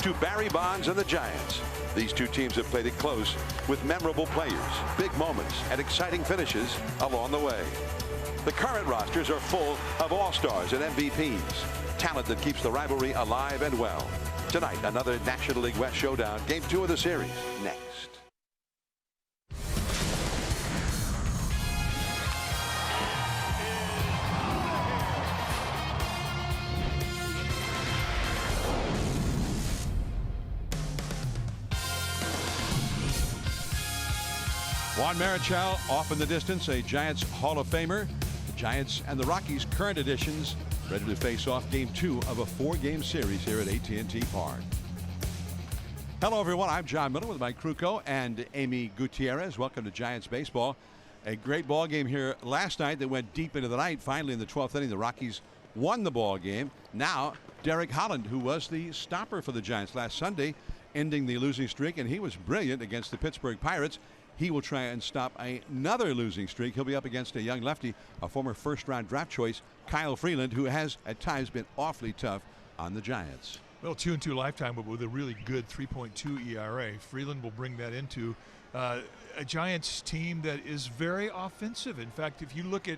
to Barry Bonds and the Giants. These two teams have played it close with memorable players, big moments, and exciting finishes along the way. The current rosters are full of all-stars and MVPs, talent that keeps the rivalry alive and well. Tonight, another National League West showdown, Game 2 of the series, next. Juan Marichal off in the distance, a Giants Hall of Famer. The Giants and the Rockies, current editions, ready to face off Game 2 of a 4-game series here at AT&T Park. Hello, everyone. I'm John Miller with Mike Krukow and Amy Gutierrez. Welcome to Giants baseball. A great ball game here last night that went deep into the night. Finally, in the 12th inning, the Rockies won the ball game. Now, Derek Holland, who was the stopper for the Giants last Sunday, ending the losing streak, and he was brilliant against the Pittsburgh Pirates. He will try and stop another losing streak. He'll be up against a young lefty, a former first-round draft choice, Kyle Freeland, who has at times been awfully tough on the Giants. Well, 2-2 lifetime, but with a really good 3.2 ERA. Freeland will bring that into a Giants team that is very offensive. In fact, if you look at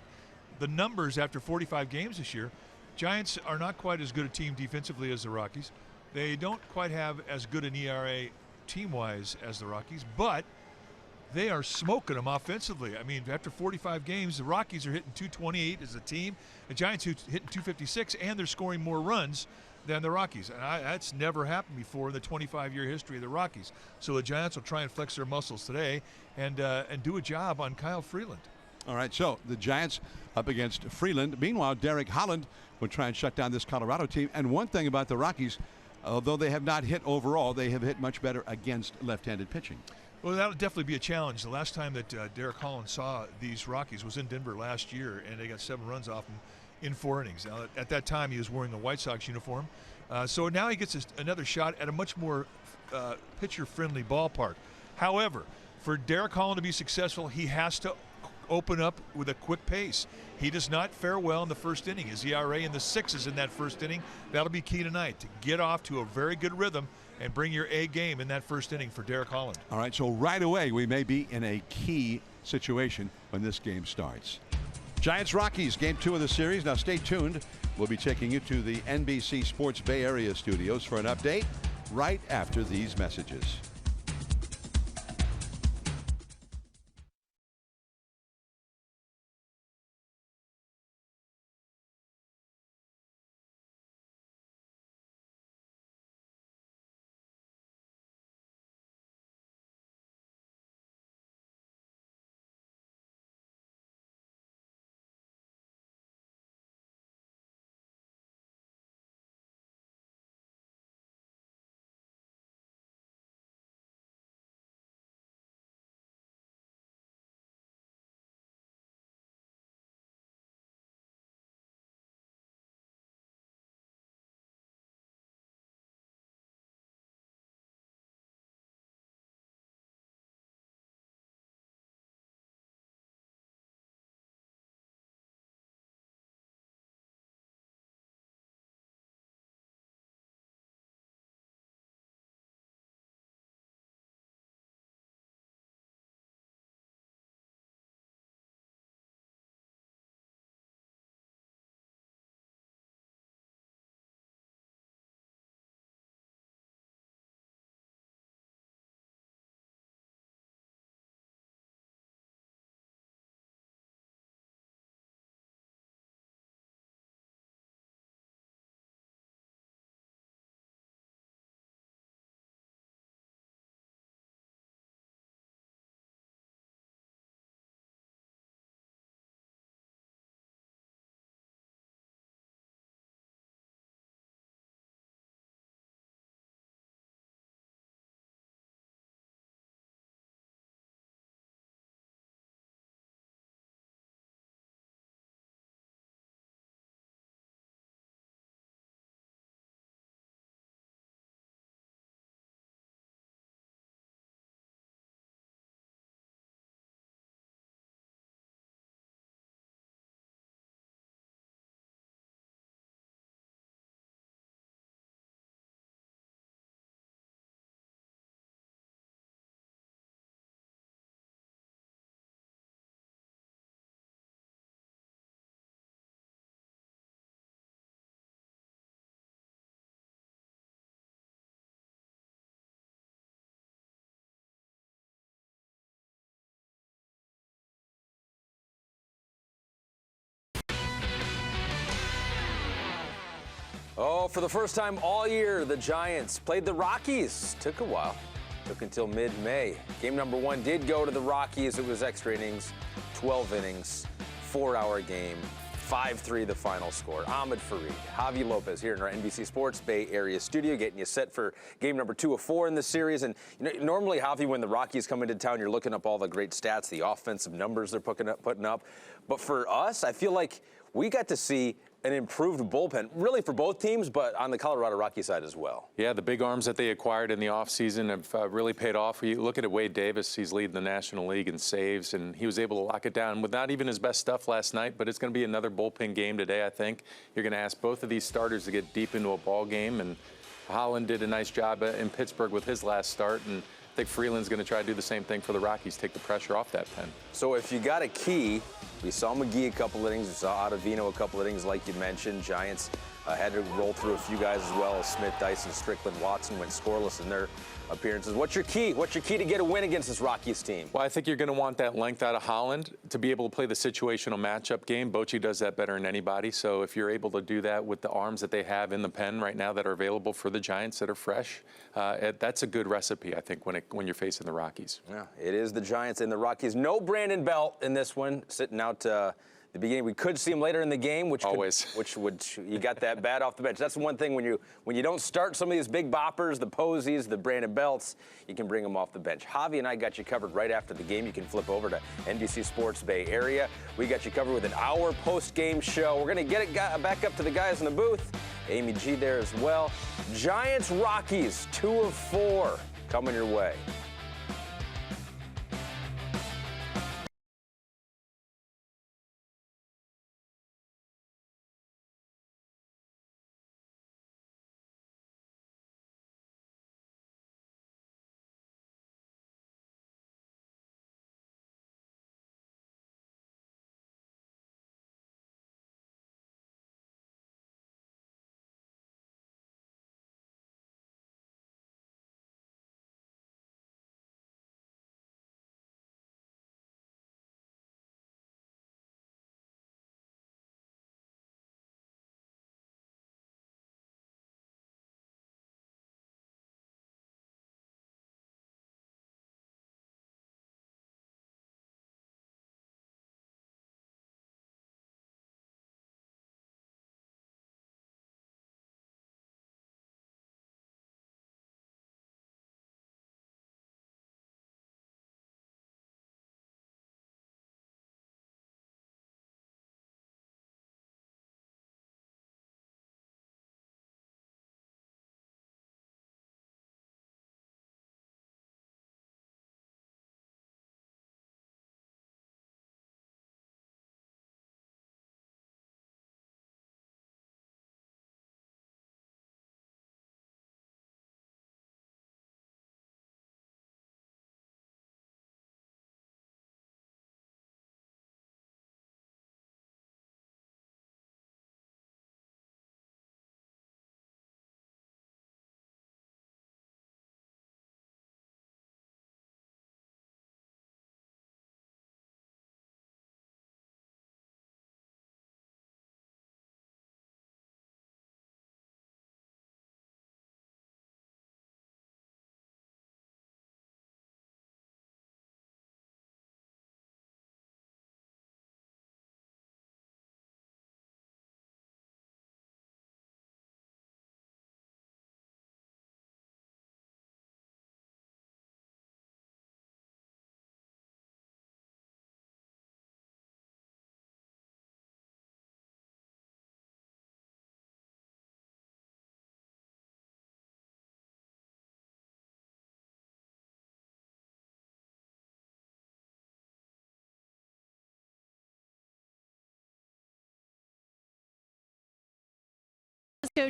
the numbers after 45 games this year, Giants are not quite as good a team defensively as the Rockies. They don't quite have as good an ERA team-wise as the Rockies, but they are smoking them offensively. I mean, after 45 games, the Rockies are hitting 228 as a team. The Giants are hitting 256, and they're scoring more runs than the Rockies. And that's never happened before in the 25-year history of the Rockies. So the Giants will try and flex their muscles today and do a job on Kyle Freeland. All right, so the Giants up against Freeland. Meanwhile, Derek Holland will try and shut down this Colorado team. And one thing about the Rockies, although they have not hit overall, they have hit much better against left-handed pitching. Well, that'll definitely be a challenge. The last time that Derek Holland saw these Rockies was in Denver last year, and they got 7 runs off him in 4 innings. Now, at that time, he was wearing the White Sox uniform. So now he gets another shot at a much more pitcher-friendly ballpark. However, for Derek Holland to be successful, he has to open up with a quick pace. He does not fare well in the first inning. His ERA in the 6s in that first inning. That'll be key tonight, to get off to a very good rhythm and bring your A game in that first inning for Derek Holland. All right, so right away we may be in a key situation when this game starts. Giants Rockies, Game 2 of the series. Now stay tuned. We'll be taking you to the NBC Sports Bay Area studios for an update right after these messages. Oh, for the first time all year, the Giants played the Rockies. Took a while. Took until mid-May. Game number 1 did go to the Rockies. It was extra innings, 12 innings, 4-hour game, 5-3 the final score. Ahmed Fareed, Javi Lopez here in our NBC Sports Bay Area studio, getting you set for game number 2 of 4 in the series. And you know, normally, Javi, when the Rockies come into town, you're looking up all the great stats, the offensive numbers they're putting up. But for us, I feel like we got to see an improved bullpen, really for both teams, but on the Colorado Rockies side as well. Yeah, the big arms that they acquired in the offseason have really paid off. You look at Wade Davis, he's leading the National League in saves, and he was able to lock it down with not even his best stuff last night, but it's going to be another bullpen game today, I think. You're going to ask both of these starters to get deep into a ball game, and Holland did a nice job in Pittsburgh with his last start, and I think Freeland's going to try to do the same thing for the Rockies, take the pressure off that pen. So if you got a key, we saw McGee a couple innings, we saw Ottavino a couple innings, like you mentioned. Giants had to roll through a few guys as well as Smith, Dyson, Strickland, Watson went scoreless in their appearances. What's your key? What's your key to get a win against this Rockies team? Well, I think you're going to want that length out of Holland to be able to play the situational matchup game. Bochy does that better than anybody. So if you're able to do that with the arms that they have in the pen right now that are available for the Giants that are fresh, that's a good recipe, I think, when you're facing the Rockies. Yeah, it is the Giants and the Rockies. No Brandon Belt in this one, sitting out the beginning. We could see him later in the game, which you got that bat off the bench. That's one thing when you don't start some of these big boppers, the Posies, the Brandon Belts, you can bring them off the bench. Javi and I got you covered right after the game. You can flip over to NBC Sports Bay Area. We got you covered with an hour post-game show. We're going to get it back up to the guys in the booth. Amy G there as well. Giants Rockies 2 of 4 coming your way.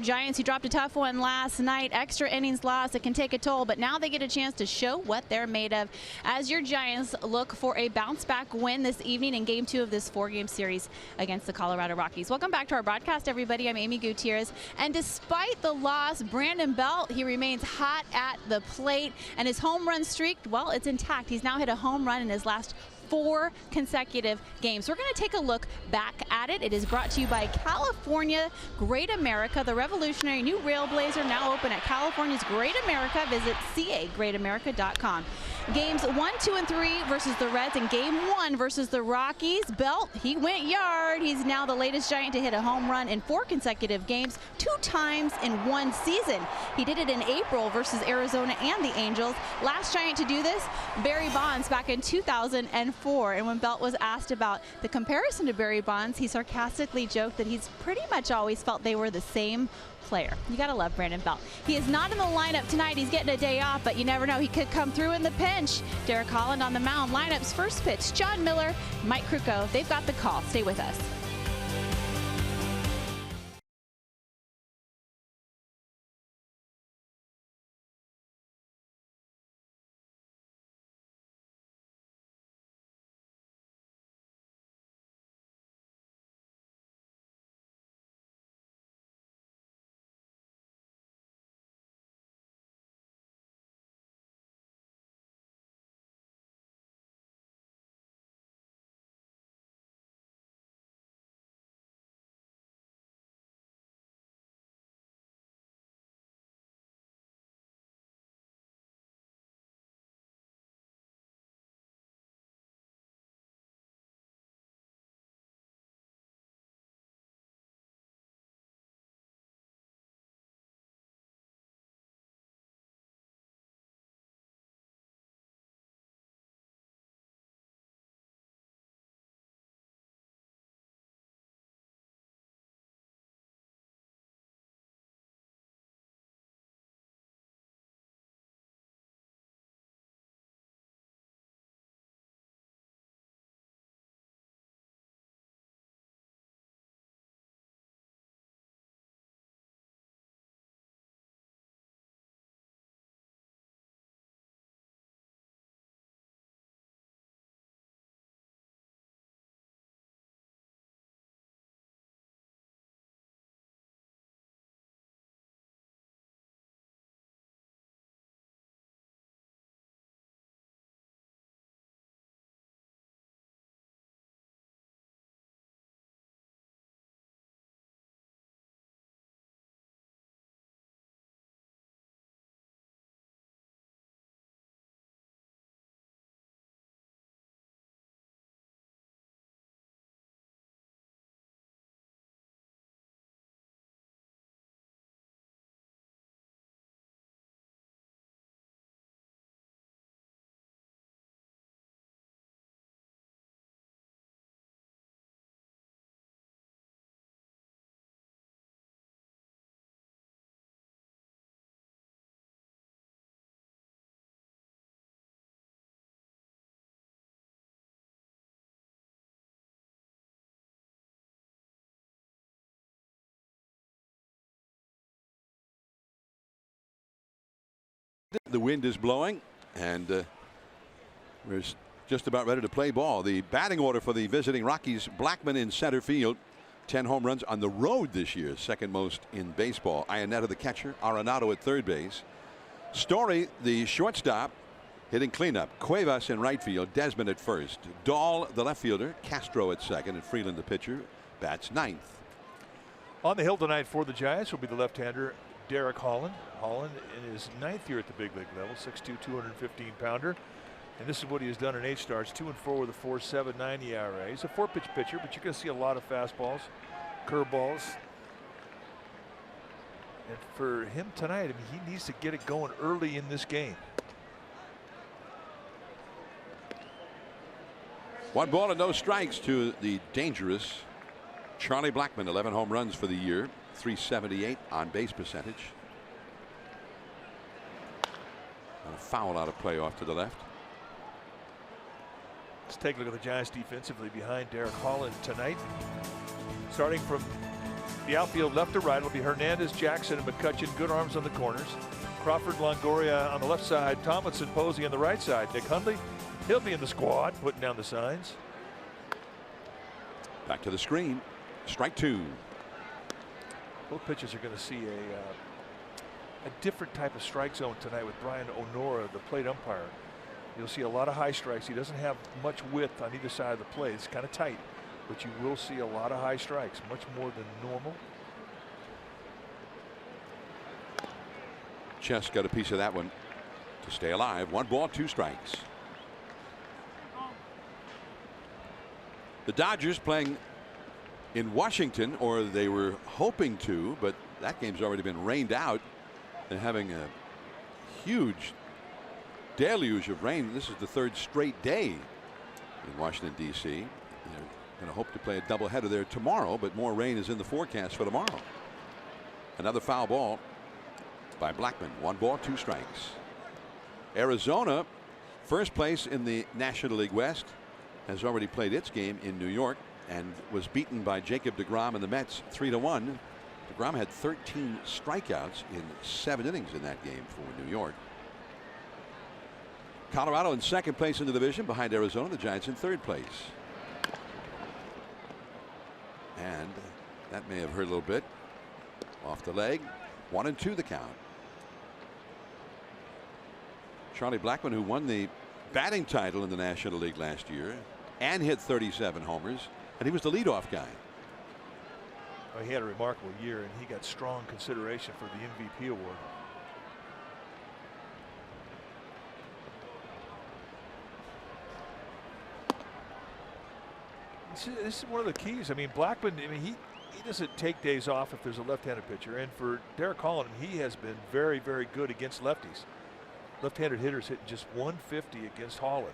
Giants, who dropped a tough one last night, extra innings loss, it can take a toll, but now they get a chance to show what they're made of as your Giants look for a bounce back win this evening in game 2 of this 4-game series against the Colorado Rockies. Welcome back to our broadcast, everybody. I'm Amy Gutierrez, and despite the loss, Brandon Belt, he remains hot at the plate, and his home run streak, well, it's intact. He's now hit a home run in his last 4 consecutive games. We're going to take a look back at it. It is brought to you by California Great America, the revolutionary new Railblazer, now open at California's Great America. Visit cagreatamerica.com. Games 1, 2, and 3 versus the Reds, and game 1 versus the Rockies. Belt, he went yard. He's now the latest Giant to hit a home run in 4 consecutive games, 2 times in 1 season. He did it in April versus Arizona and the Angels. Last Giant to do this, Barry Bonds, back in 2004. And when Belt was asked about the comparison to Barry Bonds, he sarcastically joked that he's pretty much always felt they were the same player. You gotta love Brandon Belt. He is not in the lineup tonight. He's getting a day off, but you never know. He could come through in the pinch. Derek Holland on the mound. Lineup's first pitch. John Miller, Mike Krukow. They've got the call. Stay with us. The wind is blowing, and we're just about ready to play ball. The batting order for the visiting Rockies: Blackman in center field, 10 home runs on the road this year, second most in baseball. Iannetta the catcher, Arenado at third base. Story, the shortstop, hitting cleanup. Cuevas in right field, Desmond at first. Dahl, the left fielder, Castro at second, and Freeland, the pitcher, bats ninth. On the hill tonight for the Giants will be the left-hander Derek Holland. Holland in his 9th year at the big league level, 6'2", 215-pounder. And this is what he has done in 8 starts, 2-4 with a 4.79 ERA. He's a 4-pitch pitcher, but you're going to see a lot of fastballs, curveballs. And for him tonight, I mean, he needs to get it going early in this game. 1 ball and no strikes to the dangerous Charlie Blackman. 11 home runs for the year, 378 on base percentage. And a foul out of play off to the left. Let's take a look at the Giants defensively behind Derek Holland tonight. Starting from the outfield left to right, it'll be Hernandez, Jackson, and McCutchen. Good arms on the corners. Crawford, Longoria on the left side. Tomlinson, Posey on the right side. Nick Hundley, he'll be in the squad, putting down the signs. Back to the screen. Strike 2. Both pitchers are going to see a different type of strike zone tonight with Brian Onora, the plate umpire. You'll see a lot of high strikes. He doesn't have much width on either side of the plate. It's kind of tight, but you will see a lot of high strikes, much more than normal. Chess got a piece of that one to stay alive. 1 ball, 2 strikes. The Dodgers playing in Washington, or they were hoping to, but that game's already been rained out. They're having a huge deluge of rain. This is the 3rd straight day in Washington, D.C. They're going to hope to play a doubleheader there tomorrow, but more rain is in the forecast for tomorrow. Another foul ball by Blackmon. 1 ball, 2 strikes. Arizona, first place in the National League West, has already played its game in New York and was beaten by Jacob deGrom and the Mets 3-1. deGrom had 13 strikeouts in 7 innings in that game for New York. Colorado in 2nd place in the division behind Arizona. The Giants in 3rd place. And that may have hurt a little bit. Off the leg. 1-2 the count. Charlie Blackmon, who won the batting title in the National League last year and hit 37 homers, and he was the leadoff guy. Well, he had a remarkable year, and he got strong consideration for the MVP award. This is one of the keys. I mean, Blackmon, he doesn't take days off if there's a left-handed pitcher. And for Derek Holland, he has been very, very good against lefties. Left-handed hitters hitting just 150 against Holland.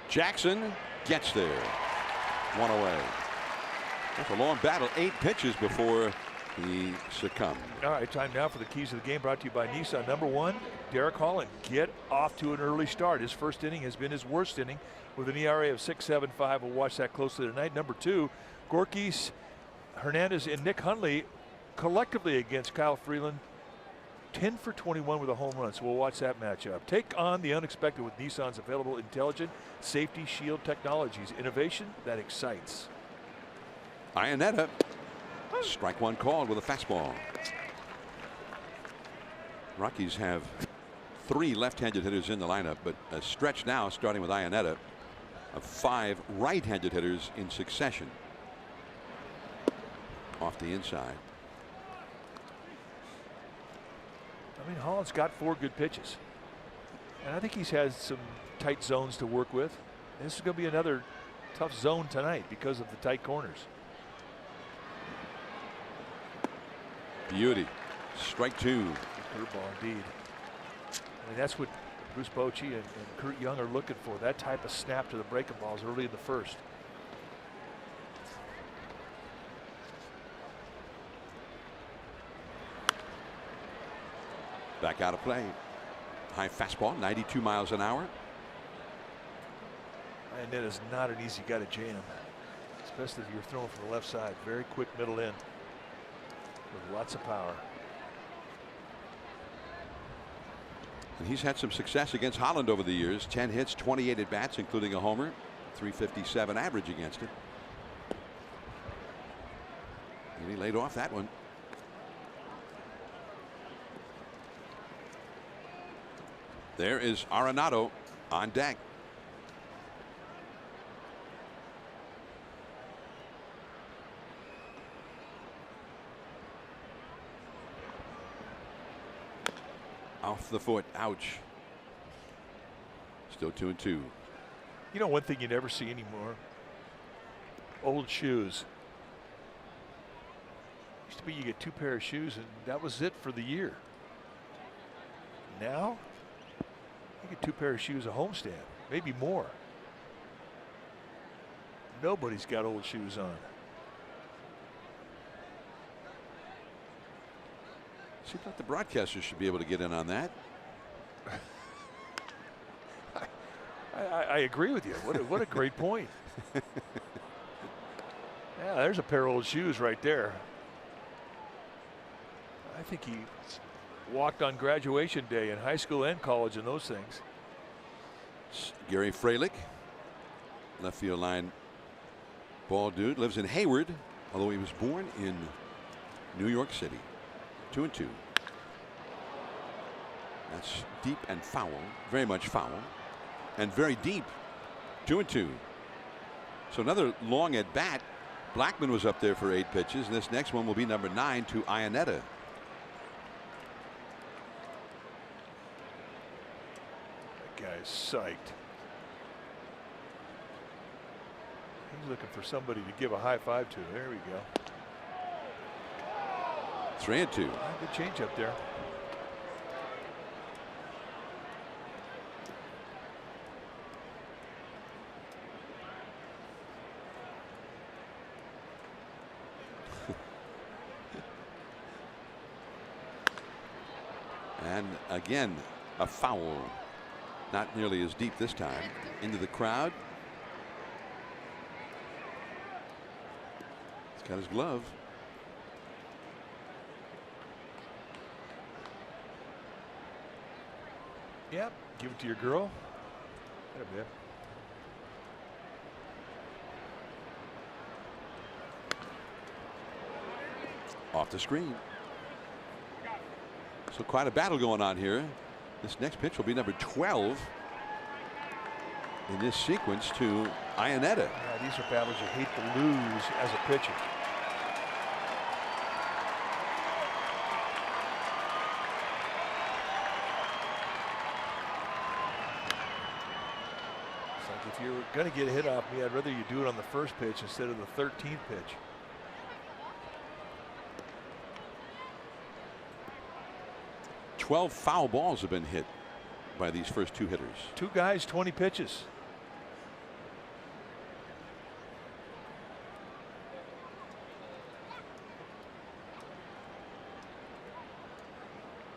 Jackson gets there. 1 away. That's a long battle. 8 pitches before he succumbed. All right, time now for the keys of the game, brought to you by Nissan. Number 1, Derek Holland, get off to an early start. His first inning has been his worst inning with an ERA of 6.75. We'll watch that closely tonight. Number 2, Gorkys, Hernandez, and Nick Hundley collectively against Kyle Freeland. 10 for 21 with a home run, so we'll watch that matchup. Take on the unexpected with Nissan's available intelligent safety shield technologies. Innovation that excites. Ionetta, strike 1 called with a fastball. Rockies have 3 left-handed hitters in the lineup, but a stretch now, starting with Ionetta, of 5 right-handed hitters in succession. Off the inside. I mean, Holland's got 4 good pitches, and I think he's had some tight zones to work with. This is going to be another tough zone tonight because of the tight corners. Beauty. Strike 2. Curveball indeed. I mean, that's what Bruce Bochy and Kurt Young are looking for. That type of snap to the breaking balls early in the first. Back out of play. High fastball, 92 miles an hour. And that is not an easy guy to jam, especially if you're throwing from the left side. Very quick middle in with lots of power. And he's had some success against Holland over the years. 10 hits, 28 at bats, including a homer. 357 average against it. And he laid off that one. There is Arenado on deck. Off the foot. Ouch. Still 2-2. You know, one thing you never see anymore, old shoes. Used to be you get 2 pair of shoes and that was it for the year. Now you get 2 pair of shoes a homestand, maybe more. Nobody's got old shoes on. Seems like the broadcasters should be able to get in on that. I agree with you. What a great point. Yeah, there's a pair of old shoes right there. I think he walked on graduation day in high school and college and those things. Gary Fralick, left field line ball dude, lives in Hayward, although he was born in New York City. 2-2. That's deep and foul, very much foul, and very deep. 2-2. So another long at bat. Blackman was up there for 8 pitches, and this next one will be number 9 to Ionetta. That guy's psyched. He's looking for somebody to give a high five to. There we go. 3-2. Good change up there. And again, a foul. Not nearly as deep this time. Into the crowd. He's got his glove. Yep. Give it to your girl. There, babe. Off the screen. So quite a battle going on here. This next pitch will be number 12 in this sequence to Ionetta. Yeah, these are battles you hate to lose as a pitcher. It's like if you're going to get a hit off me, I'd rather you do it on the first pitch instead of the 13th pitch. 12 foul balls have been hit by these first 2 hitters. 2 guys, 20 pitches.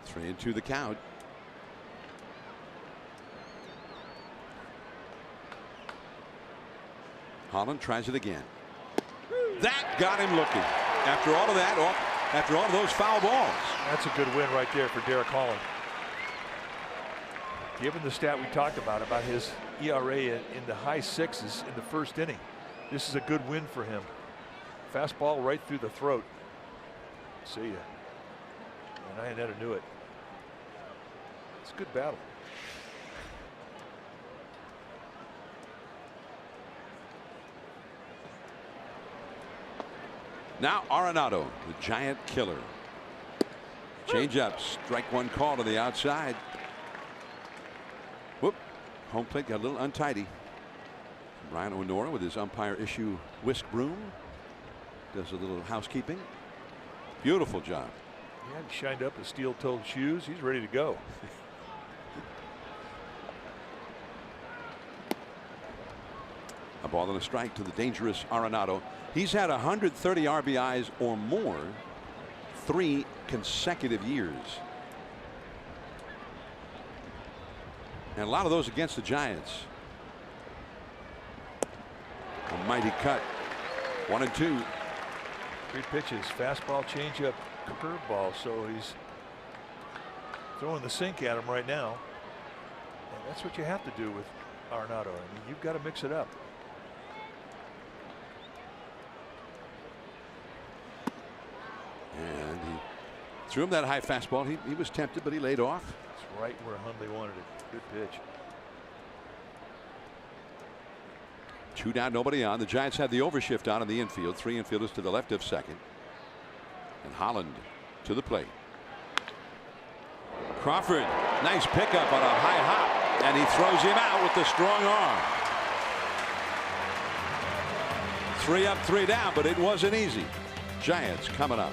Three and 2 the count. Holland tries it again. That got him looking. After all of that, after all of those foul balls. That's a good win right there for Derek Holland. Given the stat we talked about his ERA in the high 6s in the first inning, this is a good win for him. Fastball right through the throat. See ya. And Ionetta knew it. It's a good battle. Now Arenado, the giant killer. Change up, strike one call to the outside. Whoop, home plate got a little untidy. Brian O'Nora with his umpire issue whisk broom does a little housekeeping. Beautiful job. Yeah, he shined up his steel-toed shoes. He's ready to go. A ball and a strike to the dangerous Arenado. He's had 130 RBIs or more 3 consecutive years. And a lot of those against the Giants. A mighty cut. 1 and 2. 3 pitches, fastball, changeup, curveball. So he's throwing the sink at him right now. And that's what you have to do with Arenado. I mean, you've got to mix it up. And he threw him that high fastball. He was tempted, but he laid off. It's right where Hundley wanted it. Good pitch. 2 down, nobody on. The Giants had the overshift on in the infield. 3 infielders to the left of second. And Holland to the plate. Crawford, nice pickup on a high hop, and he throws him out with the strong arm. 3 up, 3 down, but it wasn't easy. Giants coming up.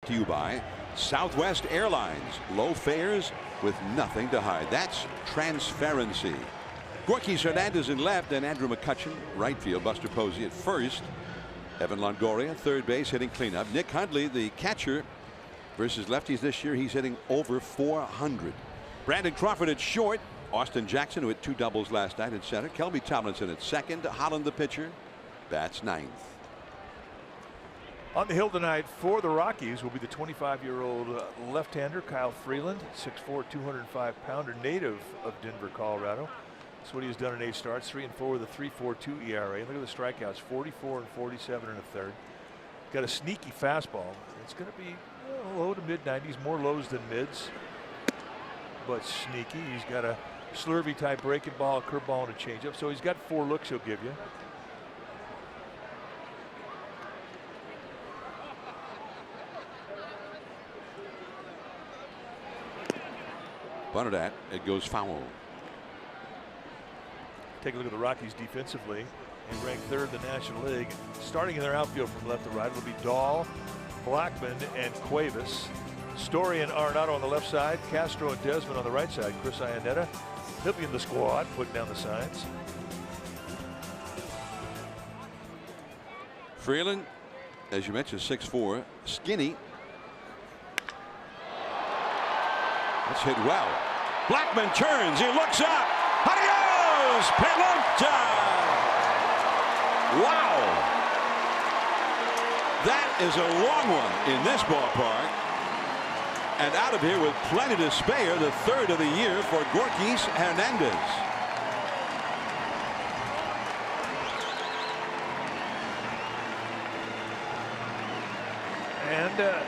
To you by Southwest Airlines. Low fares with nothing to hide. That's transparency. Rockies Hernandez in left and Andrew McCutchen right field. Buster Posey at first. Evan Longoria third base hitting cleanup. Nick Hundley the catcher versus lefties this year. He's hitting over 400. Brandon Crawford at short. Austin Jackson, who hit 2 doubles last night, at center. Kelby Tomlinson at second. Holland the pitcher bats ninth. On the hill tonight for the Rockies will be the 25-year-old left-hander Kyle Freeland, 6'4", 205-pounder, native of Denver, Colorado. That's what he has done in 8 starts, 3-4 with a 3.42 ERA. Look at the strikeouts, 44 and 47 and a third. Got a sneaky fastball. It's going to be low to mid-90s, more lows than mids, but sneaky. He's got a slurvy type breaking ball, a curveball, and a changeup. So he's got 4 looks he'll give you. Bunted at, it goes foul. Take a look at the Rockies defensively. They rank 3rd in the National League. Starting in their outfield from left to right will be Dahl, Blackman, and Cuevas. Story and Arenado on the left side. Castro and Desmond on the right side. Chris Iannetta, he'll be in the squad, putting down the signs. Freeland, as you mentioned, 6'4", skinny. That's hit well. Blackman turns. He looks up. Adios! Pelota! Wow! That is a long one in this ballpark. And out of here with plenty to spare, the 3rd of the year for Rockies Hernandez. And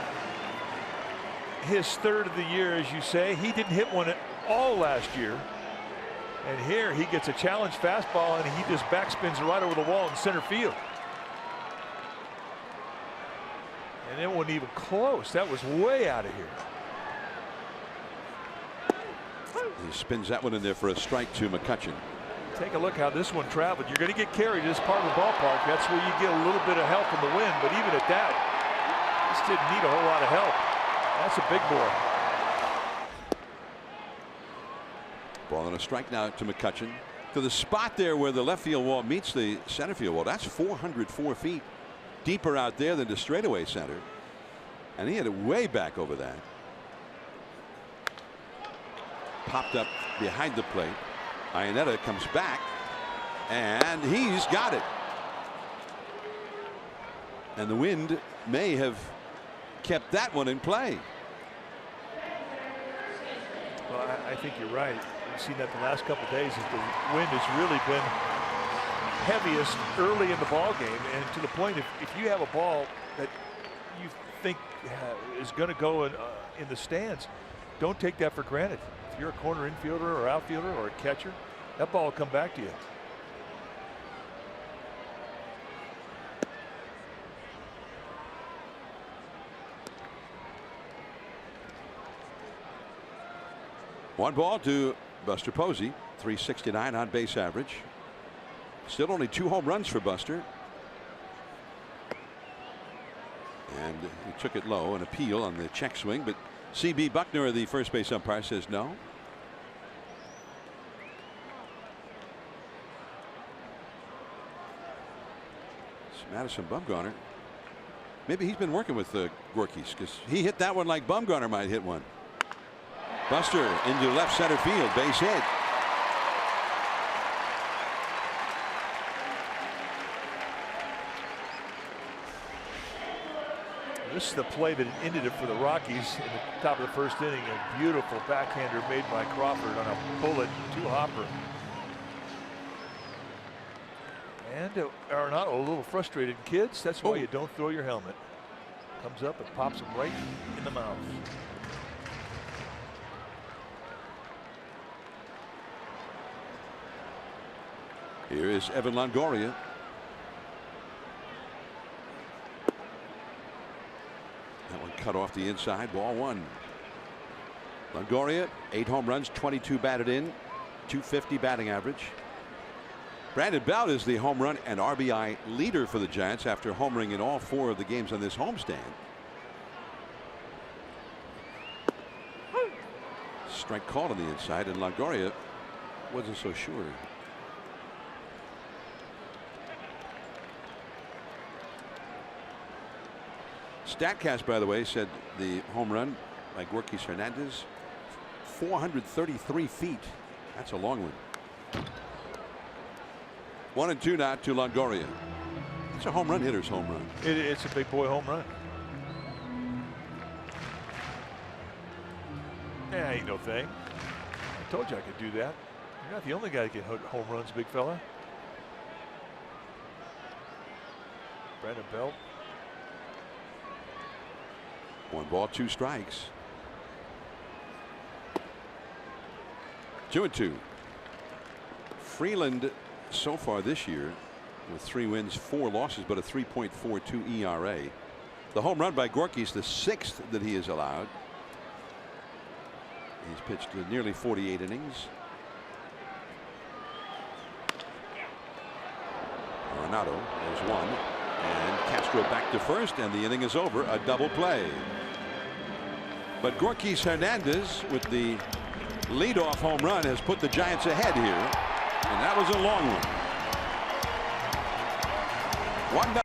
his 3rd of the year, as you say. He didn't hit one at all last year. And here he gets a challenge fastball and he just backspins right over the wall in center field. And it wasn't even close. That was way out of here. He spins that one in there for a strike to McCutchen. Take a look how this one traveled. You're going to get carried this part of the ballpark. That's where you get a little bit of help from the wind. But even at that, this didn't need a whole lot of help. That's a big boy. Ball and a strike now to McCutchen. To the spot there where the left field wall meets the center field wall. That's 404 feet deeper out there than the straightaway center. And he had it way back over that. Popped up behind the plate. Iannetta comes back. And he's got it. And the wind may have kept that one in play. Well, I think you're right. We've seen that the last couple of days that the wind has really been heaviest early in the ball game, and to the point if you have a ball that you think is going to go in the stands, don't take that for granted. If you're a corner infielder or outfielder or a catcher, that ball will come back to you. One ball to Buster Posey, 369 on base average. Still only 2 home runs for Buster. And he took it low, an appeal on the check swing, but C.B. Buckner, the first base umpire, says no. It's Madison Bumgarner. Maybe he's been working with the Rockies because he hit that one like Bumgarner might hit one. Buster into left center field, base hit. This is the play that ended it for the Rockies in the top of the first inning. A beautiful backhander made by Crawford on a bullet 2-hopper. And Arenado a little frustrated. Kids, that's why you don't throw your helmet. Comes up and pops him right in the mouth. Here is Evan Longoria. That one cut off the inside, ball 1. Longoria, 8 home runs, 22 batted in, 250 batting average. Brandon Belt is the home run and RBI leader for the Giants after homering in all 4 of the games on this homestand. strike called on the inside, and Longoria wasn't so sure. Statcast, by the way, said the home run by Rockies Hernandez, 433 feet. That's a long one. 1-2 now to Longoria. It's a home run hitter's home run. It's a big boy home run. Yeah, ain't no thing. I told you I could do that. You're not the only guy that can hit home runs, big fella. Brandon Belt. 1 ball, 2 strikes. 2-2. Freeland so far this year with 3 wins, 4 losses, but a 3.42 ERA. The home run by Gorky's the 6th that he has allowed. He's pitched nearly 48 innings. Arenado, there's one. And Castro back to first, and the inning is over. A double play. But Gorky's Hernandez with the leadoff home run has put the Giants ahead here. And that was a long one. 1-0.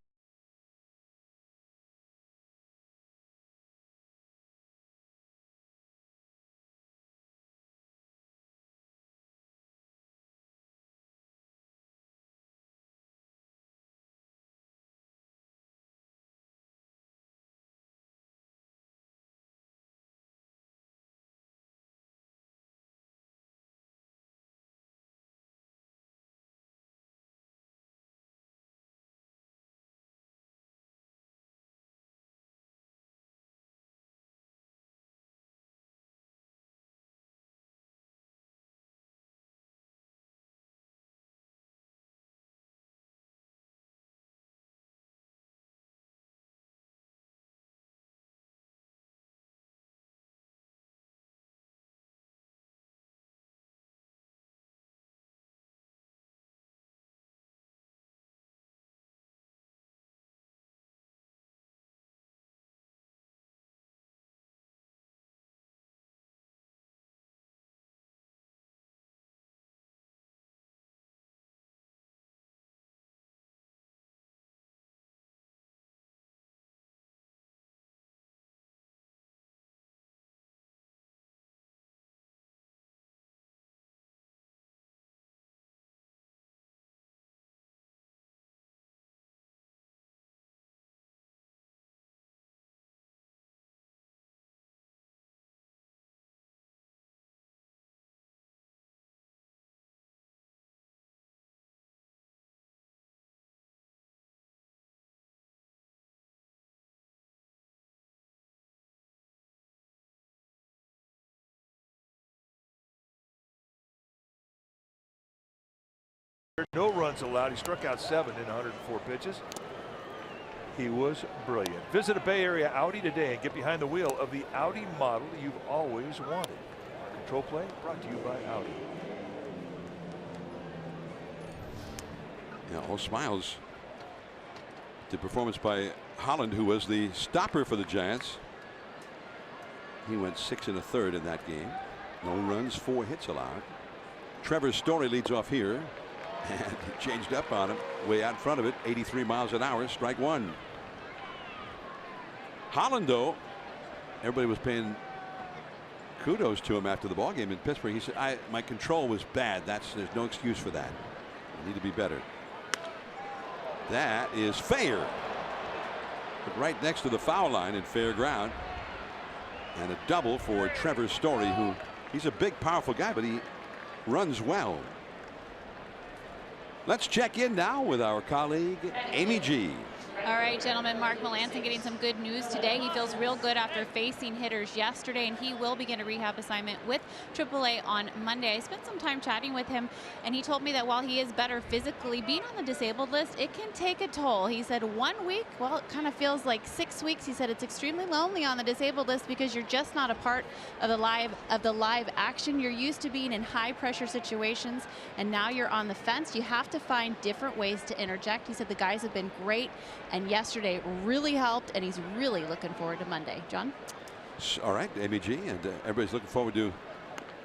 No runs allowed. He struck out 7 in 104 pitches. He was brilliant. Visit a Bay Area Audi today and get behind the wheel of the Audi model you've always wanted. Control Play brought to you by Audi. Yeah, all smiles. The performance by Holland, who was the stopper for the Giants. He went 6 1/3 in that game. No runs, 4 hits allowed. Trevor Story leads off here. And he changed up on him way out in front of it. 83 miles an hour, strike 1. Holland, though, everybody was paying kudos to him after the ball game in Pittsburgh. He said, my control was bad. There's no excuse for that. I need to be better. That is fair. But right next to the foul line in fair ground. And a double for Trevor Story, who he's a big, powerful guy, but he runs well. Let's check in now with our colleague, Amy G. All right, gentlemen, Mark Melanson getting some good news today. He feels real good after facing hitters yesterday, and he will begin a rehab assignment with AAA on Monday. I spent some time chatting with him, and he told me that while he is better physically, being on the disabled list, it can take a toll. He said 1 week, well, it kind of feels like 6 weeks. He said it's extremely lonely on the disabled list because you're just not a part of the live action. You're used to being in high pressure situations, and now you're on the fence. You have to find different ways to interject. He said the guys have been great, and yesterday really helped, and he's really looking forward to Monday. John? All right, Amy G, and everybody's looking forward to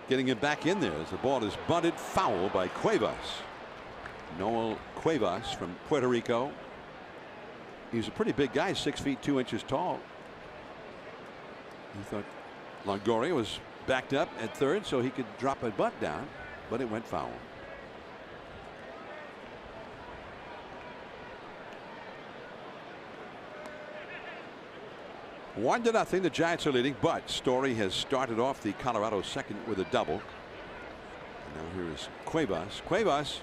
getting him back in there as the ball is bunted foul by Cuevas. Noel Cuevas from Puerto Rico. He's a pretty big guy, 6 feet 2 inches tall. He thought Longoria was backed up at third so he could drop a bunt down, but it went foul. One to nothing. The Giants are leading, but Story has started off the Colorado second with a double. And now here is Cuevas. Cuevas,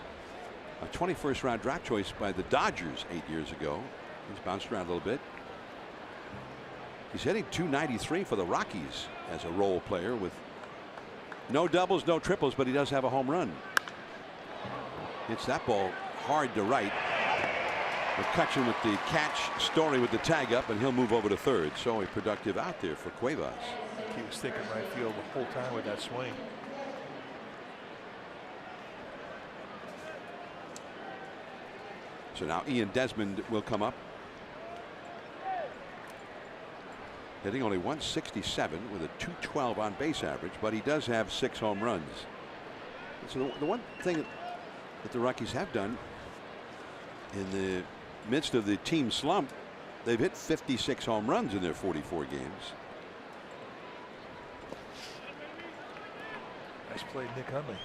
a 21st round draft choice by the Dodgers 8 years ago. He's bounced around a little bit. He's hitting .293 for the Rockies as a role player with no doubles, no triples, but he does have a home run. Hits that ball hard to right. McCutchen with the catch, Story with the tag up, and he'll move over to third. So a productive out there for Cuevas. He was thinking right field the whole time with that swing. So now Ian Desmond will come up. Hitting only 167 with a .212 on base average, but he does have 6 home runs. So the one thing that the Rockies have done in the midst of the team slump, they've hit 56 home runs in their 44 games. Nice play, Nick Hundley.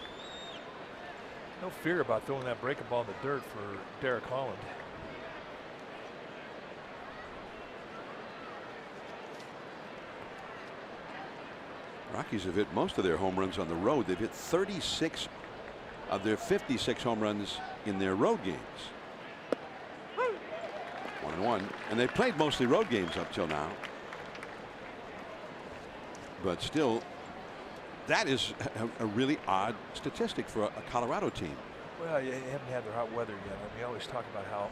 No fear about throwing that breaking ball in the dirt for Derek Holland. Rockies have hit most of their home runs on the road. They've hit 36 of their 56 home runs in their road games. 1-1, and they played mostly road games up till now. But still, that is a really odd statistic for a Colorado team. Well, you haven't had their hot weather yet. I mean, we always talk about how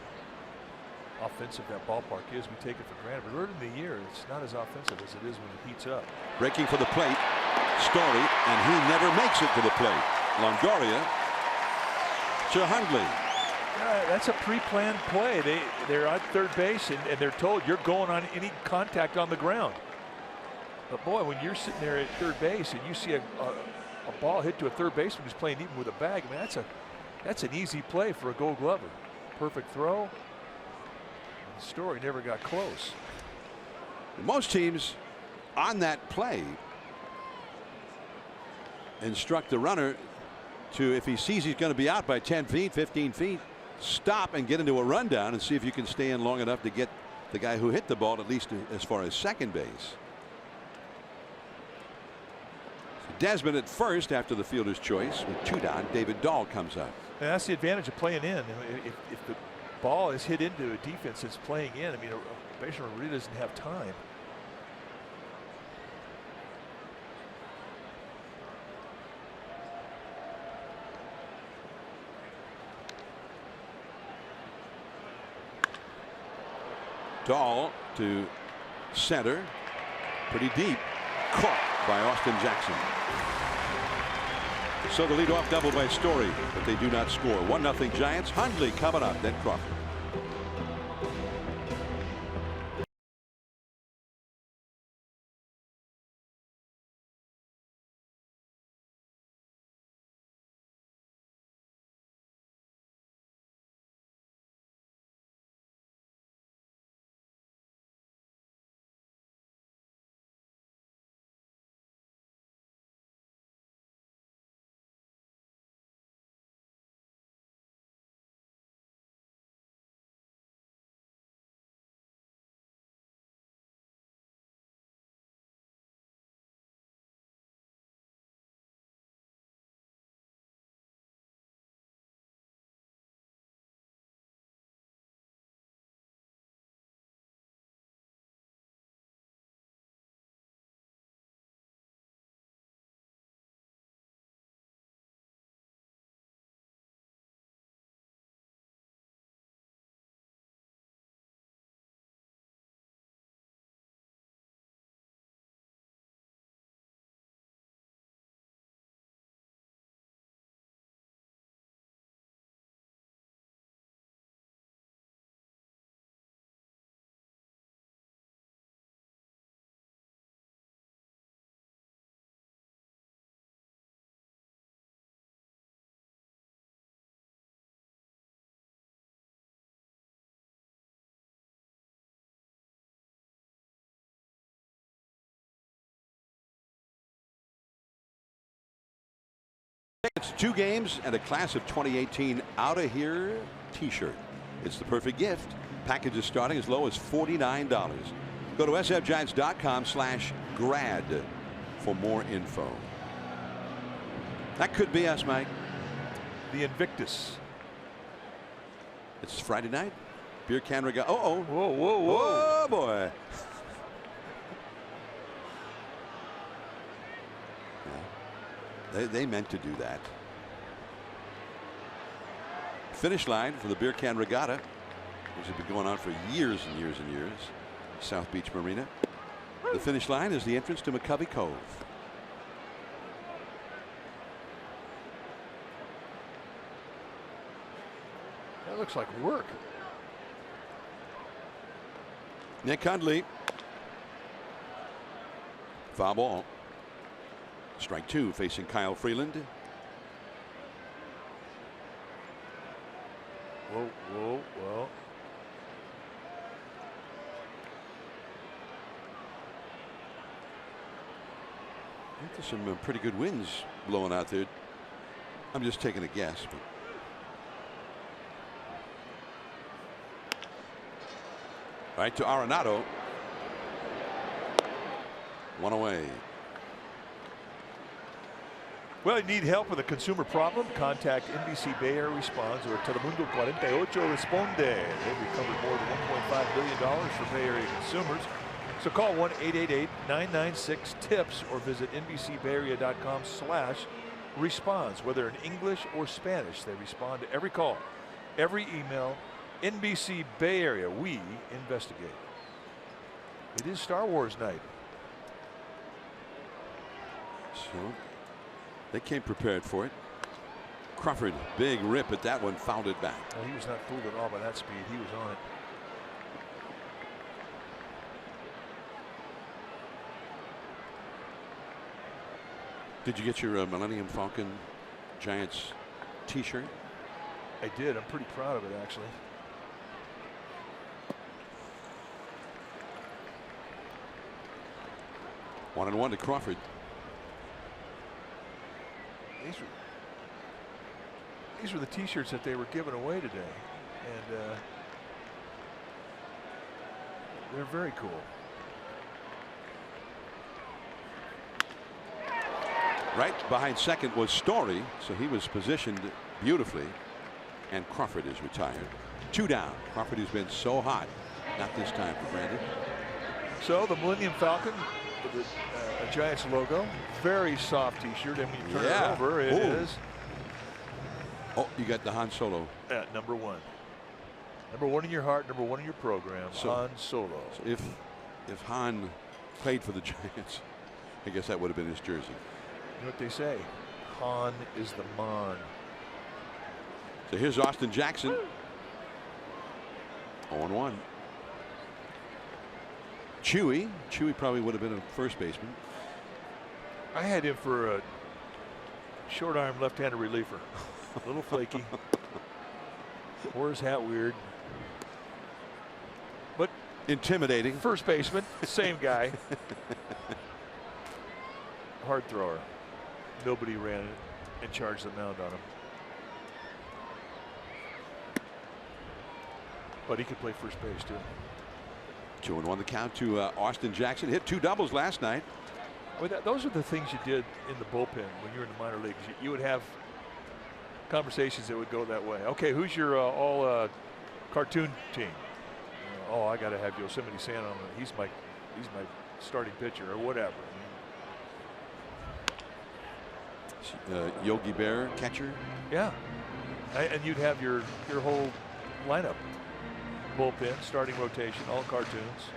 offensive that ballpark is. We take it for granted, but early in the year, it's not as offensive as it is when it heats up. Breaking for the plate, Story, and he never makes it to the plate. Longoria to Hundley. That's a pre-planned play. They're at third base, and they're told you're going on any contact on the ground. But boy, when you're sitting there at third base and you see a ball hit to a third baseman who's playing even with a bag, I mean, that's an easy play for a Gold Glover. Perfect throw. Story never got close. Most teams on that play instruct the runner to, if he sees he's going to be out by 10 feet, 15 feet, stop and get into a rundown and see if you can stay in long enough to get the guy who hit the ball at least as far as second base. Desmond at first after the fielder's choice with 2 down. David Dahl comes up. And that's the advantage of playing in. If the ball is hit into a defense that's playing in, I mean, a baseman really doesn't have time. Dahl to center, pretty deep, caught by Austin Jackson. So the leadoff double by Story, but they do not score. 1-0 Giants. Hundley coming up, then Crawford. It's 2 games and a class of 2018 out of here t-shirt. It's the perfect gift. Packages starting as low as $49. Go to sfgiants.com/grad for more info. That could be us, Mike. The Invictus. It's Friday night. Beer can regatta. Oh, whoa, whoa, whoa. Oh, boy. Yeah. They meant to do that. Finish line for the beer can regatta, which has been going on for years and years and years. South Beach Marina. The finish line is the entrance to McCovey Cove. That looks like work. Nick Hundley. Foul ball. Strike 2 facing Kyle Freeland. Whoa, whoa, whoa. I think there's some pretty good winds blowing out there. I'm just taking a guess, but right to Arenado. 1 away. Well, you need help with a consumer problem? Contact NBC Bay Area Responds or Telemundo 48 Responde. They've recovered more than $1.5 billion for Bay Area consumers. So call 1-888-996-TIPS or visit NBCBayArea.com/responds. Whether in English or Spanish, they respond to every call, every email. NBC Bay Area, we investigate. It is Star Wars night. So they came prepared for it. Crawford, big rip at that one, fouled it back. Well, he was not fooled at all by that speed. He was on it. Did you get your Millennium Falcon Giants t-shirt? I did. I'm pretty proud of it, actually. One and one to Crawford. These were the t-shirts that they were giving away today, and they're very cool. Right behind second was Story, so he was positioned beautifully, and Crawford is retired. 2 down. Crawford, who's been so hot, not this time for Brandon. So the Millennium Falcon with the Giants logo, very soft t-shirt, and when you turn it over, it is. Oh, you got the Han Solo. At number 1. Number 1 in your heart, number 1 in your program, So- Han Solo. So if Han played for the Giants, I guess that would have been his jersey. You know what they say? Han is the man. So here's Austin Jackson. 0-1. Chewy probably would have been a first baseman. I had him for a short arm left-handed reliever. A little flaky. Wore his hat weird. But intimidating. First baseman, same guy. Hard thrower. Nobody ran it and charged the mound on him. But he could play first base too. 2-1 the count to Austin Jackson. Hit 2 doubles last night. Well, those are the things you did in the bullpen when you were in the minor leagues. You would have conversations that would go that way. Okay, who's your all cartoon team? Oh, I got to have Yosemite Sam on. He's my starting pitcher or whatever. Yogi Bear, catcher. Yeah, and you'd have your whole lineup, bullpen, starting rotation, all cartoons.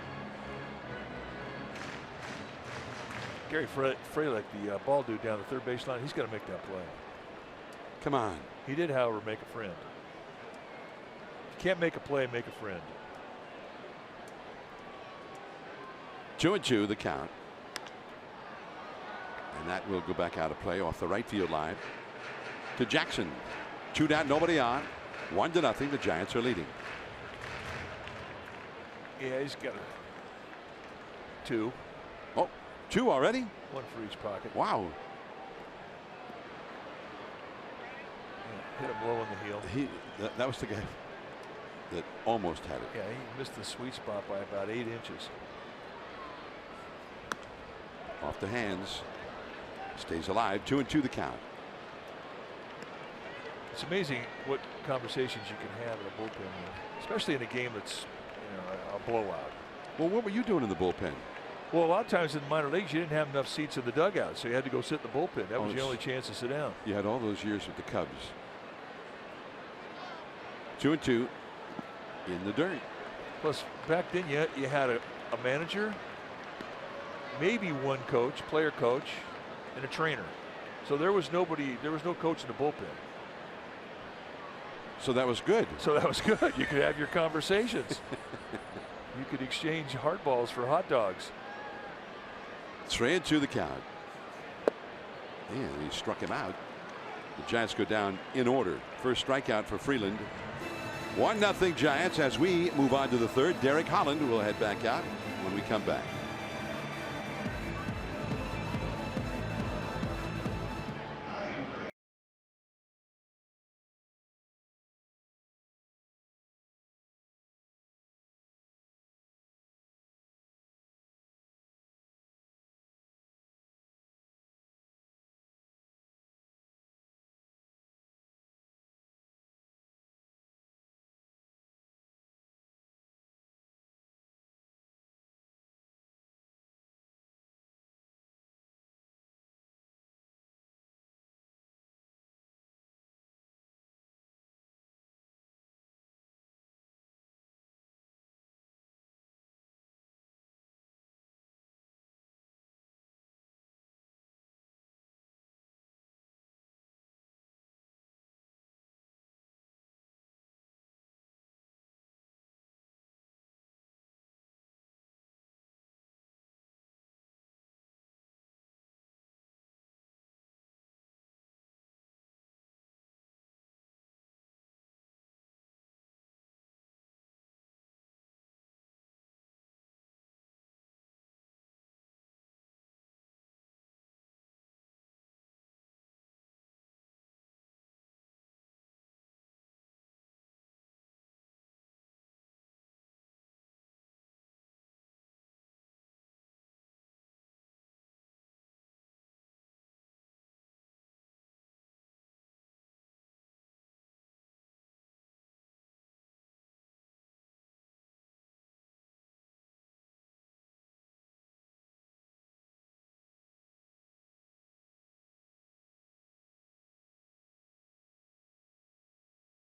Gary Frelick, the ball dude down the third baseline, he's got to make that play. Come on. He did, however, make a friend. If you can't make a play, make a friend. 2-2 the count. And that will go back out of play off the right field line to Jackson. 2 down, nobody on. 1-0. The Giants are leading. Yeah, he's got 2. Oh, 2 already? 1 for each pocket. Wow. Hit him low in the heel. That was the guy that almost had it. Yeah, he missed the sweet spot by about 8 inches. Off the hands. Stays alive. 2-2 the count. It's amazing what conversations you can have in a bullpen, especially in a game that's a blowout. Well, what were you doing in the bullpen? Well, a lot of times in the minor leagues, you didn't have enough seats in the dugout, so you had to go sit in the bullpen. That was the only chance to sit down. You had all those years with the Cubs. 2-2 in the dirt. Plus, back then you had a manager, maybe one coach, player coach, and a trainer. So there was no coach in the bullpen. So that was good. You could have your conversations. You could exchange hardballs for hot dogs. 3-2 the count. And he struck him out. The Giants go down in order. First strikeout for Freeland. 1-0 Giants as we move on to the third. Derek Holland will head back out when we come back.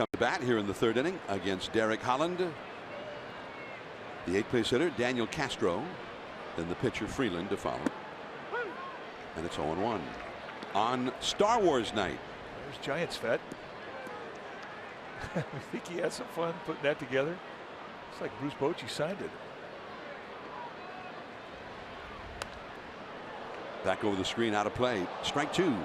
Come to bat here in the third inning against Derek Holland. The 8th place hitter Daniel Castro. Then the pitcher Freeland to follow. And it's 0-1 on Star Wars night. There's Giants vet. I think he had some fun putting that together. It's like Bruce Bochy signed it. Back over the screen, out of play. Strike 2.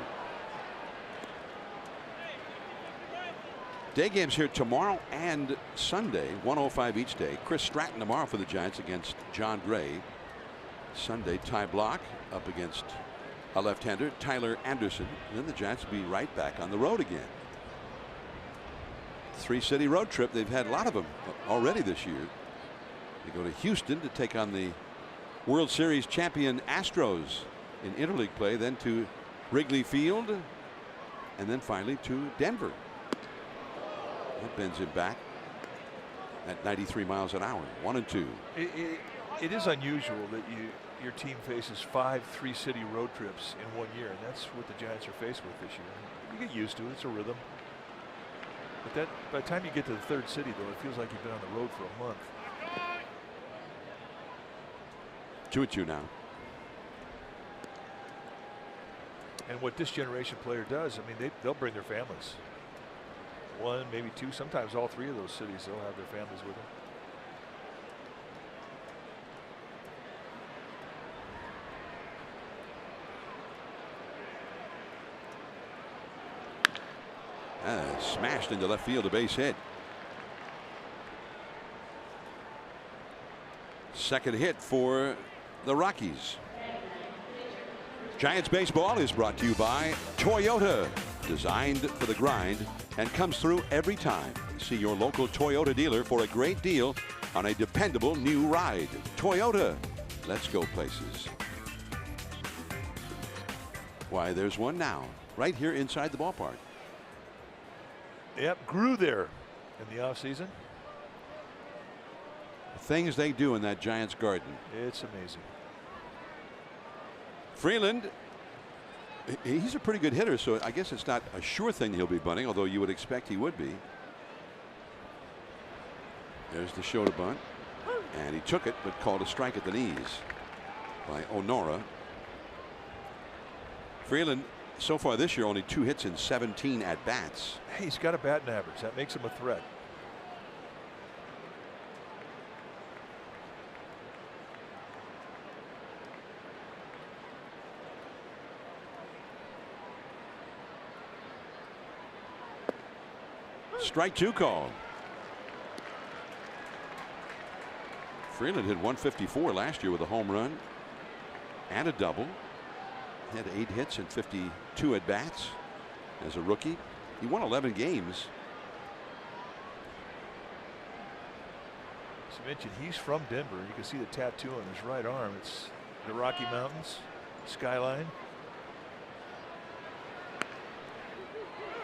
Day games here tomorrow and Sunday, 1:05 each day. Chris Stratton tomorrow for the Giants against John Gray. Sunday, Ty Block up against a left-hander, Tyler Anderson. And then the Giants will be right back on the road again. 3-city road trip. They've had a lot of them already this year. They go to Houston to take on the World Series champion Astros in interleague play, then to Wrigley Field, and then finally to Denver. That bends him back at 93 miles an hour. 1-2. It is unusual that your team faces 5 3-city road trips in 1 year, and that's what the Giants are faced with this year. You get used to it. It's a rhythm. But by the time you get to the third city, though, it feels like you've been on the road for a month. 2-2 now. And what this generation player does, I mean, they'll bring their families. 1, maybe 2, sometimes all 3 of those cities, they'll have their families with them. Smashed into left field, a base hit. Second hit for the Rockies. Giants baseball is brought to you by Toyota. Designed for the grind and comes through every time. See your local Toyota dealer for a great deal on a dependable new ride. Toyota, let's go places. Why, there's one now, right here inside the ballpark. Yep, grew there in the offseason. The things they do in that Giants garden. It's amazing. Freeland, he's a pretty good hitter, so I guess it's not a sure thing he'll be bunting, although you would expect he would be. There's the show to bunt, and he took it, but called a strike at the knees by Onora. Freeland, so far this year, only 2 hits in 17 at bats. Hey, he's got a batting average. That makes him a threat. Strike 2 called. Freeland hit 154 last year with a home run and a double. Had 8 hits and 52 at bats as a rookie. He won 11 games. As I mentioned, he's from Denver. You can see the tattoo on his right arm. It's the Rocky Mountains skyline.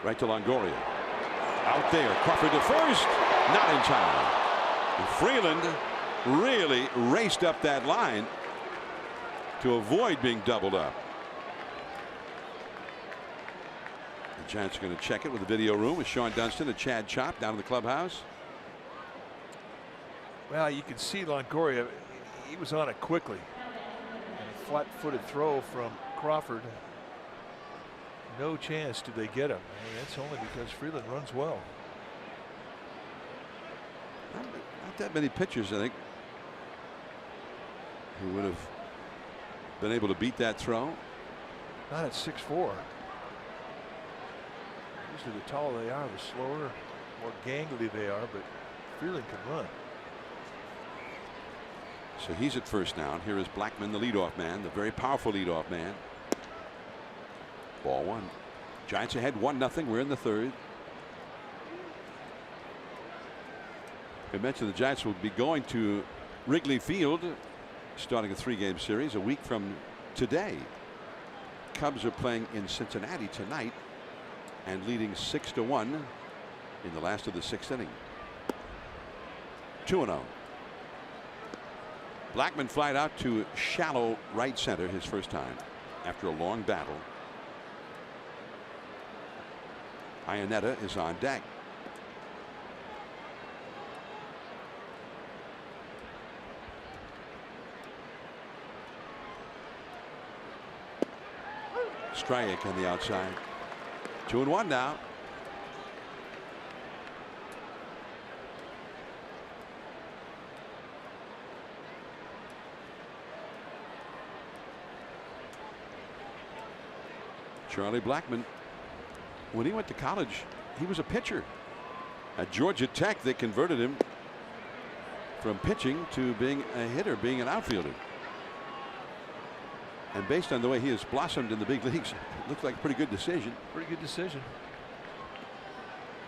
Right to Longoria. Out there, Crawford to first, not in time. And Freeland really raced up that line to avoid being doubled up. The Giants are going to check it with the video room with Sean Dunston and Chad Chop down in the clubhouse. Well, you can see Longoria, he was on it quickly. And a flat-footed throw from Crawford. No chance did they get him. And that's only because Freeland runs well. Not that many pitchers, I think, who would have been able to beat that throw. Not at 6'4". Usually the taller they are, the slower, more gangly they are, but Freeland can run. So he's at first now. And here is Blackman, the leadoff man, the very powerful leadoff man. Ball 1. Giants ahead 1-0. We're in the 3rd. I mentioned the Giants will be going to Wrigley Field starting a 3-game series a week from today. Cubs are playing in Cincinnati tonight and leading 6-1 in the last of the 6th inning. 2-0. Blackman flied out to shallow right center his first time after a long battle. Iannetta is on deck. Strike on the outside. 2-1 now. Charlie Blackman, when he went to college, he was a pitcher. At Georgia Tech, they converted him from pitching to being a hitter, being an outfielder. And based on the way he has blossomed in the big leagues, it looks like a pretty good decision. Pretty good decision.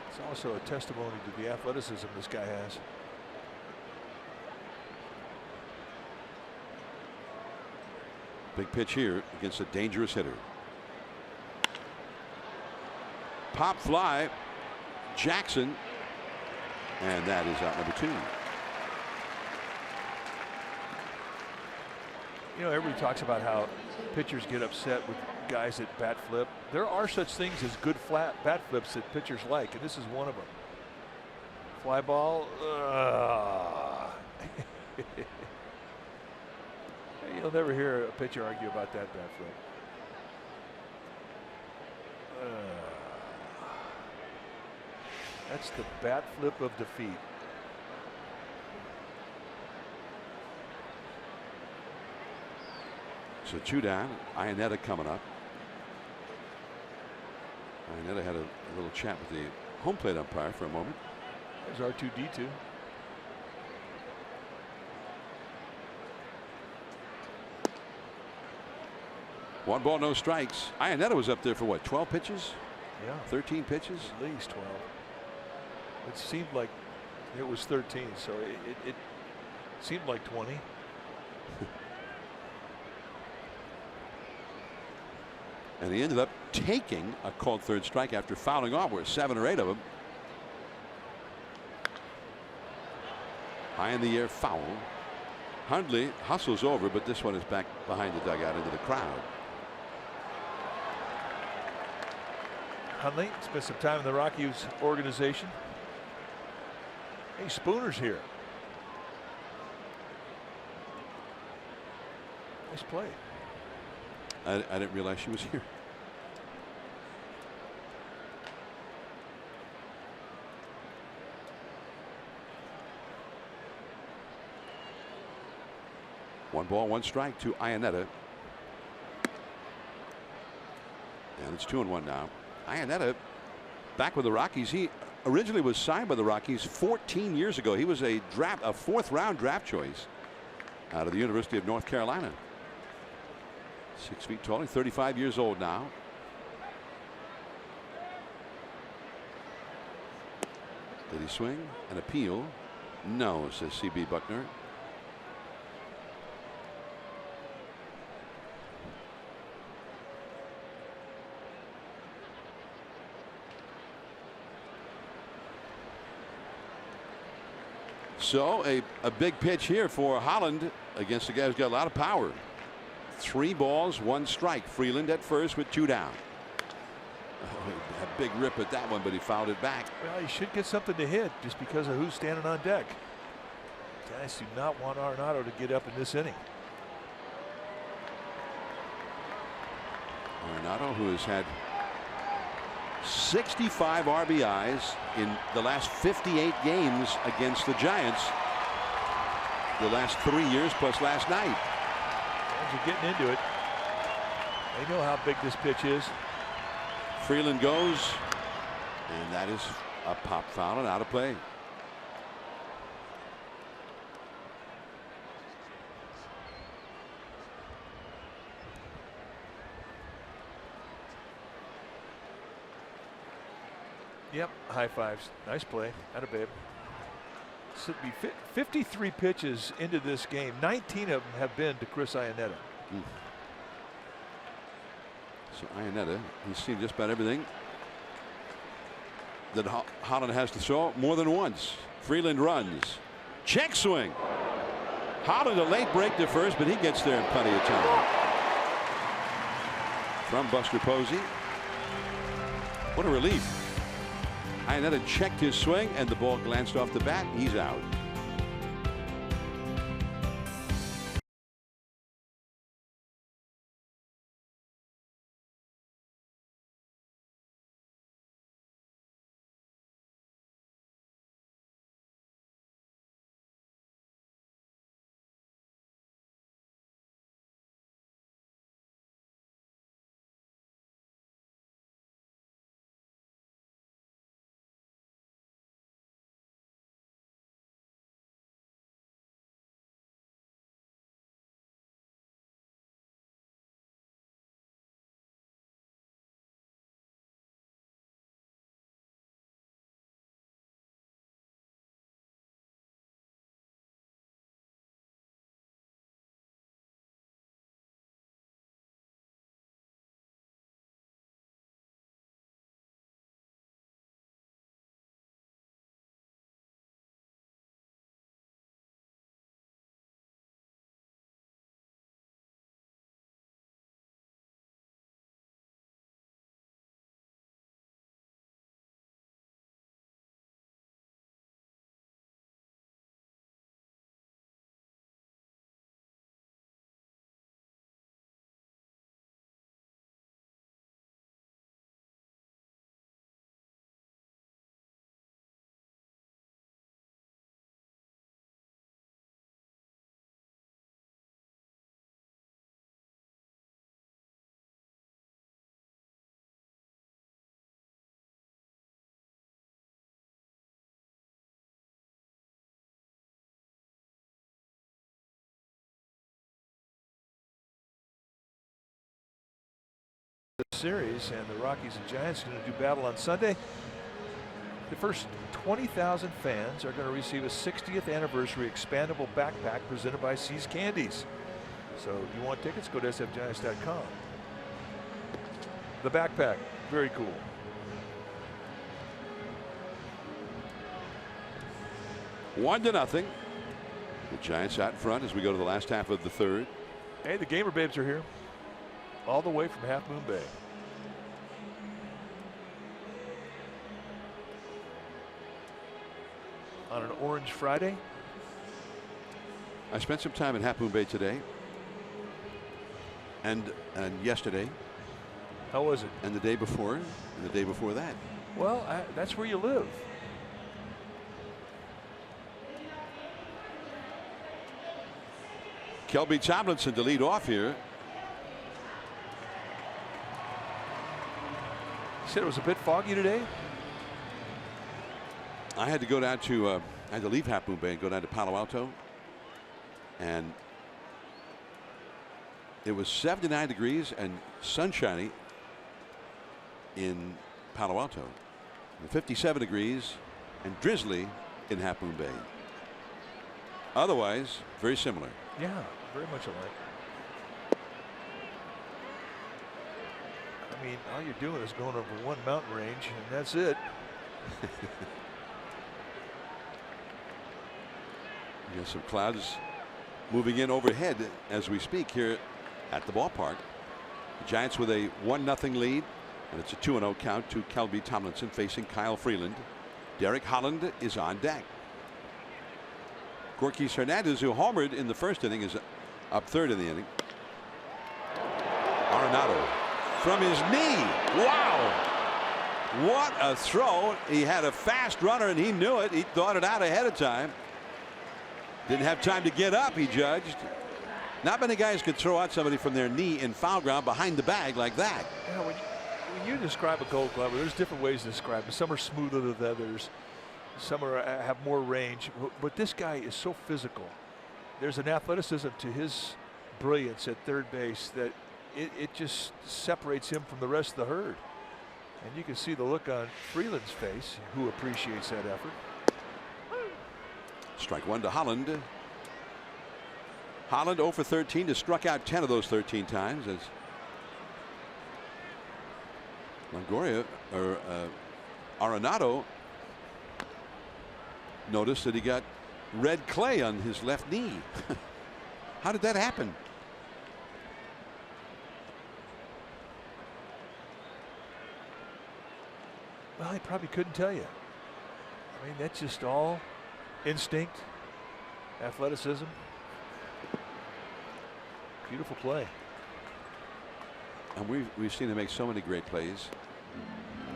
It's also a testimony to the athleticism this guy has. Big pitch here against a dangerous hitter. Pop fly, Jackson, and that is out number 2. You know, everybody talks about how pitchers get upset with guys that bat flip. There are such things as good flat bat flips that pitchers like, and this is one of them. Fly ball. You'll never hear a pitcher argue about that bat flip. That's the bat flip of defeat. So 2 down. Iannetta coming up. Iannetta had a little chat with the home plate umpire for a moment. There's R2D2. One ball, no strikes. Iannetta was up there for what, 12 pitches? Yeah. 13 pitches? At least 12. It seemed like it was 13, so it seemed like 20. And he ended up taking a called third strike after fouling off, where 7 or 8 of them. High in the air foul. Hundley hustles over, but this one is back behind the dugout into the crowd. Hundley spent some time in the Rockies organization. Hey, Spooner's here. Nice play. I didn't realize she was here. One ball, one strike to Ionetta. And it's 2-1 now. Ionetta back with the Rockies. He originally was signed by the Rockies 14 years ago. He was a 4th round draft choice out of the University of North Carolina. 6 feet tall. He's 35 years old now. Did he swing? An appeal? No, says CB Buckner. So a big pitch here for Holland against a guy who's got a lot of power. 3 balls, 1 strike. Freeland at first with 2 down. Oh, a big rip at that one, but he fouled it back. Well, he should get something to hit just because of who's standing on deck. Guys do not want Arenado to get up in this inning. Arenado, who has had 65 RBIs in the last 58 games against the Giants. The last 3 years plus last night. Fans are getting into it. They know how big this pitch is. Freeland goes, and that is a pop foul and out of play. Yep, high fives. Nice play. Atta babe. Should be 53 pitches into this game. 19 of them have been to Chris Ionetta. So Ionetta, he's seen just about everything that Holland has to show more than once. Freeland runs. Check swing. Holland a late break to first, but he gets there in plenty of time. From Buster Posey. What a relief. Ionetta checked his swing, and the ball glanced off the bat. He's out. Series, and the Rockies and Giants are going to do battle on Sunday. The first 20,000 fans are going to receive a 60th anniversary expandable backpack presented by See's Candies. So if you want tickets, go to sfgiants.com. The backpack, very cool. One to nothing. The Giants out in front as we go to the last half of the third. Hey, the Gamer Babes are here, all the way from Half Moon Bay. On an orange Friday. I spent some time in Half Moon Bay today and yesterday. How was it? And the day before and the day before that. Well, that's where you live. Kelby Tomlinson to lead off here. You said it was a bit foggy today? I had to go down to I had to leave Half Moon Bay and go down to Palo Alto, and it was 79 degrees and sunshiny in Palo Alto, and 57 degrees and drizzly in Half Moon Bay. Otherwise very similar. Yeah, very much alike. I mean, all you're doing is going over one mountain range, and that's it. You got some clouds moving in overhead as we speak here at the ballpark. The Giants with a 1-0 lead, and it's a 2-0 count to Kelby Tomlinson facing Kyle Freeland. Derek Holland is on deck. Rockies Hernandez, who homered in the first inning, is up third in the inning. Arenado from his knee. Wow. What a throw. He had a fast runner and he knew it. He thought it out ahead of time. Didn't have time to get up, he judged. Not many guys could throw out somebody from their knee in foul ground behind the bag like that. You know, when you describe a Gold Glover, there's different ways to describe it. Some are smoother than others. Some are have more range, but this guy is so physical. There's an athleticism to his brilliance at third base that it just separates him from the rest of the herd. And you can see the look on Freeland's face, who appreciates that effort. Strike one to Holland. Holland 0 for 13 to struck out 10 of those 13 times as Longoria or Arenado noticed that he got red clay on his left knee. How did that happen? Well, he probably couldn't tell you. I mean, that's just all instinct, athleticism. Beautiful play. And we've seen him make so many great plays.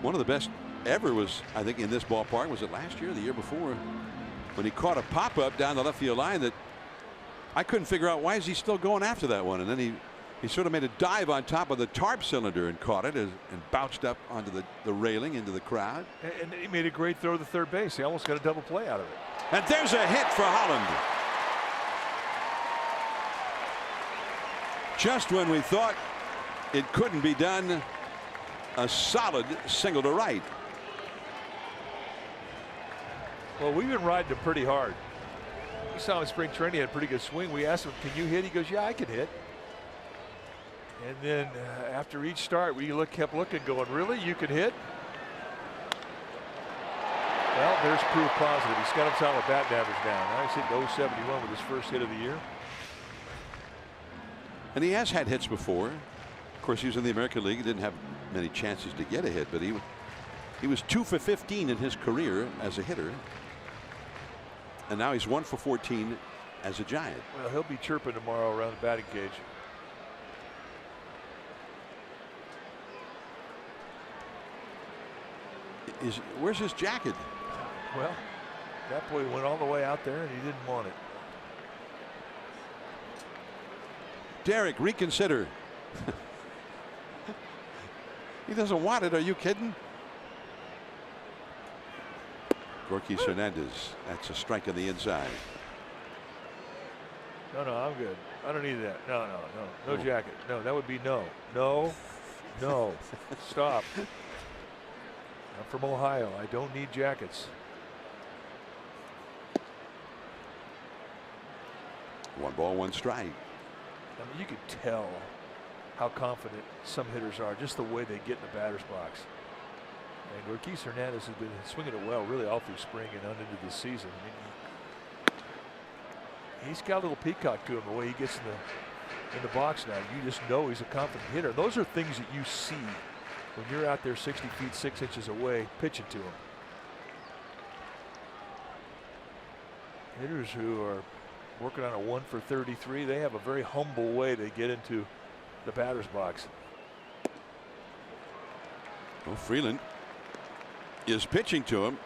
One of the best ever was, I think, in this ballpark. Was it last year or the year before, when he caught a pop-up down the left field line that I couldn't figure out why is he still going after that one, and then he sort of made a dive on top of the tarp cylinder and caught it and bounced up onto the railing into the crowd. And he made a great throw to third base. He almost got a double play out of it. And there's a hit for Holland. Just when we thought it couldn't be done, a solid single to right. Well, we've been riding him pretty hard. We saw him in spring training, he had a pretty good swing. We asked him, can you hit? He goes, yeah, I can hit. And then after each start, we kept looking, going, really? You can hit? Well, there's proof positive. He's got himself a batting average now. Now he's hitting .071 with his first hit of the year. And he has had hits before. Of course, he was in the American League. He didn't have many chances to get a hit, but he was 2 for 15 in his career as a hitter. And now he's 1 for 14 as a Giant. Well, he'll be chirping tomorrow around the batting cage. Where's his jacket? Well, that boy went all the way out there and he didn't want it. Derek, reconsider. He doesn't want it. Are you kidding? Rockies Hernandez. That's a strike on the inside. No, I'm good. I don't need that. No jacket. No, that would be no. No. No, stop. I'm from Ohio. I don't need jackets. 1 ball, 1 strike. I mean, you can tell how confident some hitters are, just the way they get in the batter's box. And Rockies Hernandez has been swinging it well, really all through spring and on into the season. I mean, he's got a little peacock to him, the way he gets in the box now. You just know he's a confident hitter. Those are things that you see when you're out there 60 feet 6 inches away pitching to him. Hitters who are working on a 1 for 33, they have a very humble way they get into the batter's box. Well, Freeland is pitching to him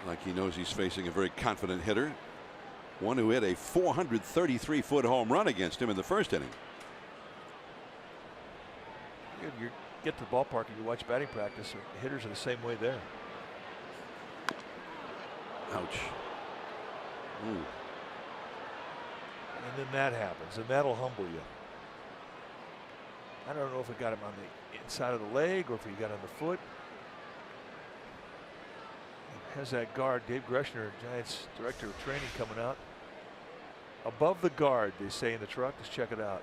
like he knows he's facing a very confident hitter. One who hit a 433-foot home run against him in the first inning. You get to the ballpark and you watch batting practice, the hitters are the same way there. Ouch. Ooh. And then that happens, and that'll humble you. I don't know if it got him on the inside of the leg or if he got on the foot. He has that guard, Dave Greshner, Giants director of training, coming out. Above the guard, they say in the truck. Let's check it out.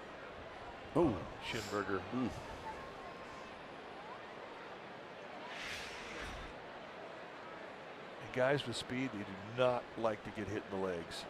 Oh, Schinberger. Mm. And guys with speed, they do not like to get hit in the legs.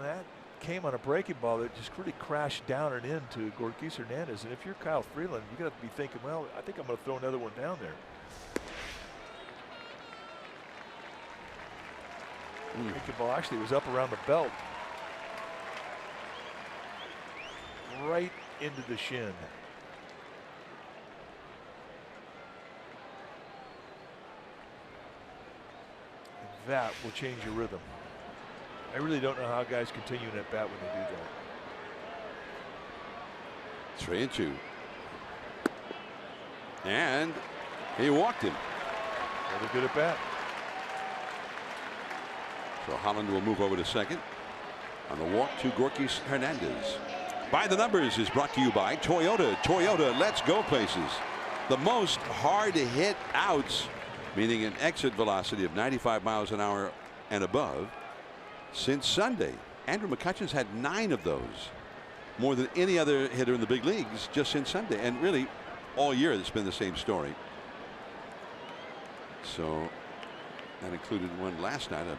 That came on a breaking ball that just really crashed down and into Rockies Hernandez. And if you're Kyle Freeland, you got to be thinking, well, I think I'm going to throw another one down there. Breaking ball actually was up around the belt, right into the shin. And that will change your rhythm. I really don't know how guys continue in at bat when they do that. 3-2. And he walked him. Another good at bat. So Holland will move over to second. On the walk to Rockies Hernandez. By the Numbers is brought to you by Toyota. Toyota, let's go places. The most hard to hit outs, meaning an exit velocity of 95 miles an hour and above, since Sunday. Andrew McCutchen's had 9 of those, more than any other hitter in the big leagues just since Sunday, and really all year it's been the same story. So that included one last night, a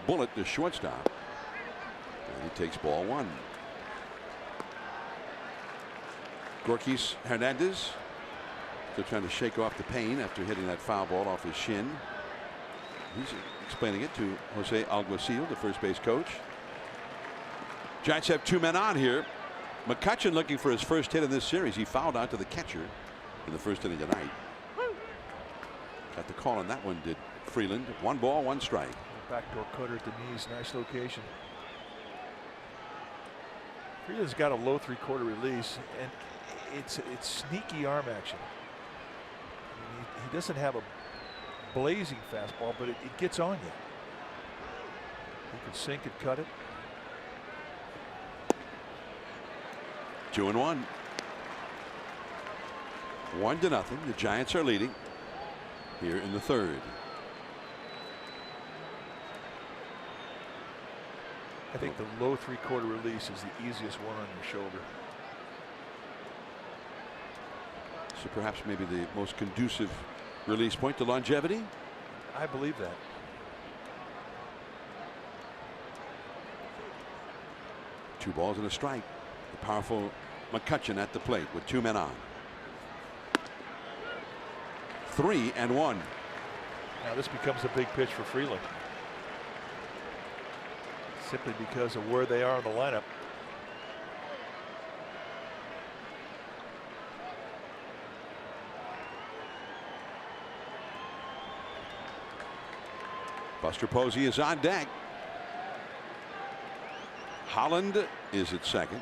bullet to shortstop, and he takes ball 1. Rockies Hernandez still trying to shake off the pain after hitting that foul ball off his shin. He's explaining it to Jose Alguacil, the first base coach. Giants have 2 men on here. McCutchen looking for his first hit in this series. He fouled out to the catcher in the first inning tonight. Got the call on that one, did Freeland. 1 ball, 1 strike. Backdoor cutter at the knees, nice location. Freeland's got a low 3/4 release, and it's sneaky arm action. I mean, he doesn't have a blazing fastball, but it gets on you. He can sink and cut it. 2-1. 1-0. The Giants are leading here in the 3rd. I think the low 3/4 release is the easiest one on your shoulder. So perhaps maybe the most conducive release point to longevity. I believe that. Two balls and a strike. The powerful McCutchen at the plate with 2 men on. 3-1. Now this becomes a big pitch for Freeland, simply because of where they are in the lineup. Buster Posey is on deck. Holland is at second.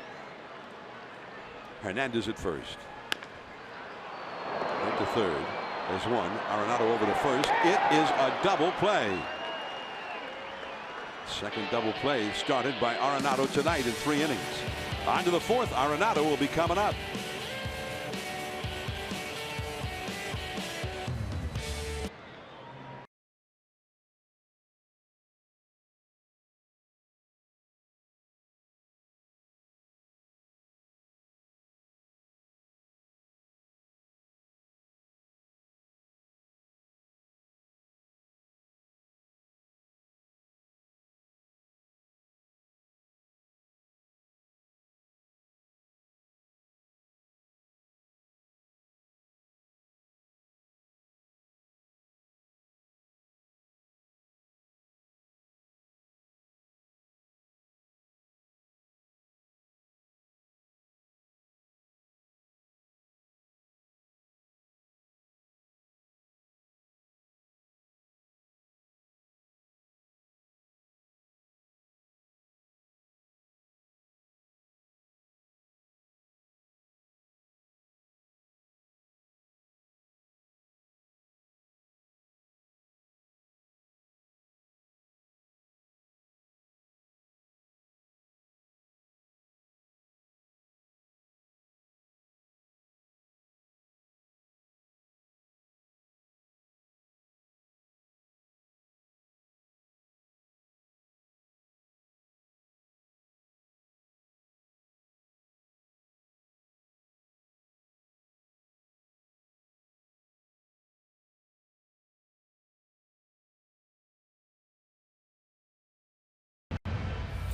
Hernandez at first. Right to third. There's one. Arenado over to first. It is a double play. Second double play started by Arenado tonight in 3 innings. On to the fourth. Arenado will be coming up.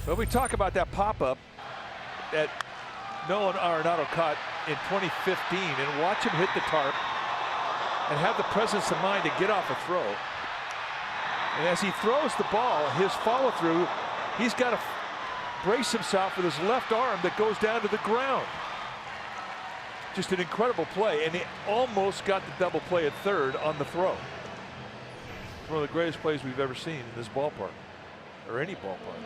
Well, we talk about that pop-up that Nolan Arenado caught in 2015, and watch him hit the tarp and have the presence of mind to get off a throw. And as he throws the ball, his follow-through, he's got to brace himself with his left arm that goes down to the ground. Just an incredible play, and he almost got the double play at third on the throw. One of the greatest plays we've ever seen in this ballpark, or any ballpark.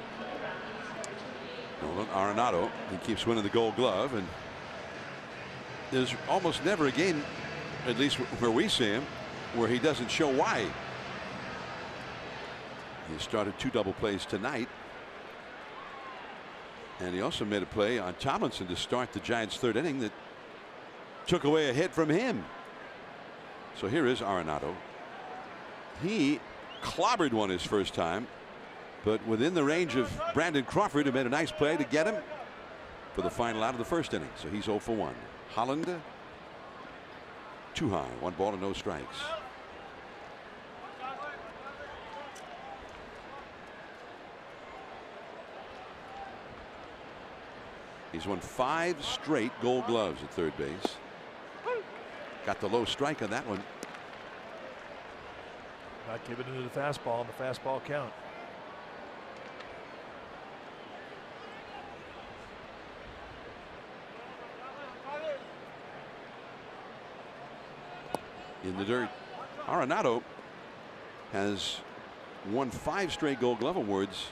Nolan Arenado, he keeps winning the Gold Glove, and there's almost never a game, at least where we see him, where he doesn't show why. He started 2 double plays tonight, and he also made a play on Tomlinson to start the Giants' 3rd inning that took away a hit from him. So here is Arenado. He clobbered one his first time, but within the range of Brandon Crawford, who made a nice play to get him for the final out of the 1st inning. So he's 0 for 1. Holland too high, 1 ball and no strikes. He's won 5 straight Gold Gloves at third base. Got the low strike on that one. Not giving it to the fastball, and the fastball count. In the dirt. Arenado has won 5 straight Gold Glove awards,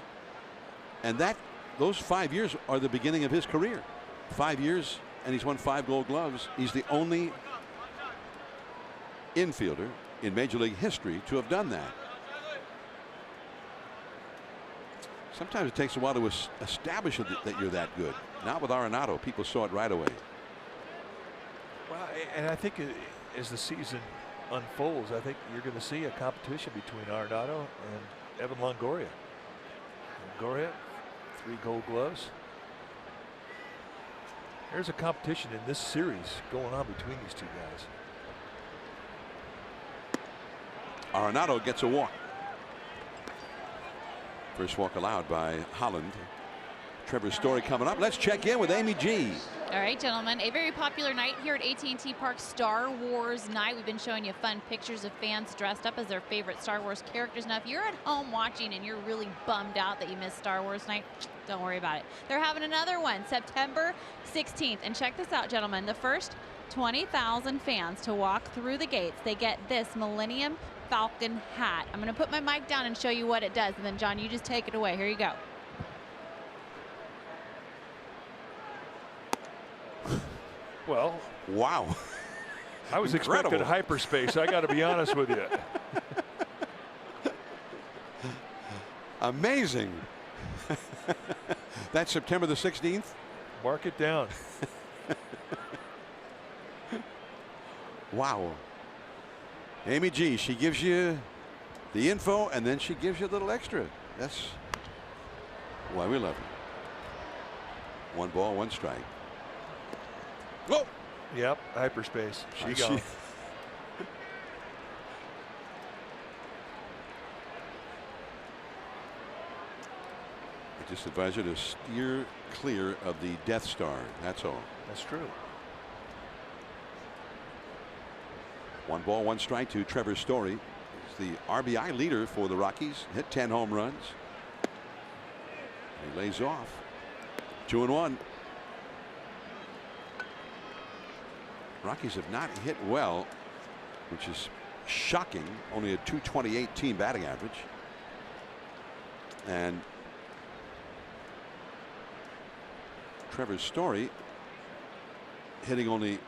and those 5 years are the beginning of his career. 5 years, and he's won 5 Gold Gloves. He's the only infielder in Major League history to have done that. Sometimes it takes a while to establish that you're that good. Not with Arenado. People saw it right away. Well, and I think as the season unfolds, I think you're going to see a competition between Arenado and Evan Longoria. Longoria, 3 Gold Gloves. There's a competition in this series going on between these 2 guys. Arenado gets a walk. First walk allowed by Holland. Trevor Story coming up. Let's check in with Amy G. All right, gentlemen, a very popular night here at AT&T Park, Star Wars night. We've been showing you fun pictures of fans dressed up as their favorite Star Wars characters. Now, if you're at home watching and you're really bummed out that you missed Star Wars night, don't worry about it. They're having another one, September 16th. And check this out, gentlemen. The first 20,000 fans to walk through the gates, they get this Millennium Falcon hat. I'm going to put my mic down and show you what it does. And then, John, you just take it away. Here you go. Well, wow. I was expecting hyperspace. I got to be honest with you. Amazing. That's September the 16th. Mark it down. Wow. Amy G, she gives you the info and then she gives you a little extra. That's why we love her. 1 ball, 1 strike. Whoa! Yep, hyperspace. She gone. I just advise you to steer clear of the Death Star. That's all. That's true. 1 ball, 1 strike to Trevor Story. He's the RBI leader for the Rockies. Hit 10 home runs. He lays off. 2-1. Rockies have not hit well, which is shocking. Only a .228 team batting average. And Trevor Story hitting only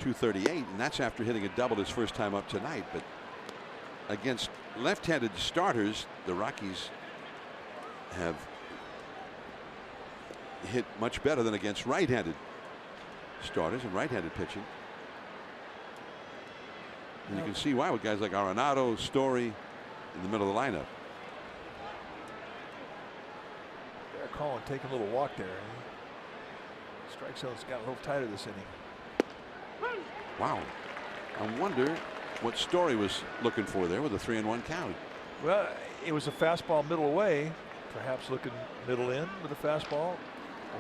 .238, and that's after hitting a double his first time up tonight. But against left-handed starters, the Rockies have hit much better than against right-handed starters and right-handed pitching. And you can see why with guys like Arenado, Story in the middle of the lineup. They're calling, taking a little walk there. Strike zone's got a little tighter this inning. Wow. I wonder what Story was looking for there with a 3-1 count. Well, it was a fastball middle away, perhaps looking middle in with a fastball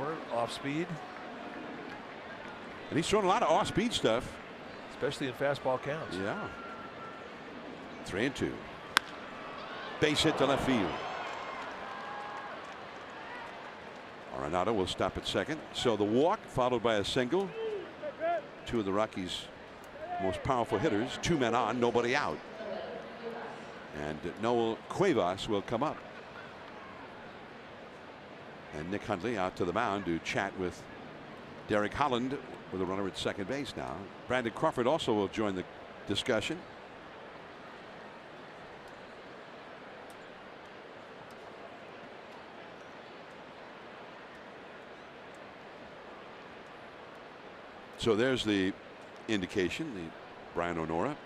or off speed. And he's thrown a lot of off-speed stuff, especially in fastball counts. Yeah. 3-2. Base hit to left field. Arenado will stop at second. So the walk followed by a single. 2 of the Rockies' most powerful hitters. 2 men on, nobody out. And Noel Cuevas will come up. And Nick Hundley out to the mound to chat with Derek Holland with a runner at second base now. Brandon Crawford also will join the discussion. So there's the indication, the Brian O'Nora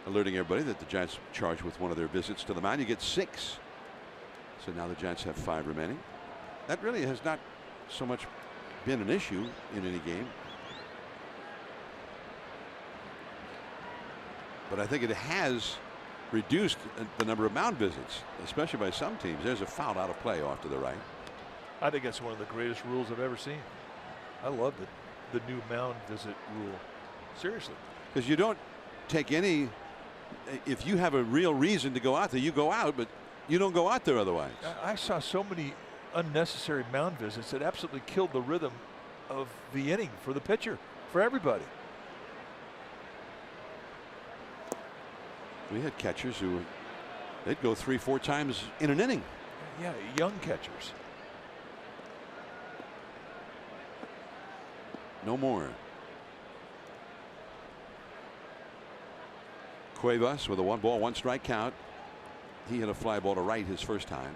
alerting everybody that the Giants charged with one of their visits to the mound. You get 6. So now the Giants have 5 remaining. That really has not so much been an issue in any game. But I think it has reduced the number of mound visits, especially by some teams. There's a foul out of play off to the right. I think that's one of the greatest rules I've ever seen. I love the new mound visit rule. Seriously. Because you don't take any, if you have a real reason to go out there, you go out, but you don't go out there otherwise. I saw so many unnecessary mound visits that absolutely killed the rhythm of the inning for the pitcher, for everybody. We had catchers who they'd go 3-4 times in an inning. Yeah, young catchers. No more. Cuevas with a 1 ball, 1 strike count. He hit a fly ball to right his first time.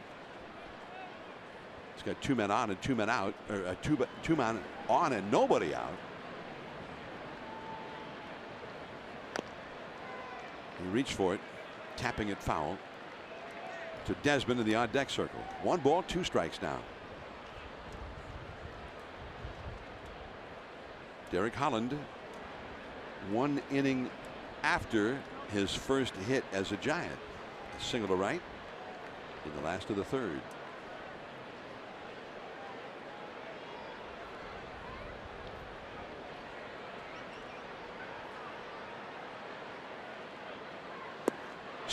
He's got 2 men on and 2 men out, or 2 men on and nobody out. He reached for it, tapping it foul to Desmond in the on deck circle. 1 ball, 2 strikes now. Derek Holland, 1 inning after his first hit as a Giant. A single to right in the last of the 3rd.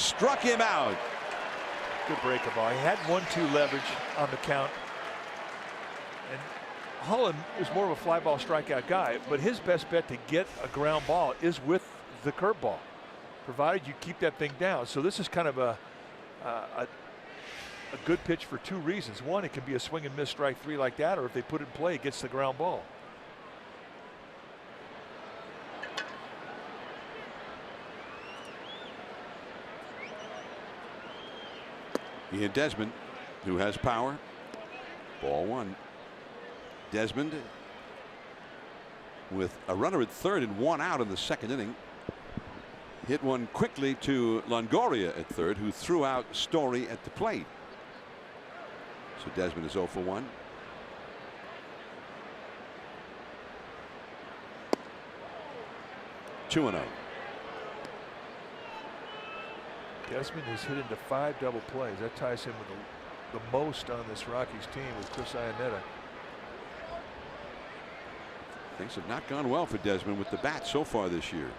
struck him out. Good breaking ball. He had 1-2 leverage on the count. And Holland is more of a fly ball strikeout guy, but his best bet to get a ground ball is with the curveball, provided you keep that thing down. So this is kind of a good pitch for two reasons. One, it can be a swing and miss strike three like that, or if they put it in play, it gets the ground ball. He hit Desmond, who has power. Ball one. Desmond with a runner at third and one out in the second inning. Hit one quickly to Longoria at third, who threw out Story at the plate. So Desmond is 0 for 1. Two and 0. Desmond has hit into 5 double plays. That ties him with the most on this Rockies team with Chris Iannetta. Things have not gone well for Desmond with the bat so far this year.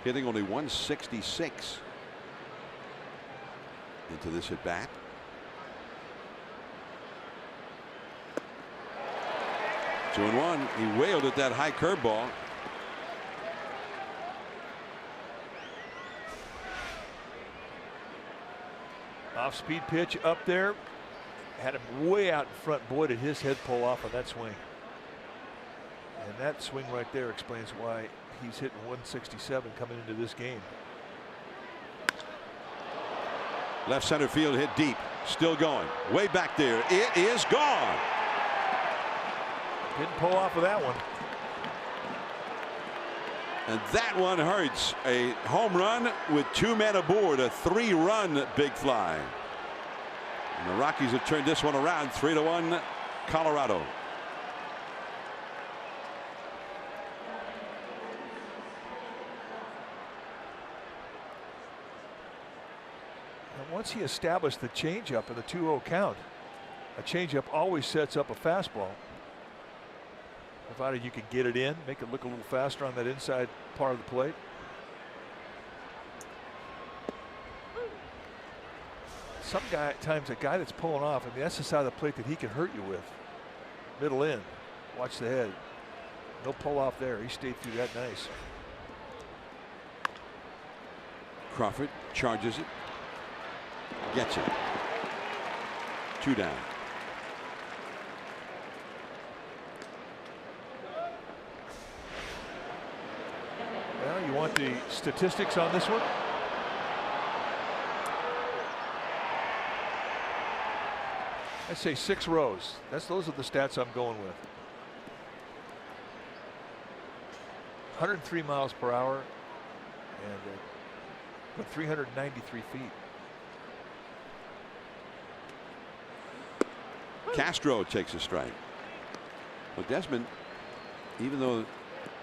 Hitting only 166 into this at bat. Two and one. He wailed at that high curveball. Off-speed pitch up there. Had him way out in front. Boy, did his head pull off on that swing. And that swing right there explains why he's hitting 167 coming into this game. Left center field hit deep. Still going. Way back there. It is gone. Didn't pull off of that one. And that one hurts. A home run with 2 men aboard. A 3-run big fly. And the Rockies have turned this one around. 3-1 Colorado. And once he established the changeup and the 2-0 count, a changeup always sets up a fastball. Provided you can get it in, make it look a little faster on that inside part of the plate. Sometimes a guy that's pulling off, I mean, that's the side of the plate that he can hurt you with. Middle in. Watch the head. No pull off there. He stayed through that nice. Crawford charges it. Gets it. 2 down. Well, you want the statistics on this one? I say 6 rows. Those are the stats I'm going with. 103 miles per hour and 393 feet. Castro takes a strike. Well, Desmond, even though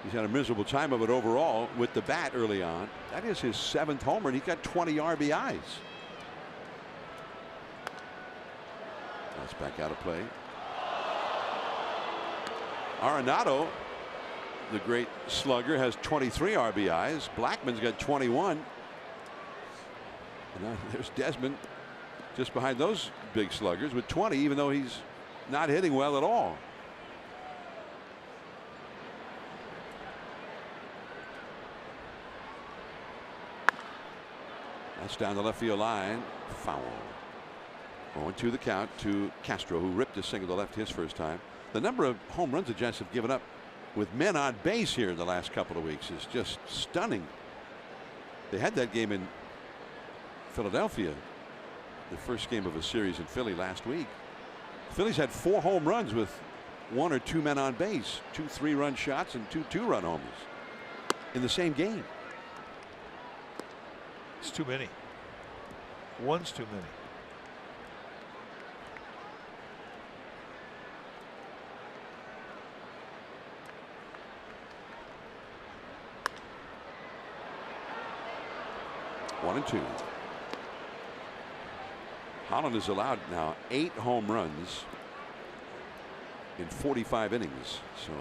he's had a miserable time of it overall with the bat early on, that is his 7th homer, and he's got 20 RBIs. That's back out of play. Arenado, the great slugger, has 23 RBIs. Blackman's got 21. And there's Desmond just behind those big sluggers with 20, even though he's not hitting well at all. That's down the left field line. Foul. 0-2 the count to Castro, who ripped a single to left his first time. The number of home runs the Giants have given up with men on base here in the last couple of weeks is just stunning. They had that game in Philadelphia, the first game of a series in Philly last week. The Phillies had 4 home runs with 1 or 2 men on base, 2 3-run shots and 2 2-run homers in the same game. It's too many. One's too many. One and 2. Holland has allowed now 8 home runs in 45 innings. So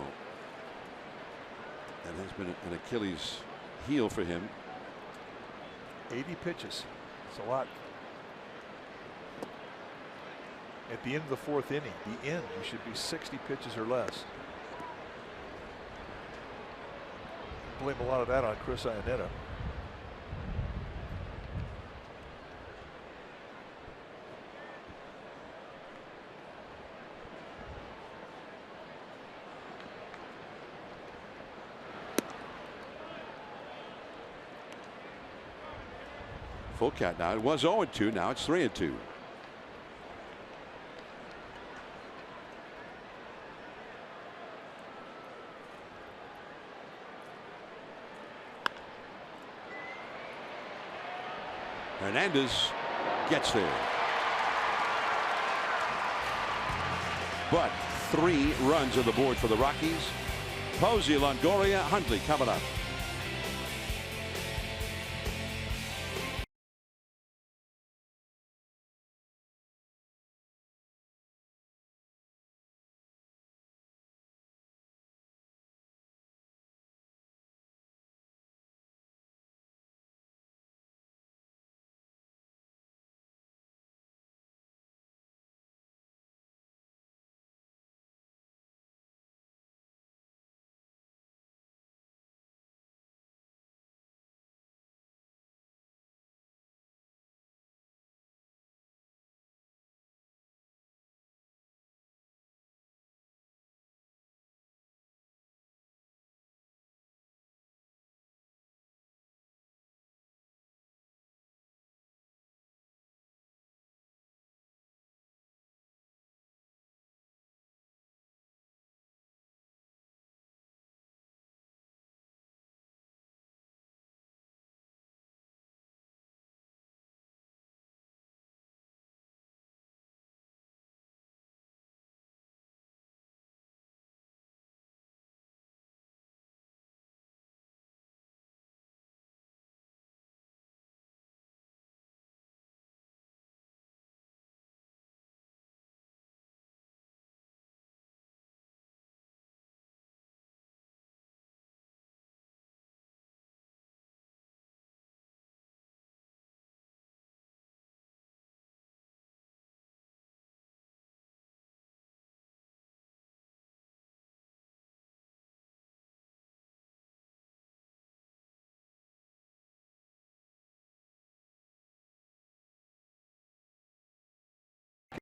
that has been an Achilles heel for him. 80 pitches. It's a lot. At the end of the 4th inning, the end, you should be 60 pitches or less. Blame a lot of that on Chris Iannetta. Full count now. It was 0-2. Now it's 3-2. Hernandez gets there. But 3 runs on the board for the Rockies. Posey, Longoria, Huntley coming up.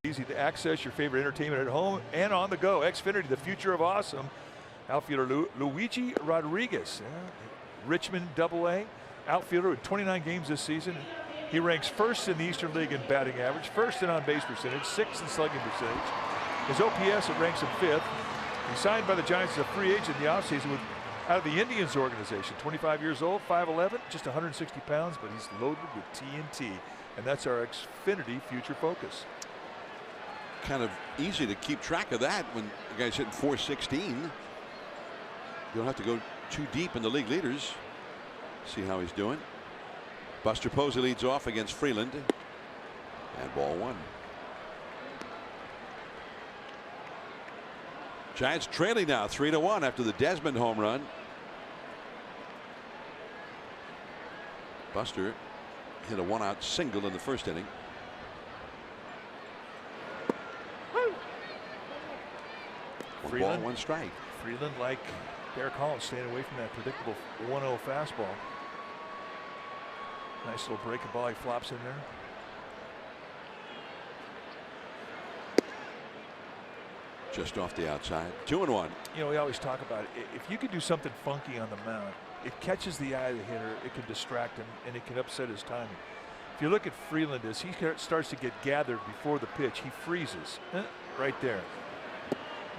Easy to access your favorite entertainment at home and on the go. Xfinity, the future of awesome. Outfielder Luigi Rodriguez, Richmond AA outfielder with 29 games this season. He ranks 1st in the Eastern League in batting average, 1st in on-base percentage, 6th in slugging percentage. His OPS, it ranks him 5th. He signed by the Giants as a free agent in the offseason out of the Indians organization. 25 years old, 5'11", just 160 pounds, but he's loaded with TNT. And that's our Xfinity future focus. Kind of easy to keep track of that when the guy's hitting .416. You don't have to go too deep in the league leaders. See how he's doing. Buster Posey leads off against Freeland. And ball 1. Giants trailing now 3-1 after the Desmond home run. Buster hit a 1-out single in the 1st inning. Freeland, ball, 1 strike. Freeland, like Derek Holland, staying away from that predictable 1-0 fastball. Nice little breaking ball. He flops in there. Just off the outside. 2-1. You know, we always talk about it. If you could do something funky on the mound, it catches the eye of the hitter, it can distract him, and it can upset his timing. If you look at Freeland, as he starts to get gathered before the pitch, he freezes right there.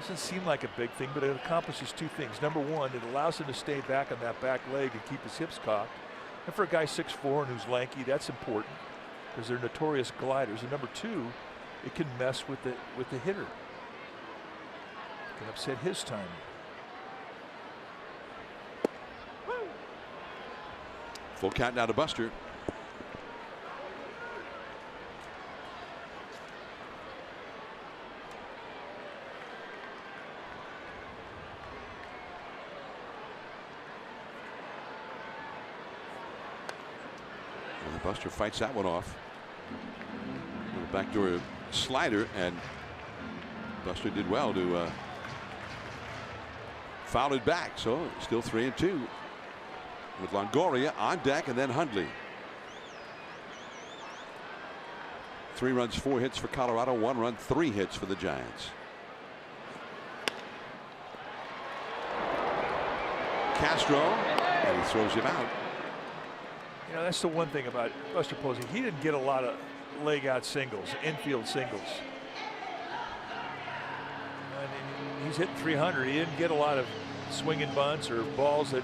Doesn't seem like a big thing, but it accomplishes 2 things. Number 1, it allows him to stay back on that back leg and keep his hips cocked. And for a guy 6'4" and who's lanky, that's important because they're notorious gliders. And number 2, it can mess with the hitter. It can upset his timing. Full count now to Buster. Buster fights that one off. Little backdoor slider, and Buster did well to foul it back. So still 3-2 with Longoria on deck, and then Hundley. 3 runs, 4 hits for Colorado. 1 run, 3 hits for the Giants. Castro, and he throws him out. You know, that's the one thing about Buster Posey. He didn't get a lot of leg out singles, infield singles. And he's hitting 300. He didn't get a lot of swinging bunts or balls that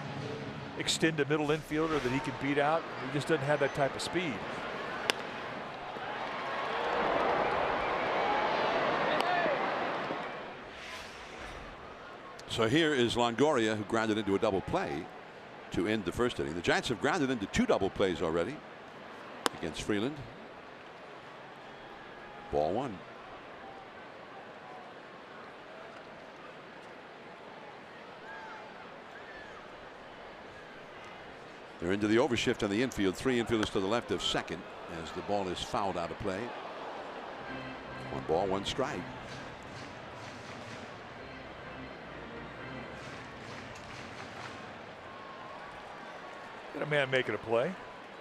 extend to middle infielder that he can beat out. He just doesn't have that type of speed. So here is Longoria, who grounded into a double play to end the first inning. The Giants have grounded into 2 double plays already against Freeland. Ball 1. They're into the overshift on the infield. 3 infielders to the left of second as the ball is fouled out of play. 1 ball, 1 strike. Got a man making a play.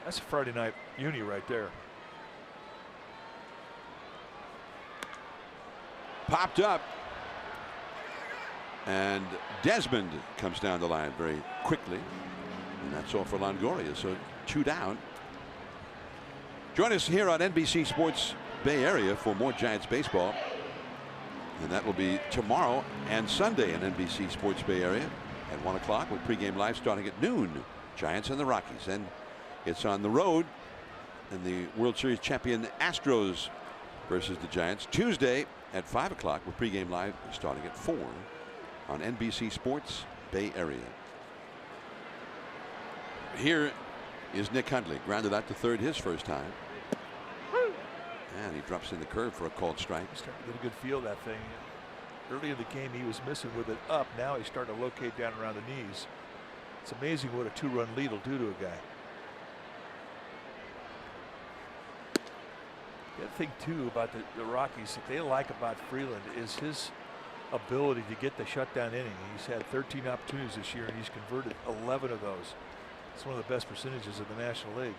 That's a Friday night uni right there. Popped up, and Desmond comes down the line very quickly, and that's all for Longoria. So 2 down. Join us here on NBC Sports Bay Area for more Giants baseball, and that will be tomorrow and Sunday in NBC Sports Bay Area at 1 o'clock with pregame live starting at noon. Giants and the Rockies, and it's on the road in the World Series champion Astros versus the Giants Tuesday at 5 o'clock with pregame live starting at 4 on NBC Sports Bay Area. Here is Nick Hundley, grounded out to third his first time, and he drops in the curve for a called strike. He's starting to get a good feel of that thing. Early in the game he was missing with it up. Now he's starting to locate down around the knees. It's amazing what a 2-run lead will do to a guy. The other thing too about the Rockies that they like about Freeland is his ability to get the shutdown inning. He's had 13 opportunities this year and he's converted 11 of those. It's one of the best percentages of the National League.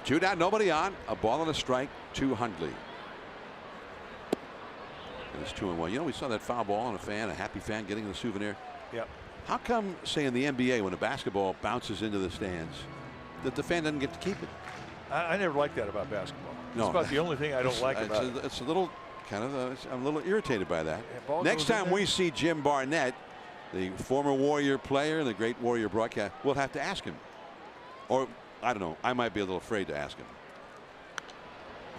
Two down, nobody on. A ball and a strike to Hundley. And it's 2-1. You know, we saw that foul ball on a fan, a happy fan getting the souvenir. Yep. How come, say in the NBA, when a basketball bounces into the stands, that the fan doesn't get to keep it? I never liked that about basketball. No, it's about the only thing I don't like about it. It's a little kind of, I'm a little irritated by that. Yeah, next time we see Jim Barnett, the former Warrior player and the great Warrior broadcast, we'll have to ask him. Or, I don't know, I might be a little afraid to ask him.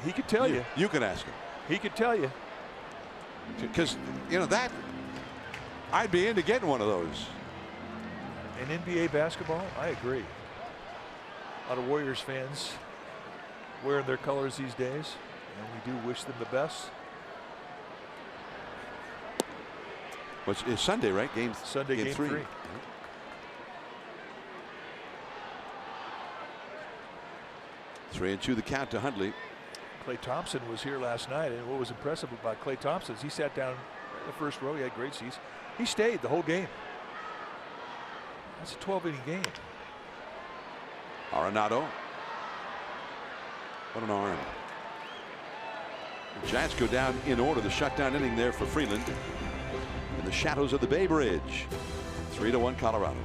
He could tell you. You can ask him. He could tell you. Because, you know, that, I'd be into getting one of those. In NBA basketball, I agree. A lot of Warriors fans wearing their colors these days, and we do wish them the best. It's Sunday, right? Sunday, game 3. Yeah. 3-2 the count to Hundley. Klay Thompson was here last night, and what was impressive about Klay Thompson is he sat down in the first row. He had great seats. He stayed the whole game. That's a 12-inning game. Arenado. What an arm. The Giants go down in order. The shutdown inning there for Freeland in the shadows of the Bay Bridge. 3-1 Colorado.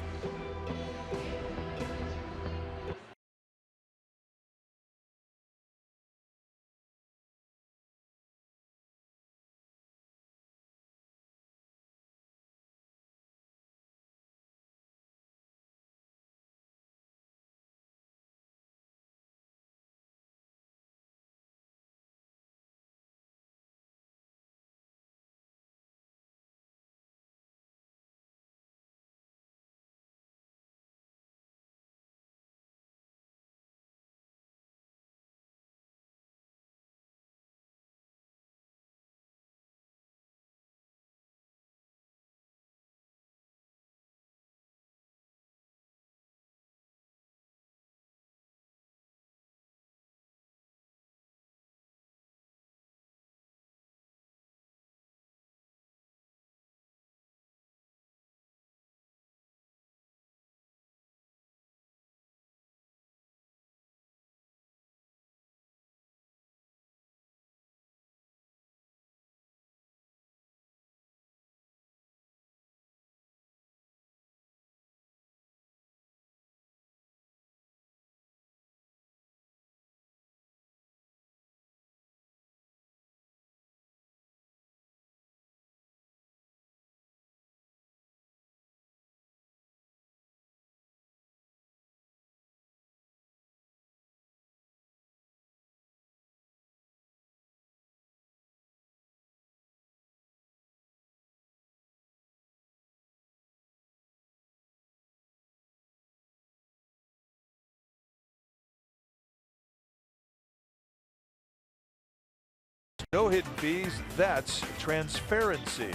No hidden fees. That's transparency.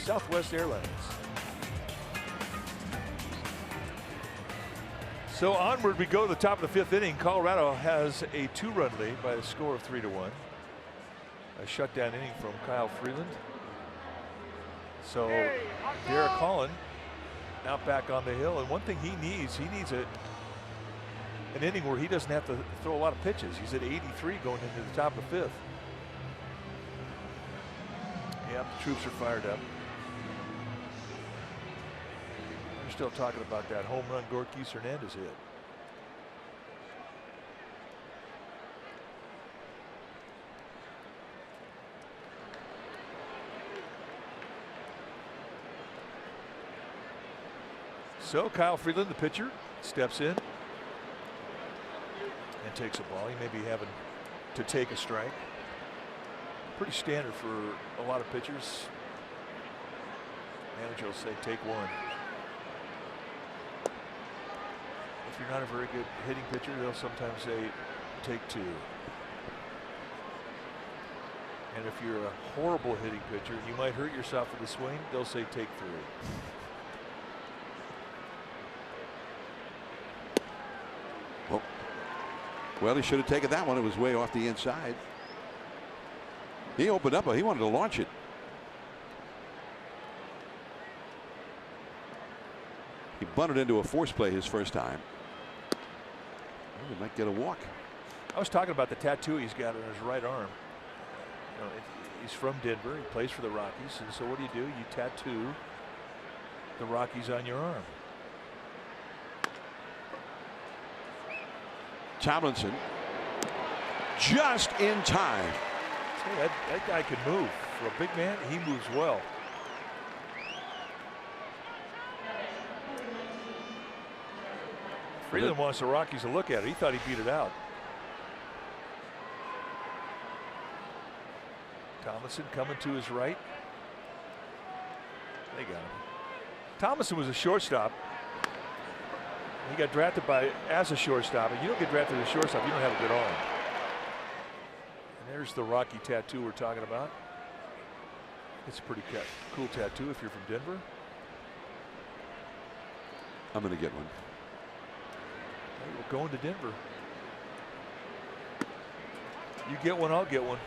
Southwest Airlines. So onward we go to the top of the 5th inning. Colorado has a 2-run lead by a score of 3-1. A shutdown inning from Kyle Freeland. So Derek Holland now back on the hill, and one thing he needs an inning where he doesn't have to throw a lot of pitches. He's at 83 going into the top of the 5th. Yeah, the troops are fired up. We're still talking about that home run Gorkis Hernandez hit. So Kyle Freeland, the pitcher, steps in and takes a ball. He may be having to take a strike. Pretty standard for a lot of pitchers. Manager will say take one. If you're not a very good hitting pitcher, they'll sometimes say take two. And if you're a horrible hitting pitcher, you might hurt yourself with the swing, they'll say take three. Well, he should have taken that one. It was way off the inside. He opened up, but he wanted to launch it. He bunted into a force play his first time. Well, he might get a walk. I was talking about the tattoo he's got on his right arm. You know, he's from Denver. He plays for the Rockies. And so what do? You tattoo the Rockies on your arm. Tomlinson just in time. Hey, that guy can move. For a big man, he moves well. Freeland wants the Rockies to look at it. He thought he beat it out. Tomlinson coming to his right. They got him. Tomlinson was a shortstop. He got drafted as a shortstop, and you don't get drafted as a shortstop, you don't have a good arm. And there's the Rocky tattoo we're talking about. It's a pretty cool tattoo if you're from Denver. I'm going to get one. Hey, we're going to Denver. You get one, I'll get one.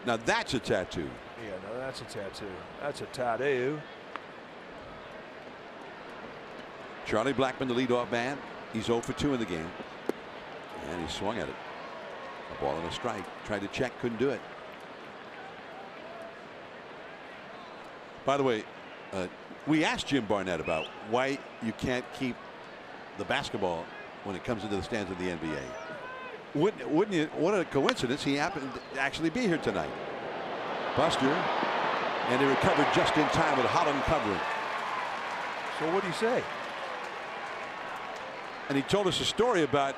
Now that's a tattoo. Yeah, no, that's a tattoo. That's a tattoo. Charlie Blackmon, the leadoff man. He's 0 for 2 in the game. And he swung at it. A ball and a strike. Tried to check, couldn't do it. By the way, we asked Jim Barnett about why you can't keep the basketball when it comes into the stands of the NBA. Wouldn't you? What a coincidence. He happened to actually be here tonight. Buster. And he recovered just in time with Holland covering. So what do you say? And he told us a story about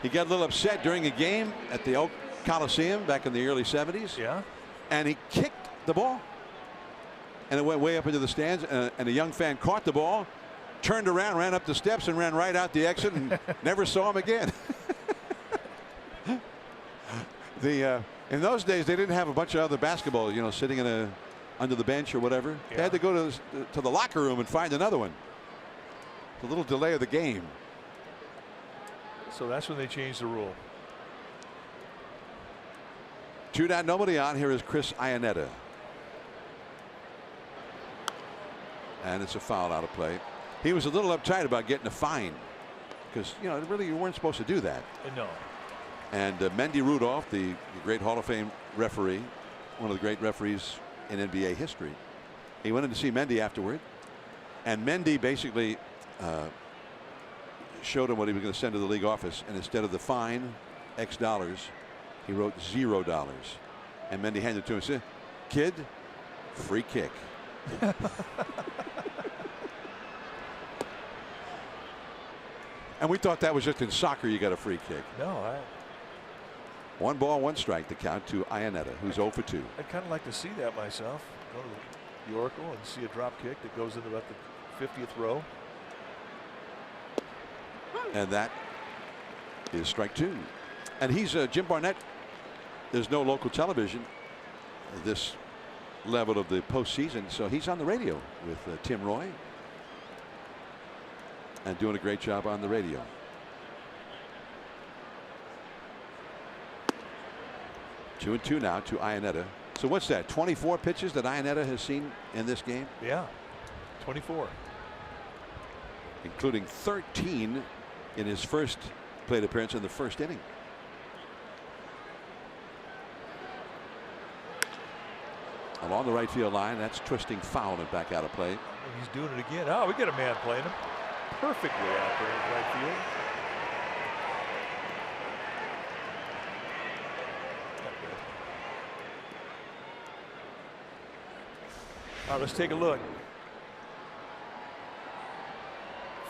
he got a little upset during a game at the Oak Coliseum back in the early 70s. Yeah. And he kicked the ball. And it went way up into the stands. And a young fan caught the ball, turned around, ran up the steps, and ran right out the exit and never saw him again. In those days, they didn't have a bunch of other basketball, you know, sitting under the bench or whatever. Yeah. They had to go to the locker room and find another one. A little delay of the game. So that's when they changed the rule. 2 down, nobody on. Here is Chris Iannetta. And it's a foul out of play. He was a little uptight about getting a fine because, you know, really you weren't supposed to do that. No. And Mendy Rudolph, the great Hall of Fame referee, one of the great referees in NBA history, he went in to see Mendy afterward. And Mendy basically showed him what he was going to send to the league office. And instead of the fine, X dollars, he wrote $0. And Mendy handed it to him and said, "Kid, free kick." And we thought that was just in soccer, you got a free kick. No, 1 ball, 1 strike to count to Iannetta, who's 0 for 2. I'd kind of like to see that myself. Go to the Oracle and see a drop kick that goes into about the 50th row. And that is strike 2. And he's Jim Barnett. There's no local television this level of the postseason, so he's on the radio with Tim Roy and doing a great job on the radio. Two and two now to Iannetta. So what's that? 24 pitches that Iannetta has seen in this game? Yeah, 24. Including 13 in his first plate appearance in the first inning. Along the right field line, that's twisting foul and back out of play. He's doing it again. Oh, we get a man playing him perfectly out there in right field. All right, let's take a look.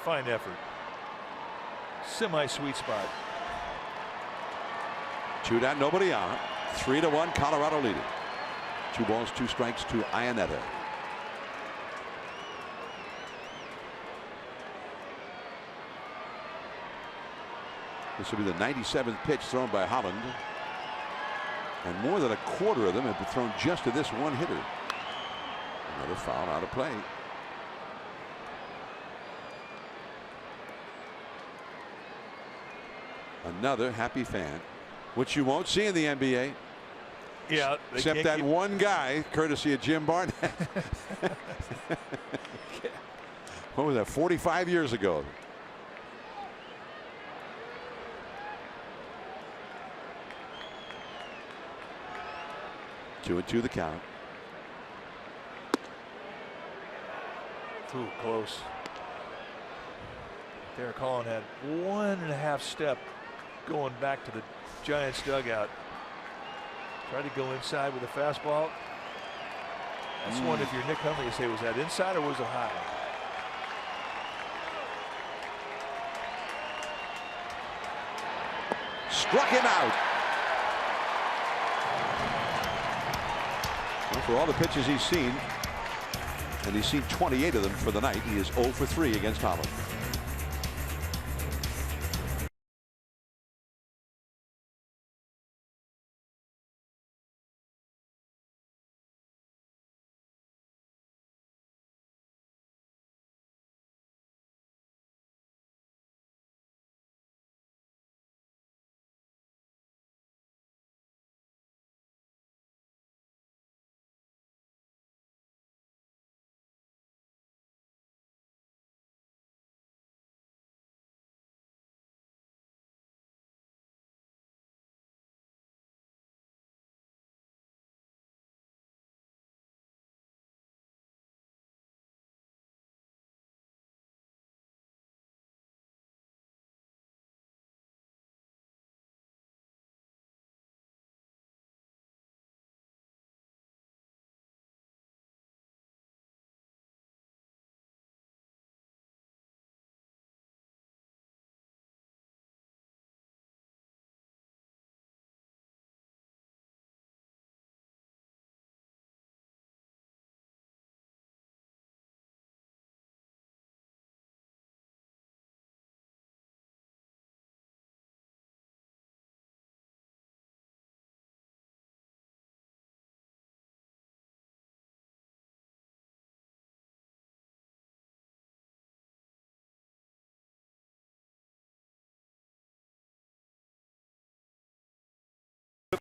Fine effort. Semi-sweet spot. 2 down, nobody on. 3-1, Colorado leading. 2 balls, 2 strikes to Iannetta. This will be the 97th pitch thrown by Holland. And more than a quarter of them have been thrown just to this one hitter. Another foul out of play. Another happy fan, which you won't see in the NBA. Yeah, except that one guy, courtesy of Jim Barnett. What was that, 45 years ago? Two and two the count. Too close. Derek Holland had 1.5 step going back to the Giants dugout. Tried to go inside with a fastball. That's one, if you're Nick Hundley, you say, was that inside or was it high? Struck him out. Well, for all the pitches he's seen, and he's seen 28 of them for the night, he is 0 for 3 against Holland.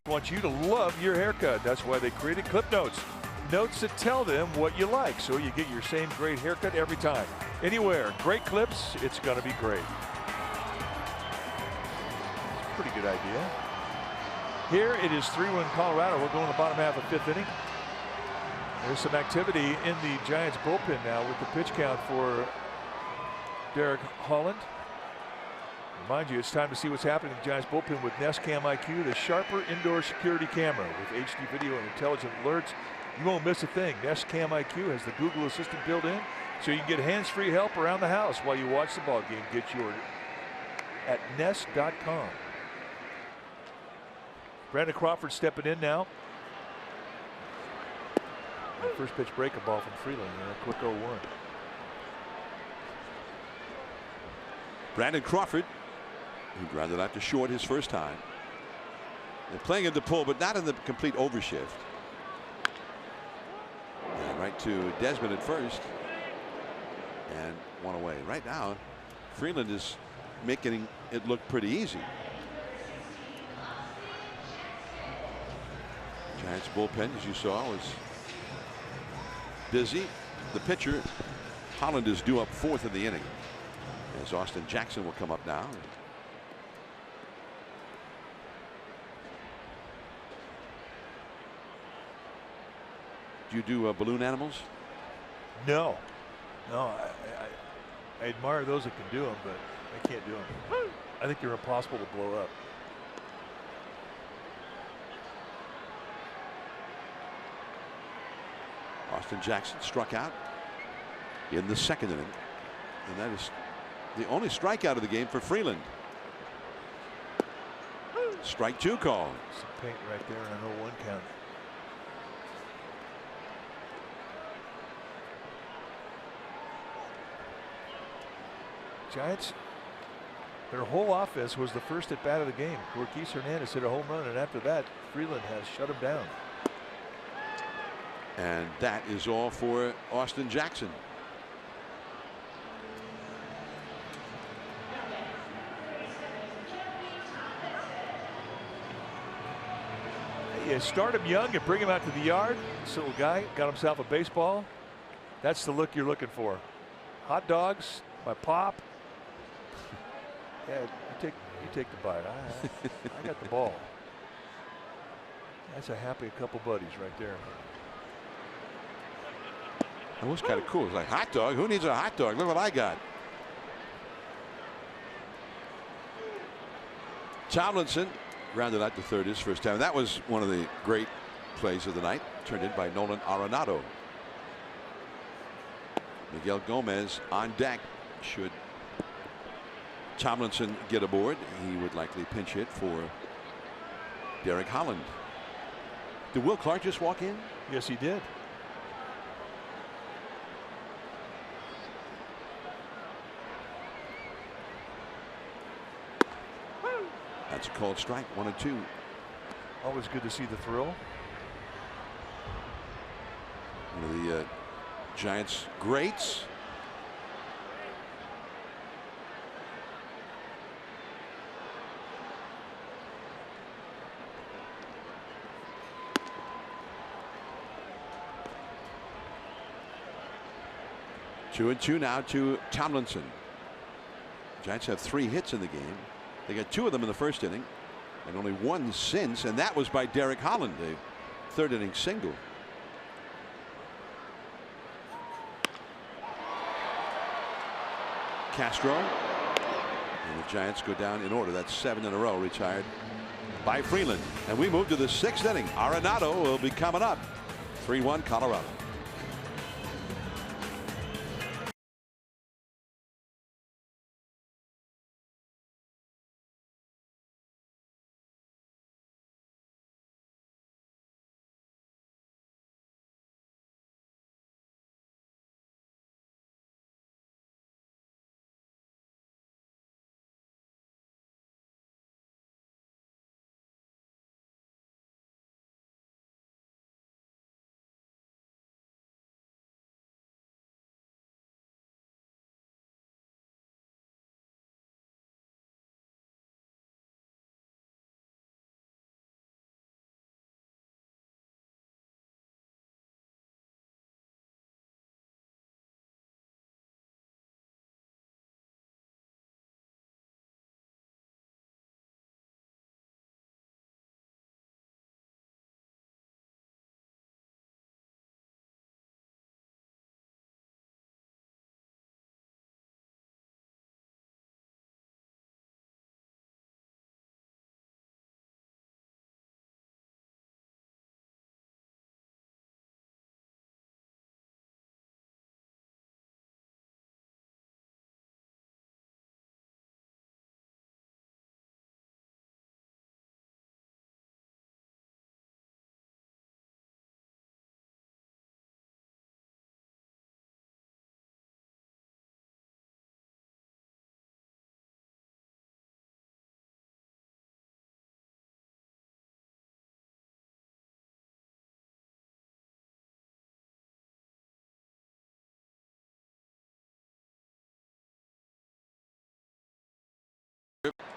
Want you to love your haircut. That's why they created Clip Notes. Notes that tell them what you like, so you get your same great haircut every time. Anywhere, great clips, it's going to be great. It's a pretty good idea. Here it is 3-1 Colorado. We're going to the bottom half of the 5th inning. There's some activity in the Giants bullpen now with the pitch count for Derek Holland. Remind you, it's time to see what's happening in the Giants bullpen with Nest Cam IQ, the sharper indoor security camera with HD video and intelligent alerts. You won't miss a thing. Nest Cam IQ has the Google Assistant built in, so you can get hands-free help around the house while you watch the ball game. Get yours at Nest.com. Brandon Crawford stepping in now. And first pitch breaking ball from Freeland. A quick 0-1. Brandon Crawford, who grounded out to short his first time. They're playing him to pull, but not in the complete overshift. And right to Desmond at first. And one away. Right now, Freeland is making it look pretty easy. Giants bullpen, as you saw, was busy. The pitcher, Holland, is due up 4th in the inning, as Austin Jackson will come up now. Do you do balloon animals? No. No, I admire those that can do them, but I can't do them. I think they're impossible to blow up. Austin Jackson struck out in the 2nd inning, and that is the only strikeout of the game for Freeland. Strike 2 call. Some paint right there on an 0-1 count. Giants, their whole offense was the first at bat of the game. Rockies Hernandez hit a home run, and after that, Freeland has shut him down. And that is all for Austin Jackson. You start him young and bring him out to the yard. This little guy got himself a baseball. That's the look you're looking for. Hot dogs, my pop. Yeah, you take the bite. I got the ball. That's a happy couple buddies right there. That was kind of cool. It's like, hot dog? Who needs a hot dog? Look what I got. Tomlinson grounded out to third his first time. That was one of the great plays of the night, turned in by Nolan Arenado. Miguel Gomez on deck. Should Tomlinson get aboard, he would likely pinch hit for Derek Holland. Did Will Clark just walk in? Yes, he did. That's a called strike. 1-2. Always good to see the thrill. One of the Giants greats. Two and two now to Tomlinson. Giants have 3 hits in the game. They got 2 of them in the first inning, and only 1 since, and that was by Derek Holland, a 3rd inning single. Castro, and the Giants go down in order. That's 7 in a row retired by Freeland. And we move to the 6th inning. Arenado will be coming up. 3-1 Colorado.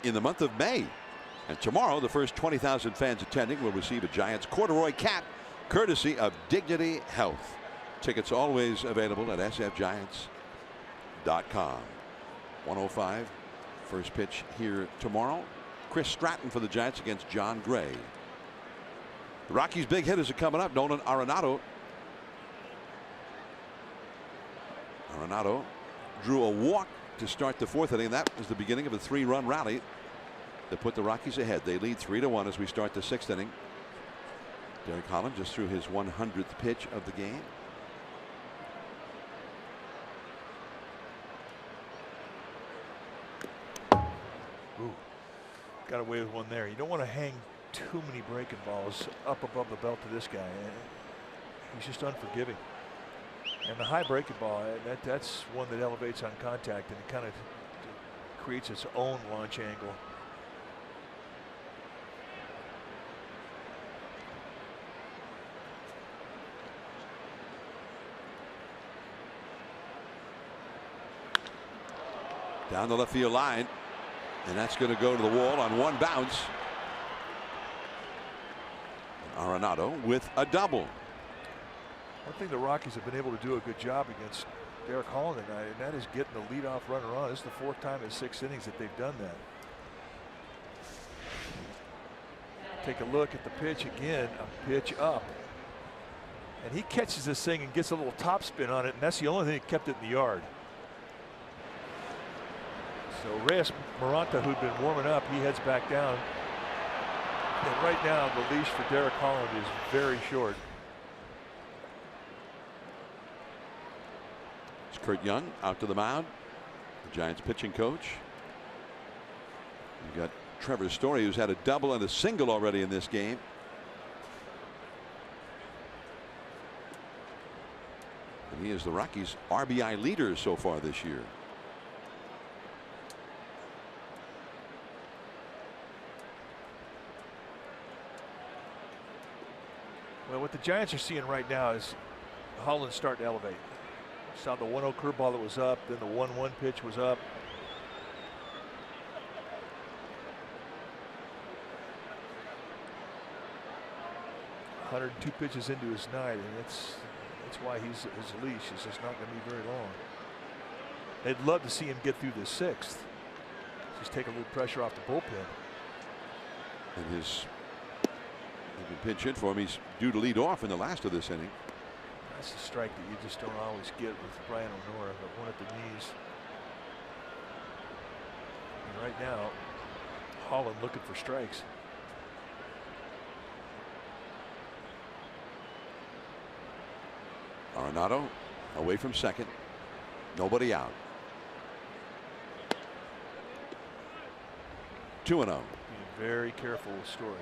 in the month of May. And tomorrow, the first 20,000 fans attending will receive a Giants corduroy cap courtesy of Dignity Health. Tickets always available at sfgiants.com. 105. First pitch here tomorrow. Chris Stratton for the Giants against John Gray. The Rockies' big hitters are coming up. Nolan Arenado. Arenado drew a walk to start the fourth inning. That was the beginning of a 3-run rally that put the Rockies ahead. They lead 3-1 as we start the sixth inning. Derek Holland just threw his 100th pitch of the game. Ooh, got away with one there. You don't want to hang too many breaking balls up above the belt to this guy. He's just unforgiving. And the high breaking ball, that's one that elevates on contact, and it kind of creates its own launch angle. Down the left field line, and that's going to go to the wall on one bounce. Arenado with a double. One thing the Rockies have been able to do a good job against Derek Holland tonight, and that is getting the leadoff runner on. This is the fourth time in 6 innings that they've done that. Take a look at the pitch again, a pitch up. And he catches this thing and gets a little topspin on it, and that's the only thing that kept it in the yard. So Reyes Maranta, who'd been warming up, he heads back down. And right now, the leash for Derek Holland is very short. It's Kurt Young out to the mound, the Giants pitching coach. You've got Trevor Story, who's had a double and a single already in this game. And he is the Rockies' RBI leader so far this year. Well, what the Giants are seeing right now is Holland starting to elevate. Saw the 1-0 curveball that was up, then the 1-1 pitch was up. $102 pitches into his night, and that's why his leash is just not going to be very long. They'd love to see him get through the sixth. Just take a little pressure off the bullpen. And his pinch hit for him. He's due to lead off in the last of this inning. That's a strike that you just don't always get with Brian O'Nora, but one at the knees. And right now, Holland looking for strikes. Arenado away from second. Nobody out. 2-0. Being very careful with Story.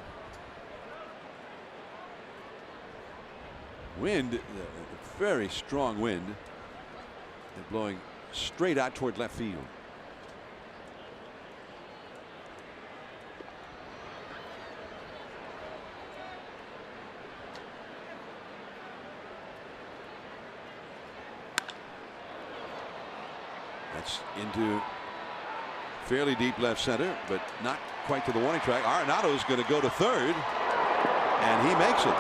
Wind, very strong wind, and blowing straight out toward left field. That's into fairly deep left center, but not quite to the warning track. Arenado is going to go to third, and he makes it.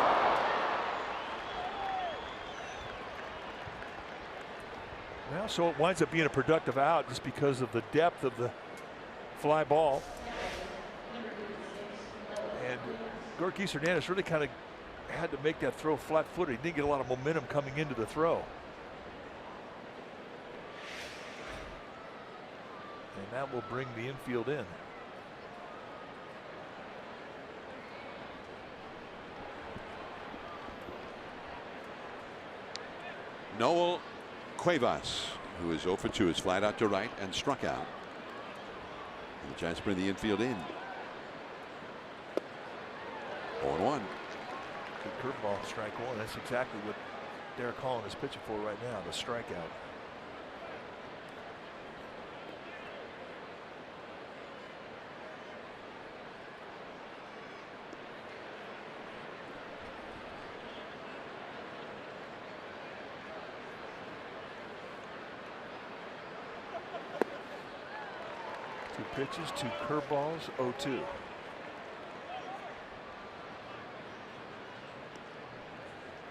Well, so it winds up being a productive out just because of the depth of the fly ball. And Rockies Hernandez really kind of had to make that throw flat-footed. He didn't get a lot of momentum coming into the throw. And that will bring the infield in. Noel Cuevas, who is 0 for 2, is flat out to right and struck out. And the Giants bring the infield in. 0-1. Good curveball, strike one. That's exactly what Derek Holland is pitching for right now, the strikeout. 2 pitches, 2 curveballs, 0-2.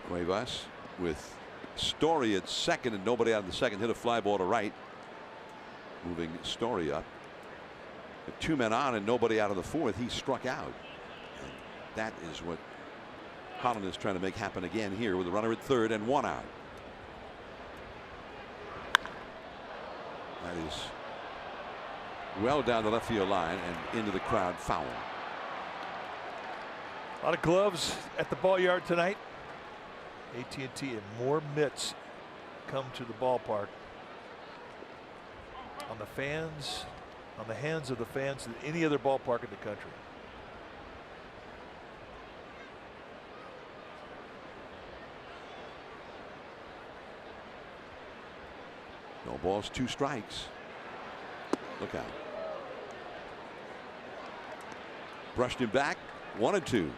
Cuevas with Story at second and nobody out in the second, hit a fly ball to right, moving Story up. With 2 men on and nobody out of the fourth, he struck out. And that is what Holland is trying to make happen again here with a runner at third and 1 out. That is well down the left field line and into the crowd, foul. A lot of gloves at the ball yard tonight. AT&T and more mitts come to the ballpark. On the fans, on the hands of the fans than any other ballpark in the country. No balls, 2 strikes. Look out. Brushed him back, 1-2.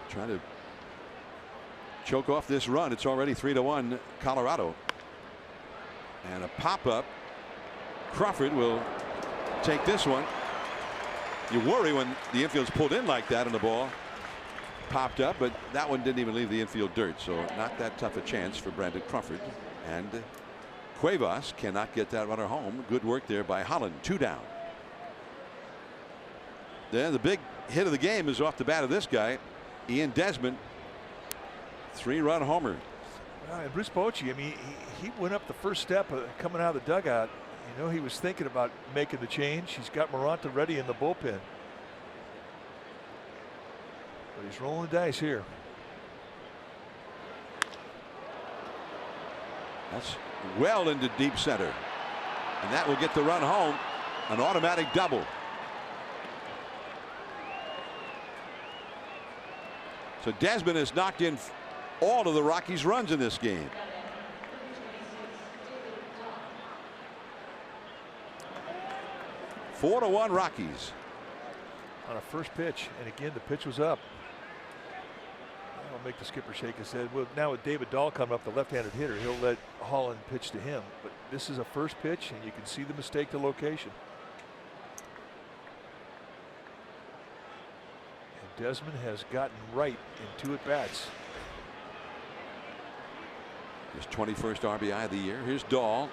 Trying to choke off this run. It's already 3-1 Colorado. And a pop-up. Crawford will take this one. You worry when the infield's pulled in like that and the ball popped up, but that one didn't even leave the infield dirt, so not that tough a chance for Brandon Crawford. And Cuevas cannot get that runner home. Good work there by Holland. 2 down. Then the big hit of the game is off the bat of this guy, Ian Desmond. 3-run homer. Well, and Bruce Bochy, I mean, he went up the first step coming out of the dugout. You know, he was thinking about making the change. He's got Maranta ready in the bullpen. But he's rolling the dice here. That's well into deep center. And that will get the run home. An automatic double. So Desmond has knocked in all of the Rockies' runs in this game. Four to 1 Rockies. On a first pitch, and again the pitch was up. I'll make the skipper shake his head. Well, now with David Dahl coming up, the left-handed hitter, he'll let Holland pitch to him. But this is a first pitch, and you can see the mistake to location. And Desmond has gotten right in 2 at-bats. His 21st RBI of the year. Here's Dahl.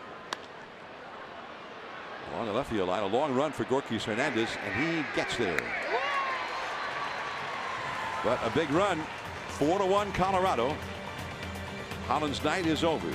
Along the left field line, a long run for Gorkis Hernandez, and he gets there. But a big run. 4 to 1 Colorado. Holland's night is over.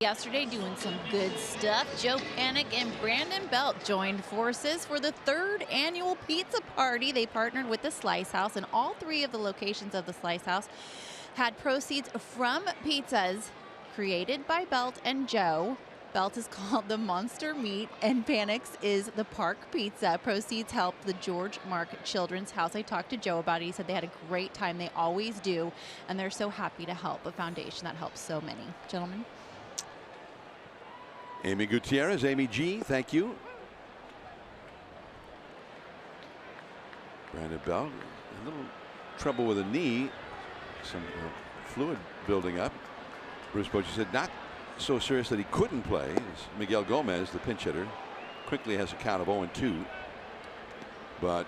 yesterday doing some good stuff. Joe Panic and Brandon Belt joined forces for the 3rd annual pizza party. They partnered with the Slice House, and all 3 of the locations of the Slice House had proceeds from pizzas created by Belt and Joe. Belt is called the Monster Meat, and Panic's is the Park Pizza. Proceeds help the George Mark Children's House. I talked to Joe about it. He said they had a great time. They always do, and they're so happy to help a foundation that helps so many. Gentlemen. Amy Gutierrez, Amy G, thank you. Brandon Belt, a little trouble with a knee, some fluid building up. Bruce Bochy said not so serious that he couldn't play. As Miguel Gomez, the pinch hitter, quickly has a count of 0-2. But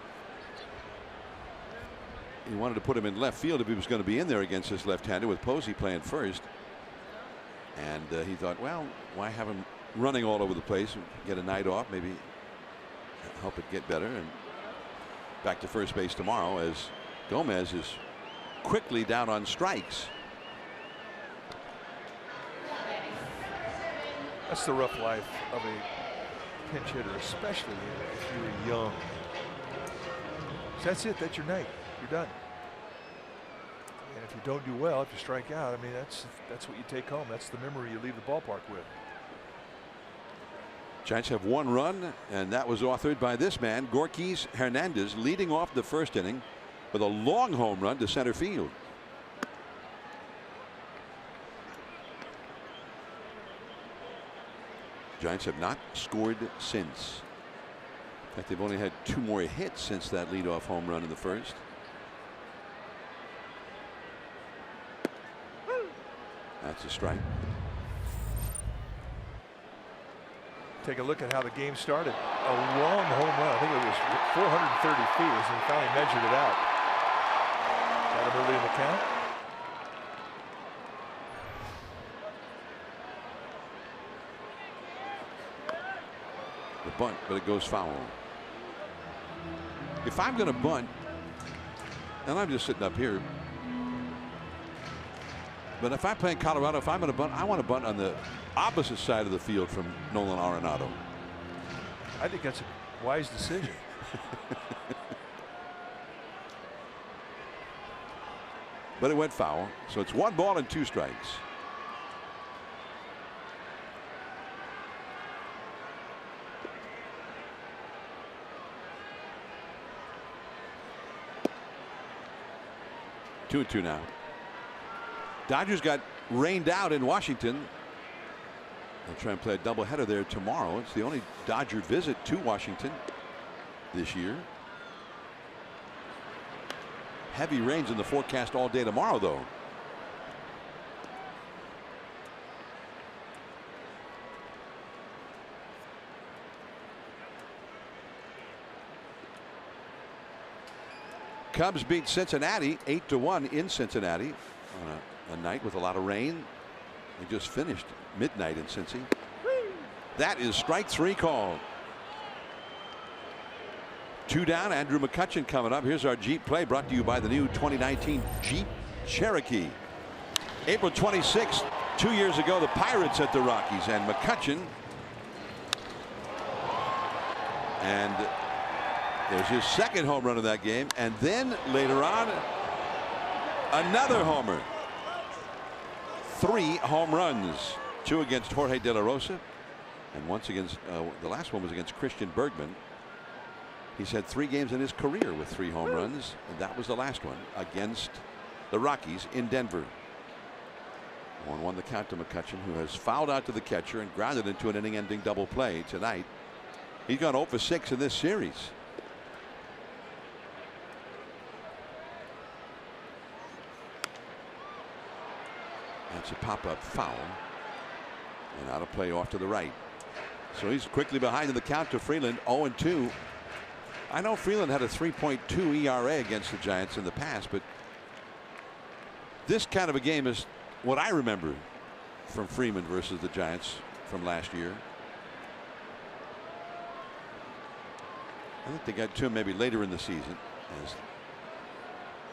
he wanted to put him in left field if he was going to be in there against his left-hander with Posey playing first. And he thought, well, why have him running all over the place and get a night off, maybe help it get better, and back to first base tomorrow as Gomez is quickly down on strikes. That's the rough life of a pinch hitter, especially if you're young. So that's it. That's your night. You're done. And if you don't do well, if you strike out, I mean, that's what you take home. That's the memory you leave the ballpark with. Giants have 1 run, and that was authored by this man, Gorkys Hernandez, leading off the 1st inning with a long home run to center field. Giants have not scored since. In fact, they've only had 2 more hits since that leadoff home run in the 1st. That's a strike. Take a look at how the game started. A long home run. I think it was 430 feet as he finally measured it out. Got him early in the count. The bunt, but it goes foul. If I'm going to bunt, and I'm just sitting up here, but if I play in Colorado, if I'm going to bunt, I want to bunt on the opposite side of the field from Nolan Arenado. I think that's a wise decision. But it went foul, so it's 1 ball and 2 strikes. Two and 2 now. Dodgers got rained out in Washington. They'll try and play a doubleheader there tomorrow. It's the only Dodger visit to Washington this year. Heavy rains in the forecast all day tomorrow, though. Cubs beat Cincinnati 8-1 in Cincinnati on a night with a lot of rain. They just finished midnight in Cincy. That is strike 3 called. 2 down. Andrew McCutchen coming up. Here's our Jeep play brought to you by the new 2019 Jeep Cherokee. April 26th, 2 years ago, the Pirates at the Rockies, and McCutchen. And there's his 2nd home run of that game, and then later on another homer. 3 home runs, 2 against Jorge De La Rosa, and once against the last one was against Christian Bergman. He's had 3 games in his career with 3 home runs, and that was the last one against the Rockies in Denver. 1-1 the count to McCutchen, who has fouled out to the catcher and grounded into an inning-ending double play tonight. He's gone 0 for 6 in this series. That's a pop-up foul, and out of play off to the right. So he's quickly behind in the count to Freeland. 0-2. I know Freeland had a 3.2 ERA against the Giants in the past, but this kind of a game is what I remember from Freeman versus the Giants from last year. I think they got to him maybe later in the season as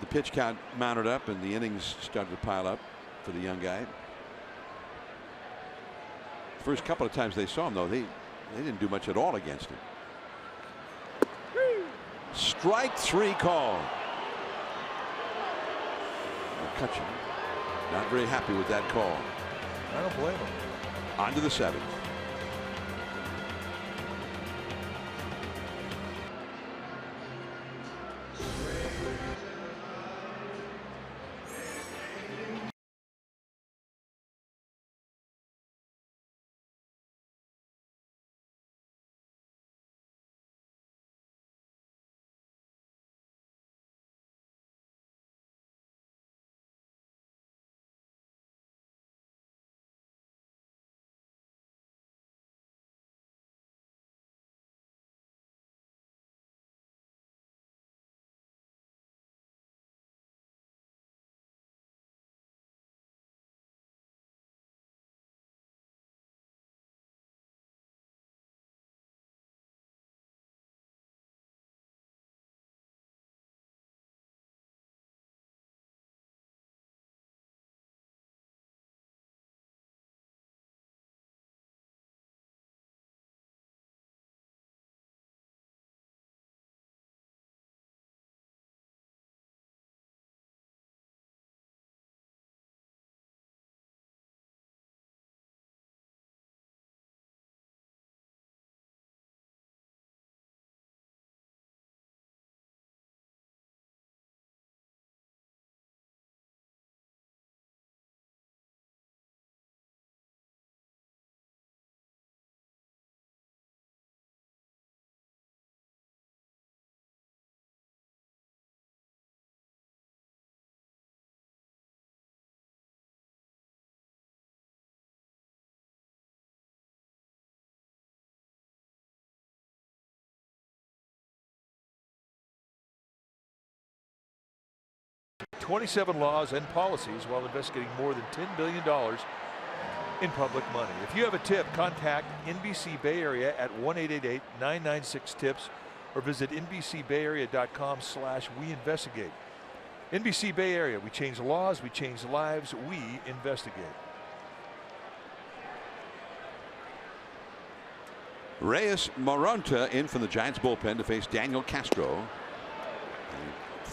the pitch count mounted up and the innings started to pile up for the young guy. First couple of times they saw him, though, they didn't do much at all against him. Strike 3 call. McCutchen not very happy with that call. I don't blame him. On to the 7th. "27 laws and policies while investigating more than $10 billion in public money." If you have a tip, contact NBC Bay Area at 1-888-996-TIPS or visit NBCBayArea.com/WeInvestigate. NBC Bay Area, we change laws, we change lives, we investigate. Reyes Moronta in from the Giants bullpen to face Daniel Castro. And he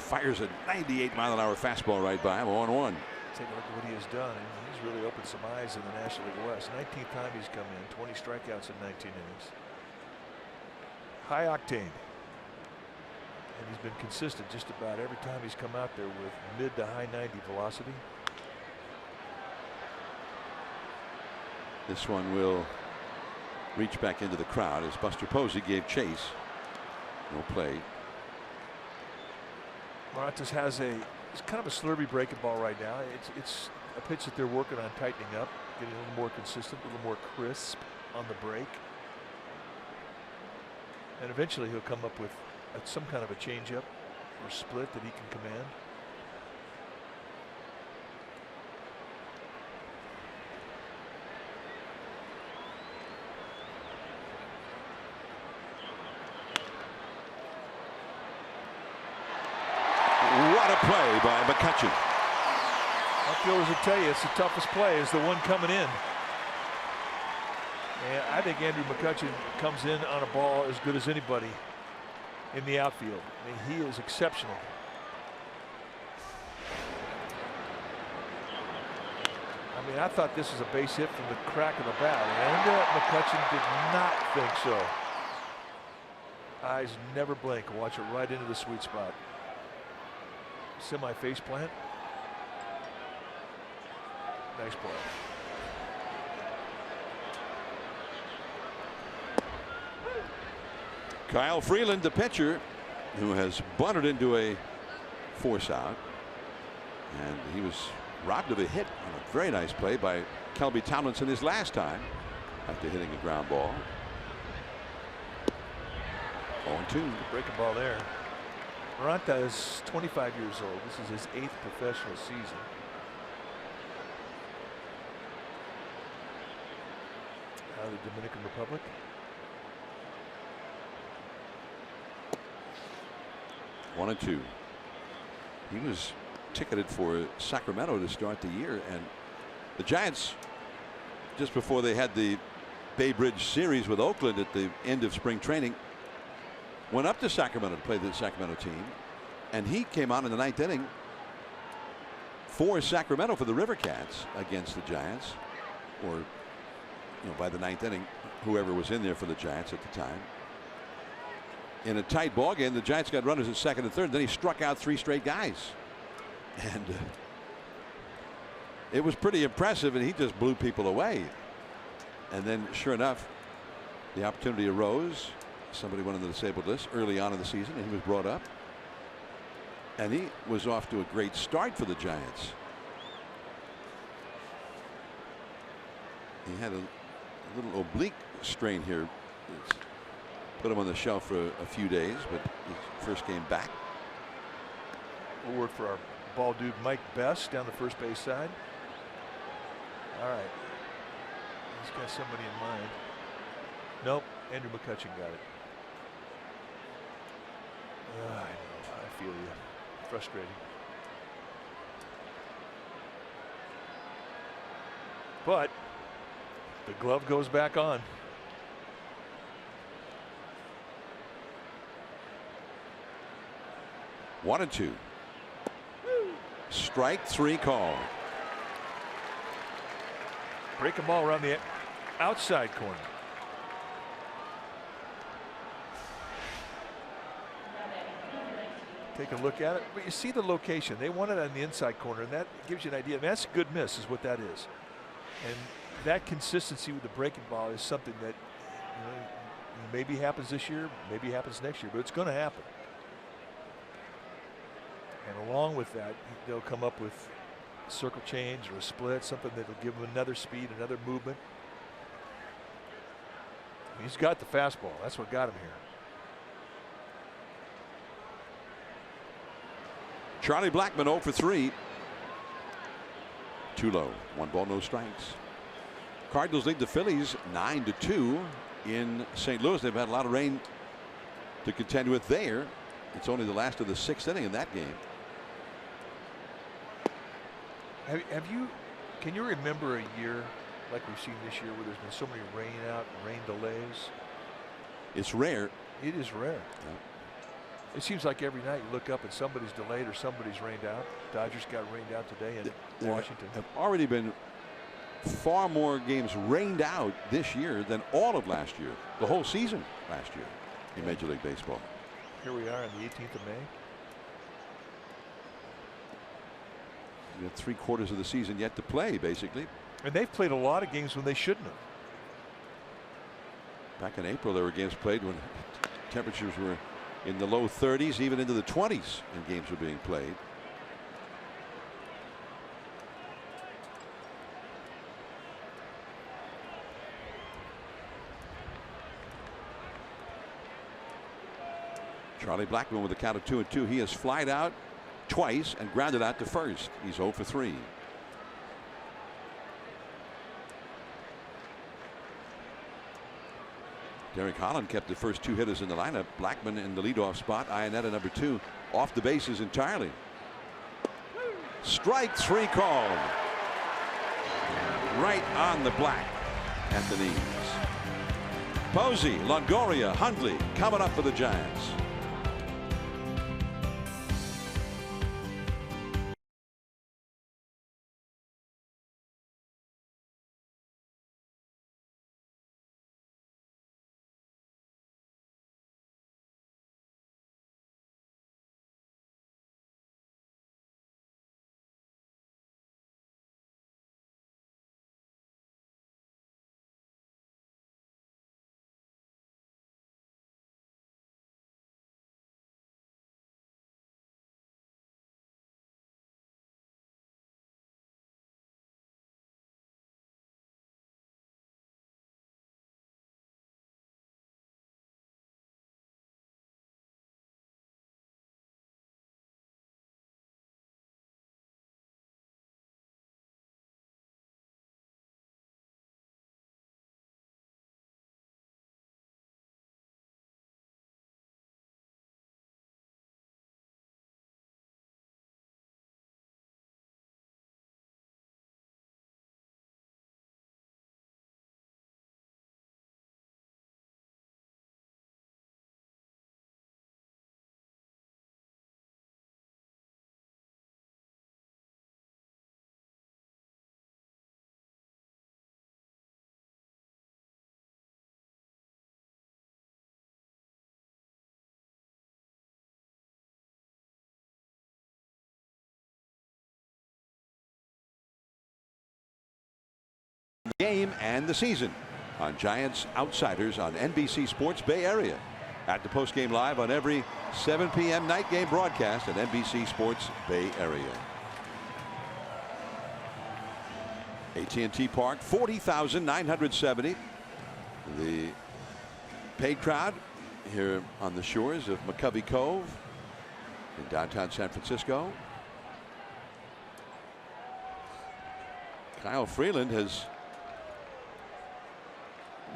fires a 98-mile-an-hour fastball right by him. 0-1. Take a look at what he has done. He's really opened some eyes in the National League West. 19th time he's come in, 20 strikeouts in 19 innings. High octane. And he's been consistent just about every time he's come out there with mid to high 90 velocity. This one will reach back into the crowd as Buster Posey gave chase. No play. Morontas has it's kind of a slurvy breaking ball right now. It's a pitch that they're working on tightening up, getting a little more consistent, a little more crisp on the break. And eventually he'll come up with some kind of a changeup or split that he can command. What a play by McCutchen. Outfielders will tell you it's the toughest play is the one coming in. And I think Andrew McCutchen comes in on a ball as good as anybody in the outfield. I mean, he is exceptional. I mean, I thought this was a base hit from the crack of the bat, and McCutchen did not think so. Eyes never blink. Watch it right into the sweet spot. Semi face plant. Nice play. Kyle Freeland, the pitcher, who has bunted into a force out, and he was robbed of a hit on a very nice play by Kelby Tomlinson his last time after hitting a ground ball. 0-2. Breaking ball there. Moronta is 25 years old. This is his 8th professional season. Out of the Dominican Republic. One and two. He was ticketed for Sacramento to start the year, and the Giants, just before they had the Bay Bridge series with Oakland at the end of spring training. Went up to Sacramento to play the Sacramento team, and he came on in the 9th inning for Sacramento for the River Cats against the Giants, or by the 9th inning, whoever was in there for the Giants at the time. In a tight ball game, the Giants got runners at second and third. Then he struck out 3 straight guys, and it was pretty impressive. And he just blew people away. And then, sure enough, the opportunity arose. Somebody went on the disabled list early on in the season, and he was brought up. And he was off to a great start for the Giants. He had a little oblique strain here. It's put him on the shelf for a few days, but his first game back. We'll work for our ball dude Mike Best down the first base side. All right. He's got somebody in mind. Nope. Andrew McCutcheon got it. I know. I feel you. Frustrating. But the glove goes back on. 1-2. Strike 3 call. Break them all around the outside corner. Take a look at it, but you see the location. They want it on the inside corner, and that gives you an idea. I mean, that's a good miss, is what that is. And that consistency with the breaking ball is something that maybe happens this year, maybe happens next year, but it's going to happen. And along with that, they'll come up with a circle change or a split, something that'll give him another speed, another movement. He's got the fastball. That's what got him here. Charlie Blackmon 0 for 3. Too low. 1 ball, no strikes. Cardinals lead the Phillies 9-2 in St. Louis. They've had a lot of rain to contend with there. It's only the last of the 6th inning in that game. Can you remember a year like we've seen this year where there's been so many rain delays? It's rare. It is rare. Yeah. It seems like every night you look up and somebody's delayed or somebody's rained out. Dodgers got rained out today in Washington. There have already been far more games rained out this year than all of last year, the whole season last year in Major League Baseball. Here we are on the 18th of May. We have 3/4 of the season yet to play, basically. And they've played a lot of games when they shouldn't have. Back in April, there were games played when temperatures were in the low 30s, even into the 20s, and games were being played. Charlie Blackmon with a count of 2-2. He has flied out twice and grounded out to first. He's 0 for 3. Derek Holland kept the first 2 hitters in the lineup. Blackmon in the leadoff spot. Ionetta number 2 off the bases entirely. Strike 3 called. Right on the black at the knees. Posey, Longoria, Hundley coming up for the Giants. game and the season on Giants Outsiders on NBC Sports Bay Area. At the postgame live on every 7 p.m. night game broadcast at NBC Sports Bay Area. AT&T Park, 40,970. The paid crowd here on the shores of McCovey Cove in downtown San Francisco. Kyle Freeland has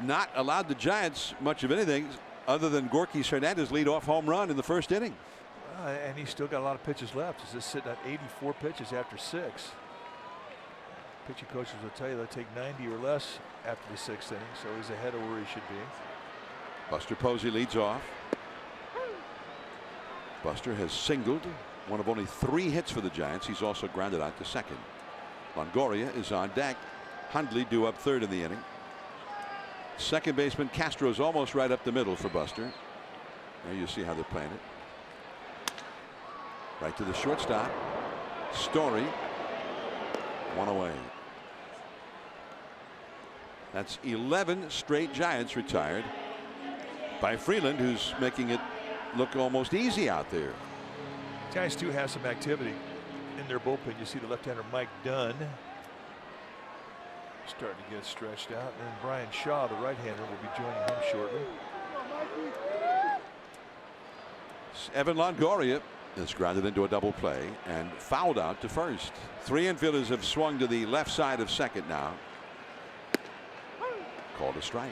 not allowed the Giants much of anything other than Gorky Hernandez leadoff home run in the first inning. And he's still got a lot of pitches left. He's just sitting at 84 pitches after 6. Pitching coaches will tell you they'll take 90 or less after the 6th inning, so he's ahead of where he should be. Buster Posey leads off. Buster has singled, one of only 3 hits for the Giants. He's also grounded out to second. Longoria is on deck. Hundley due up third in the inning. Second baseman Castro's almost right up the middle for Buster. There you see how they're playing it. Right to the shortstop. Story. 1 away. That's 11 straight Giants retired by Freeland, who's making it look almost easy out there. Giants do have some activity in their bullpen. You see the left-hander Mike Dunn starting to get stretched out, and Brian Shaw, the right-hander, will be joining him shortly. Evan Longoria is grounded into a double play and fouled out to first. 3 infielders have swung to the left side of second now. Called a strike.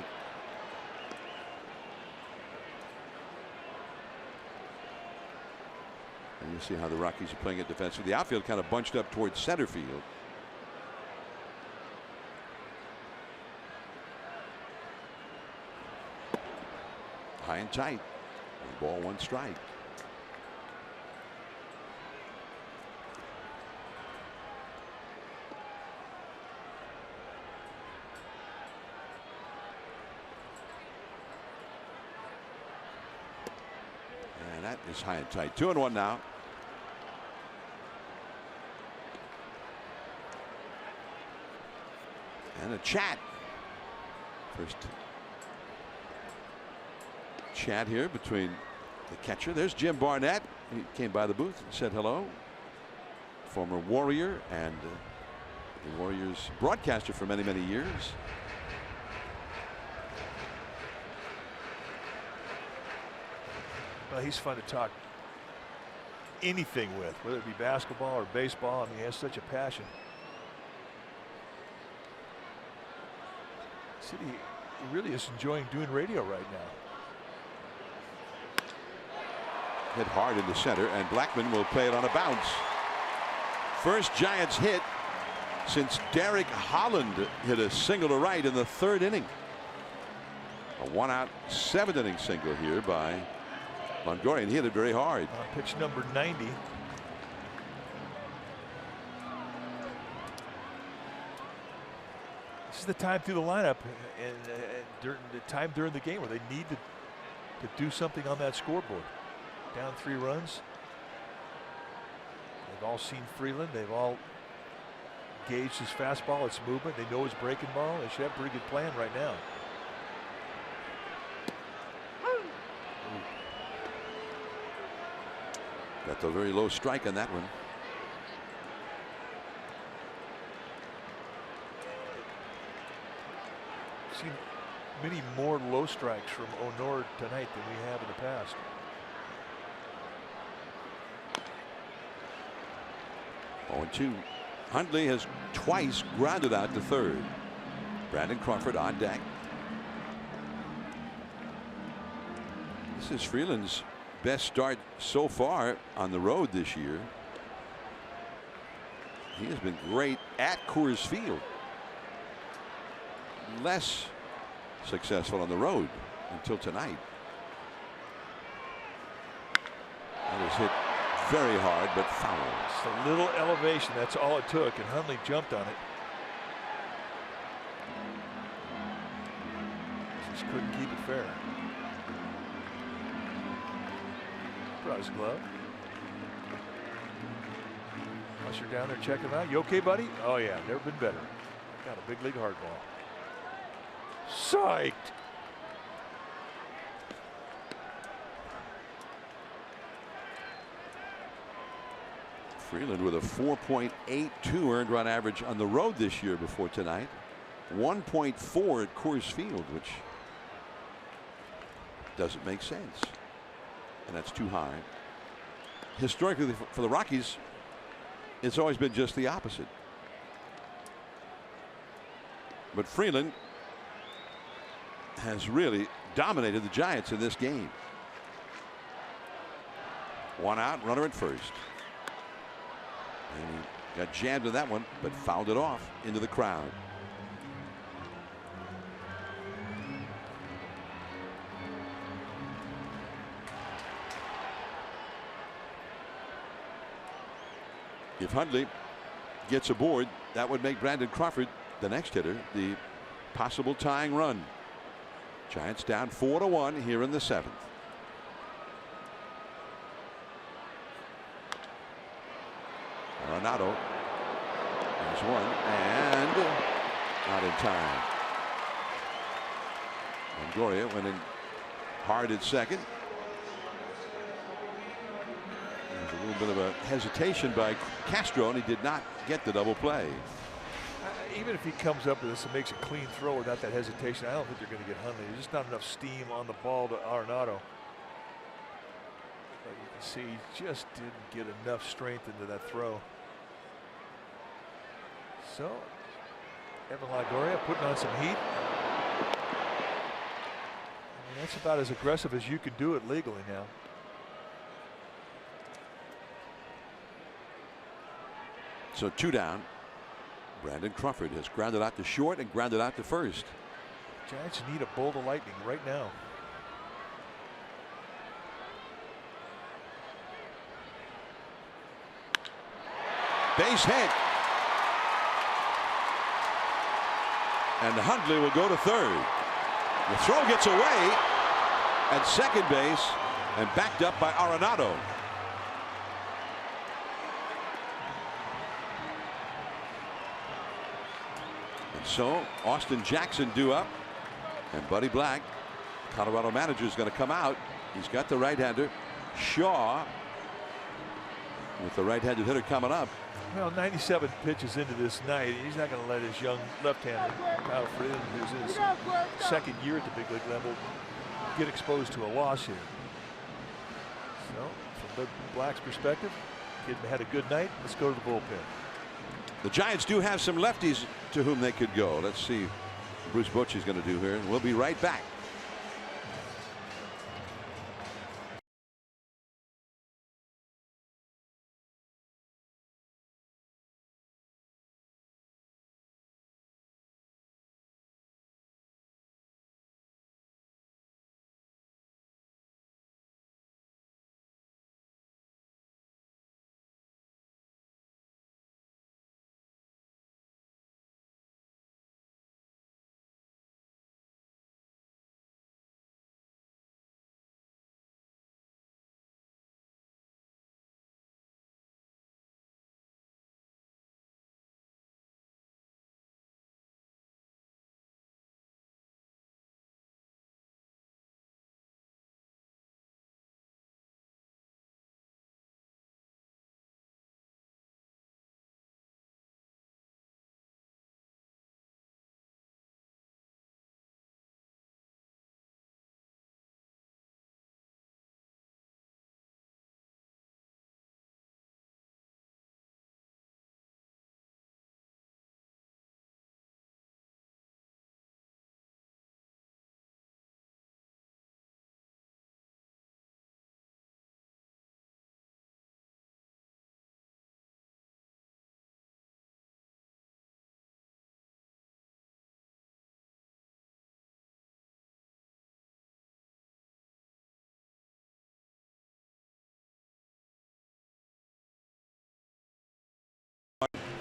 And you see how the Rockies are playing it defensively. The outfield kind of bunched up towards center field. High and tight. 1 ball, 1 strike. And that is high and tight. 2-1 now. And a chat. First chat here between the catcher. There's Jim Barnett. He came by the booth and said hello. Former Warrior and the Warriors broadcaster for many, many years. Well, he's fun to talk anything with, whether it be basketball or baseball. I mean, he has such a passion. See, he really is enjoying doing radio right now. Hit hard into center, and Blackman will play it on a bounce. First Giants hit since Derek Holland hit a single to right in the 3rd inning. A 1-out 7th inning single here by Longoria, and he hit it very hard. Pitch number 90. This is the time through the lineup and during the time during the game where they need to do something on that scoreboard. Down 3 runs. They've all seen Freeland. They've all gauged his fastball, its movement. They know his breaking ball. They should have a pretty good plan right now. Got the very low strike on that one. Seen many more low strikes from Honor tonight than we have in the past. Oh, 2. Hundley has twice grounded out to third. Brandon Crawford on deck. This is Freeland's best start so far on the road this year. He has been great at Coors Field. Less successful on the road until tonight. That was hit very hard, but foul. Just a little elevation, that's all it took, and Hundley jumped on it. Just couldn't keep it fair. Brought his glove. Unless you're down there checking him out. You okay, buddy? Oh yeah, never been better. Got a big league hardball. Psyched. Freeland with a 4.82 earned run average on the road this year before tonight. 1.4 at Coors Field, which doesn't make sense. And that's too high. Historically, for the Rockies, it's always been just the opposite. But Freeland has really dominated the Giants in this game. One out, runner at first. And he got jammed in that one, but fouled it off into the crowd. If Hundley gets aboard, that would make Brandon Crawford, the next hitter, the possible tying run. Giants down 4-1 here in the 7th. Arenado. There's one, and not in time. Longoria went in hard at second. There's a little bit of a hesitation by Castro, and he did not get the double play. Even if he comes up with this and makes a clean throw without that hesitation, I don't think they're going to get Hundley. There's just not enough steam on the ball to Arenado. But you can see he just didn't get enough strength into that throw. So, Evan Longoria putting on some heat. I mean, that's about as aggressive as you can do it legally now. So 2 down. Brandon Crawford has grounded out to short and grounded out to first. Giants need a bolt of lightning right now. Base hit. And Hundley will go to third. The throw gets away at second base and backed up by Arenado. And so Austin Jackson due up, and Buddy Black, Colorado manager, is going to come out. He's got the right-hander Shaw with the right-handed hitter coming up. Well, 97 pitches into this night. He's not going to let his young left-hander Kyle Freeland, who's in his second year at the big league level, get exposed to a loss here. So from Bud Black's perspective, kid had a good night. Let's go to the bullpen. The Giants do have some lefties to whom they could go. Let's see what Bruce Bochy's going to do here, and we'll be right back.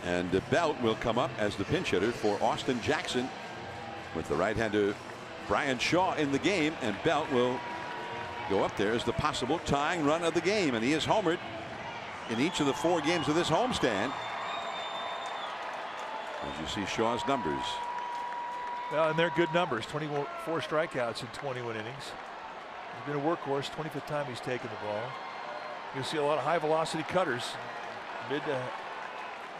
And Belt will come up as the pinch hitter for Austin Jackson, with the right-hander Brian Shaw in the game, and Belt will go up there as the possible tying run of the game, and he has homered in each of the 4 games of this homestand. As you see Shaw's numbers. Well, and they're good numbers. 24 strikeouts in 21 innings. He's been a workhorse. 25th time he's taken the ball. You'll see a lot of high velocity cutters. Mid to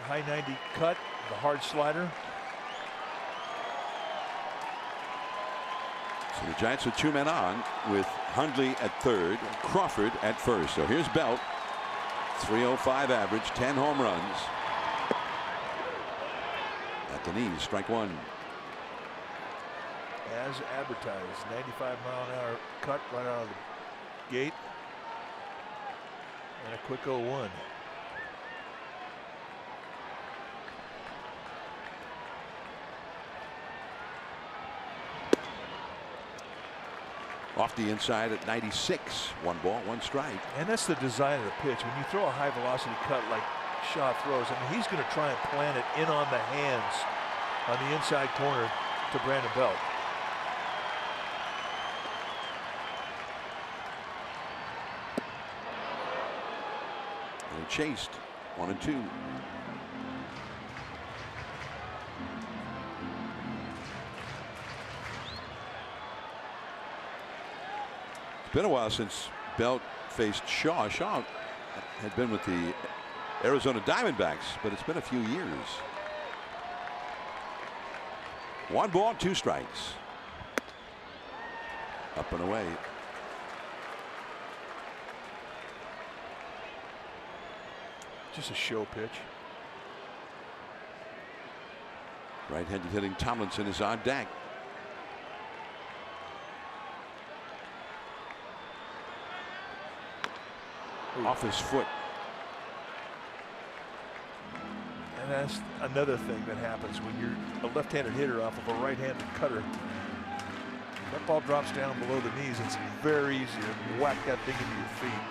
high 90 cut, the hard slider. So the Giants with 2 men on with Hundley at third, Crawford at first. So here's Belt. 305 average, 10 home runs. At the knees, strike one. As advertised, 95-mile-an-hour cut right out of the gate. And a quick 0-1. Off the inside at 96. 1 ball, 1 strike. And that's the design of the pitch. When you throw a high velocity cut like Shaw throws, I mean, he's going to try and plant it in on the hands on the inside corner to Brandon Belt. And chased 1 and 2. It's been a while since Belt faced Shaw. Shaw had been with the Arizona Diamondbacks, but it's been a few years. 1 ball, 2 strikes. Up and away. Just a show pitch. Right-handed hitting Tomlinson is on deck. Off his foot. And that's another thing that happens when you're a left-handed hitter off of a right-handed cutter. That ball drops down below the knees. It's very easy to whack that thing into your feet.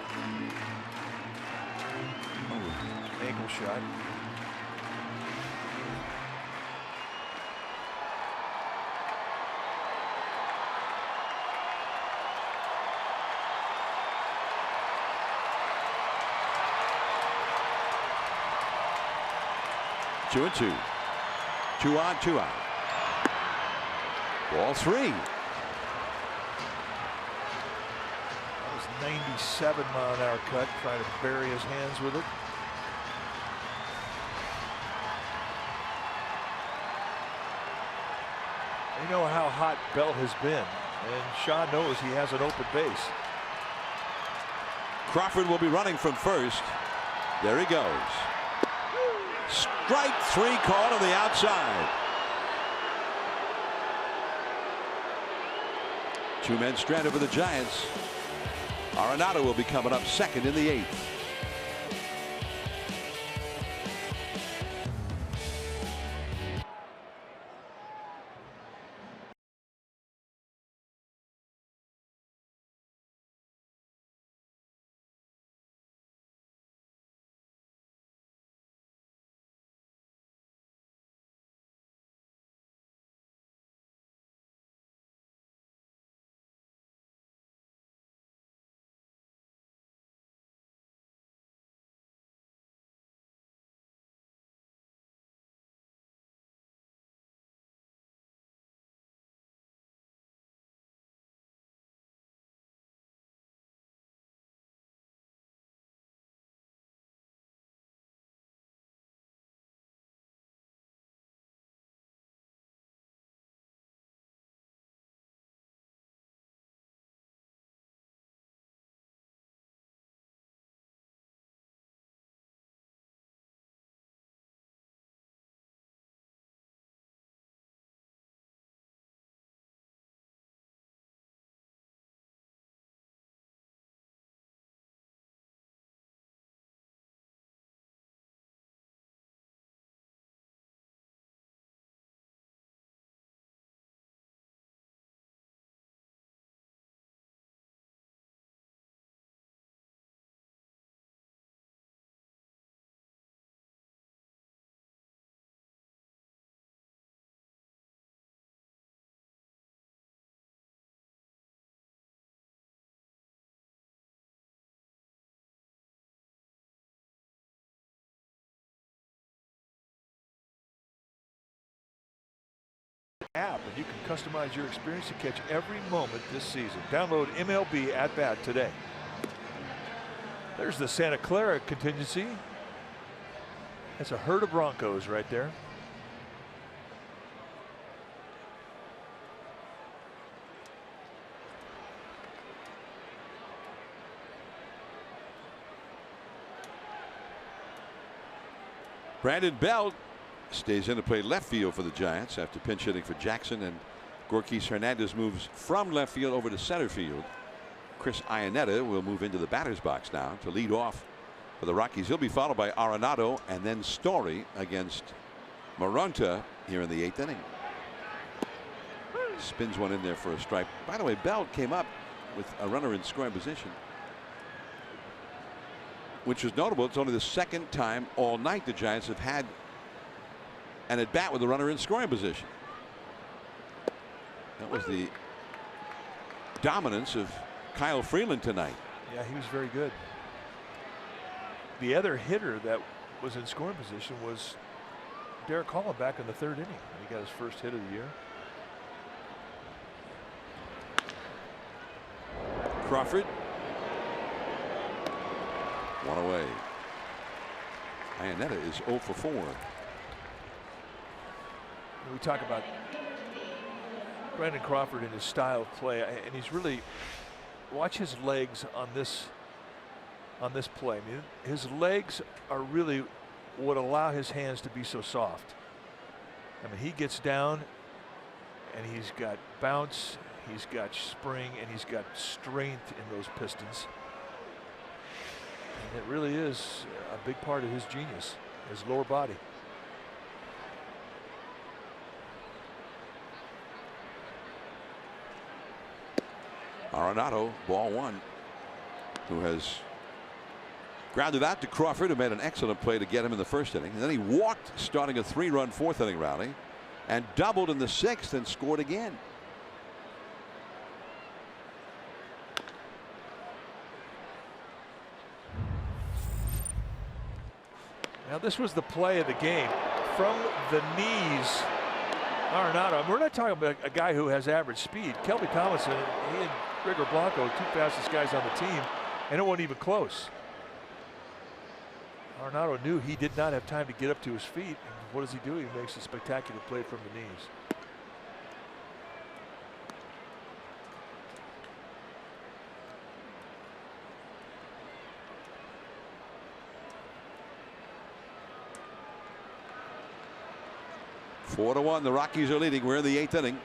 Ankle shot. Two and 2. 2 on, 2 out. Ball 3. That was 97-mile-an-hour cut, trying to bury his hands with it. You know how hot Belt has been, and Shaw knows he has an open base. Crawford will be running from first. There he goes. Strike 3 called on the outside. 2 men stranded for the Giants. Arenado will be coming up second in the 8th. app, and you can customize your experience to catch every moment this season. Download MLB At Bat today. There's the Santa Clara contingency. That's a herd of Broncos right there. Brandon Belt stays in to play left field for the Giants after pinch hitting for Jackson, and Gorkis Hernandez moves from left field over to center field. Chris Iannetta will move into the batter's box now to lead off for the Rockies. He'll be followed by Arenado and then Story against Moronta here in the 8th inning. Spins one in there for a strike. By the way, Belt came up with a runner in scoring position, which is notable. It's only the second time all night the Giants have had an at bat with a runner in scoring position. That was the dominance of Kyle Freeland tonight. Yeah, he was very good. The other hitter that was in scoring position was Derek Hall back in the 3rd inning. He got his first hit of the year. Crawford. One away. Iannetta is 0 for 4. We talk about Brandon Crawford and his style of play, and he's really, watch his legs on this play. I mean, his legs are really what allow his hands to be so soft. I mean, he gets down and he's got bounce, he's got spring, and he's got strength in those pistons. And it really is a big part of his genius, his lower body. Arenado, ball 1, who has grounded out to Crawford, who made an excellent play to get him in the 1st inning. And then he walked starting a 3-run 4th inning rally and doubled in the 6th and scored again. Now this was the play of the game. From the knees, Arenado. We're not talking about a guy who has average speed. Kelby Tomlinson, he and Gregor Blanco, 2 fastest guys on the team, and it wasn't even close. Arenado knew he did not have time to get up to his feet. And what does he do? He makes a spectacular play from the knees. Four to 1. The Rockies are leading. We're in the 8th inning.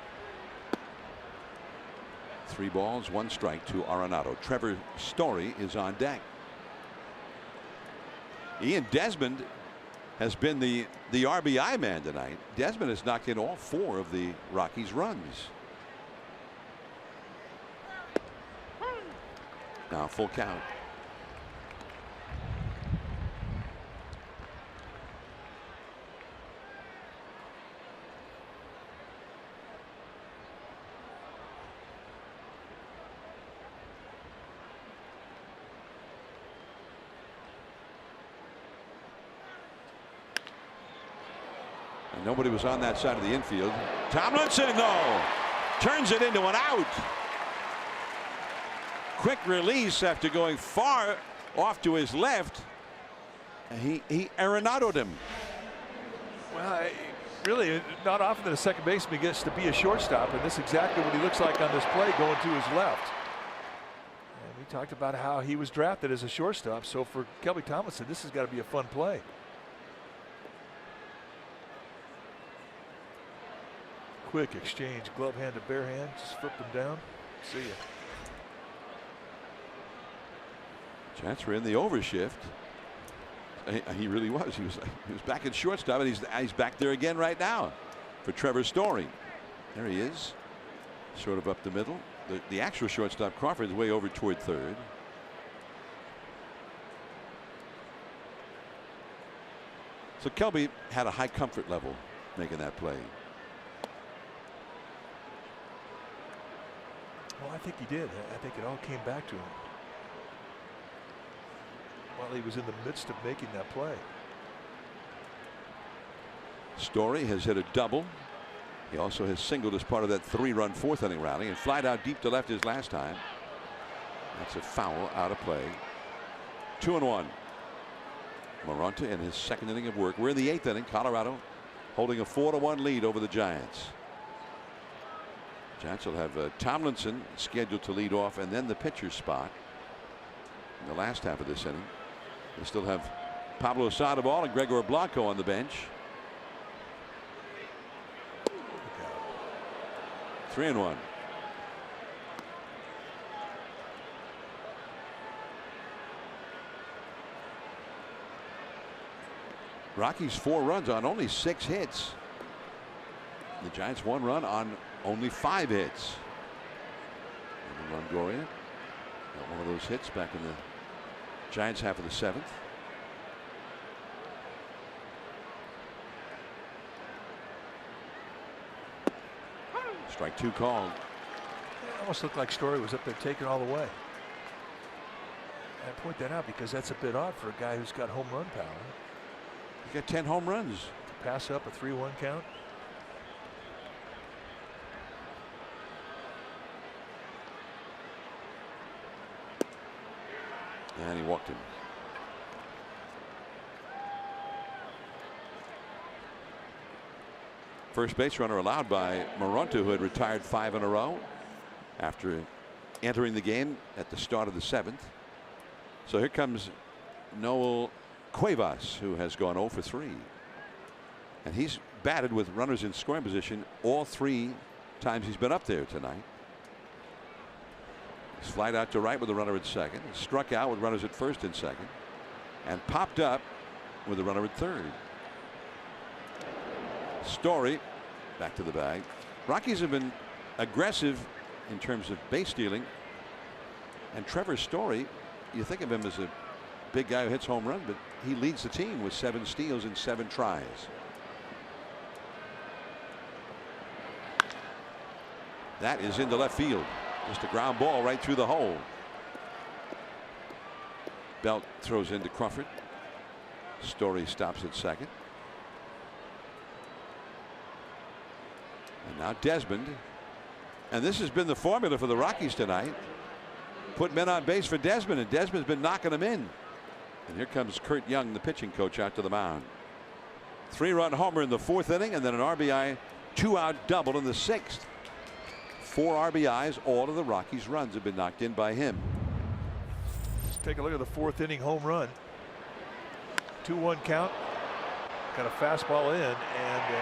3 balls, 1 strike to Arenado. Trevor Story is on deck. Ian Desmond has been the RBI man tonight. Desmond has knocked in all 4 of the Rockies' runs. Now full count. Nobody was on that side of the infield. Tomlinson, though, turns it into an out. Quick release after going far off to his left. He Arenado'd him. Well, really, not often that a second baseman gets to be a shortstop, and this is exactly what he looks like on this play, going to his left. And we talked about how he was drafted as a shortstop, so for Kelby Tomlinson, this has got to be a fun play. Quick exchange, glove hand to bare hand, just flip them down. See ya. Giants were in the overshift. He really was. He was back at shortstop, and he's back there again right now for Trevor Story. There he is, sort of up the middle. The actual shortstop Crawford is way over toward 3rd. So Kelby had a high comfort level making that play. Well, I think he did. I think it all came back to him while he was in the midst of making that play. Story has hit a double He also has singled as part of that 3-run 4th inning rally and flied out deep to left his last time. That's a foul out of play. 2-1. Moronta in his 2nd inning of work. We're in the 8th inning. Colorado holding a 4-1 lead over the Giants. Giants will have Tomlinson scheduled to lead off and then the pitcher's spot in the last half of this inning. They still have Pablo Sandoval and Gregor Blanco on the bench. 3-1. Rockies 4 runs on only 6 hits. The Giants 1 run on only 5 hits. And Longoria got one of those hits back in the Giants half of the 7th. Strike 2 called. It almost looked like Story was up there taking all the way. I point that out because that's a bit odd for a guy who's got home run power. He's got 10 home runs. To pass up a 3-1 count. And he walked him. First base runner allowed by Moronta, who had retired 5 in a row after entering the game at the start of the 7th. So here comes Noel Cuevas, who has gone 0 for 3. And he's batted with runners in scoring position all 3 times he's been up there tonight. He's flied out to right with a runner at second, struck out with runners at first and second, and popped up with a runner at third. Story back to the bag. Rockies have been aggressive in terms of base stealing. And Trevor Story, you think of him as a big guy who hits home runs, but he leads the team with 7 steals and 7 tries. That is into left field. Just a ground ball right through the hole. Belt throws into Crawford. Story stops at second. And now Desmond. And this has been the formula for the Rockies tonight. Put men on base for Desmond, and Desmond's been knocking them in. And here comes Kurt Young, the pitching coach, out to the mound. 3-run homer in the 4th inning, and then an RBI 2-out double in the 6th. 4 RBIs. All of the Rockies' runs have been knocked in by him. Let's take a look at the 4th inning home run. 2-1 count. Got a fastball in and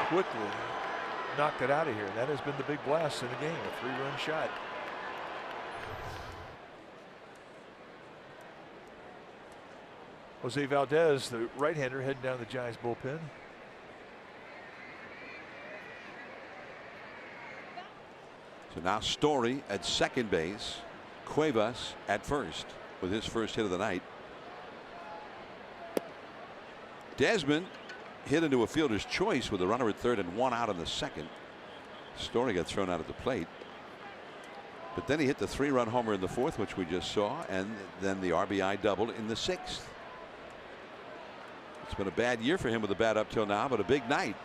quickly knocked it out of here. That has been the big blast in the game. A 3-run shot. Jose Valdez, the right-hander, heading down the Giants bullpen. So now Story at second base, Cuevas at first with his first hit of the night. Desmond hit into a fielder's choice with a runner at third and 1 out in the 2nd. Story got thrown out at the plate. But then he hit the 3-run homer in the 4th, which we just saw, and then the RBI double in the 6th. It's been a bad year for him with the bat up till now, but a big night.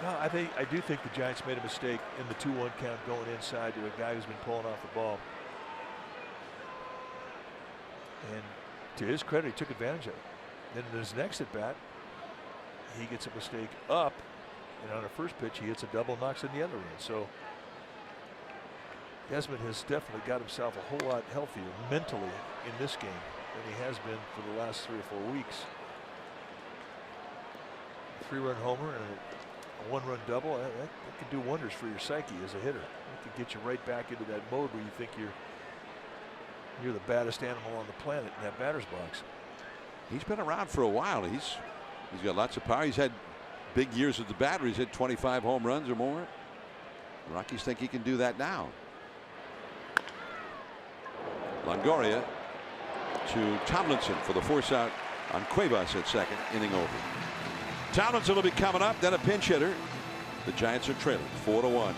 No, I do think the Giants made a mistake in the 2-1 count going inside to a guy who's been pulling off the ball. And to his credit, he took advantage of it. Then in his next at bat, he gets a mistake up, and on a first pitch, he hits a double, knocks in the other end. So Desmond has definitely got himself a whole lot healthier mentally in this game than he has been for the last 3 or 4 weeks. 3-run homer and a 1-run double, that can do wonders for your psyche as a hitter. It can get you right back into that mode where you think you're the baddest animal on the planet in that batter's box. He's been around for a while. He's got lots of power. He's had big years at the batter. He's hit 25 home runs or more. The Rockies think he can do that now. Longoria to Tomlinson for the force out on Cuevas at second, inning over. Tomlinson will be coming up, then a pinch hitter. The Giants are trailing 4-1.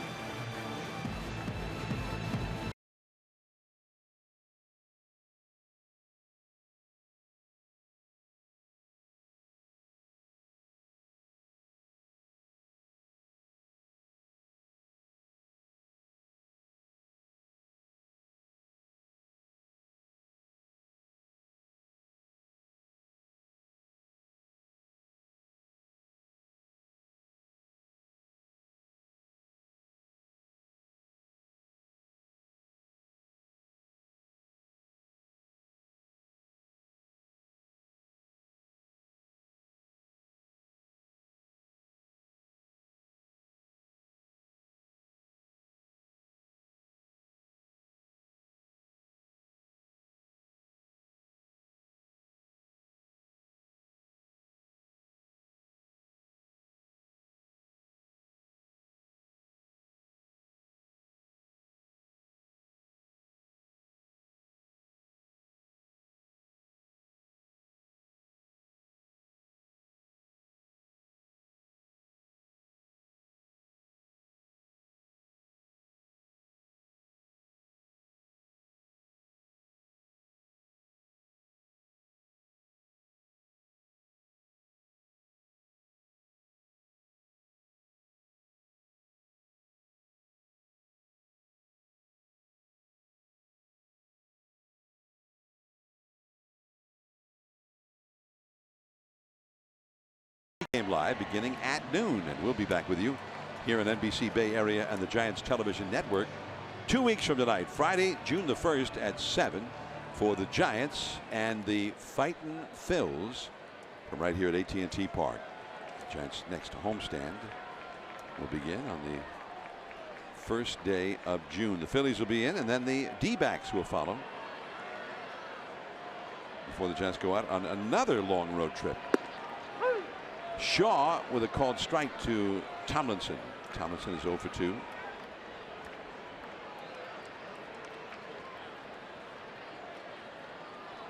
Pregame Live beginning at noon, and we'll be back with you here on NBC Bay Area and the Giants Television Network 2 weeks from tonight, Friday, June the 1st at 7 for the Giants and the Fightin' Phils from right here at AT&T Park. The Giants' next homestand will begin on the first day of June. The Phillies will be in, and then the D-backs will follow before the Giants go out on another long road trip. Shaw with a called strike to Tomlinson. Tomlinson is 0 for 2.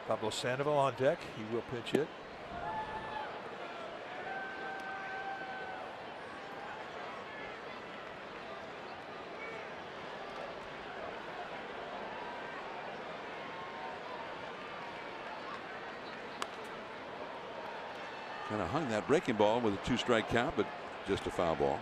Pablo Sandoval on deck. He will pitch it. Kind of hung that breaking ball with a 2-strike count, but just a foul ball.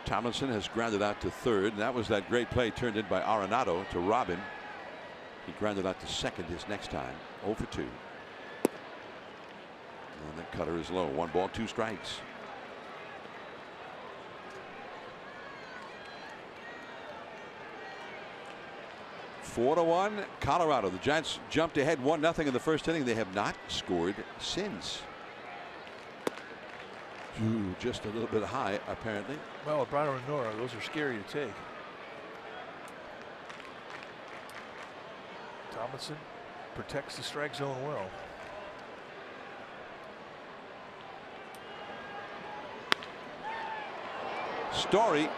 Tomlinson has grounded out to third, and that was that great play turned in by Arenado to Robin. He grounded out to second his next time. 0 for 2. And that cutter is low. 1 ball, 2 strikes. Four to 1 Colorado. The Giants jumped ahead 1-0 in the first inning. They have not scored since. Ooh, just a little bit high apparently. Well, with Brian Renora, those are scary to take. Tomlinson protects the strike zone well. Story.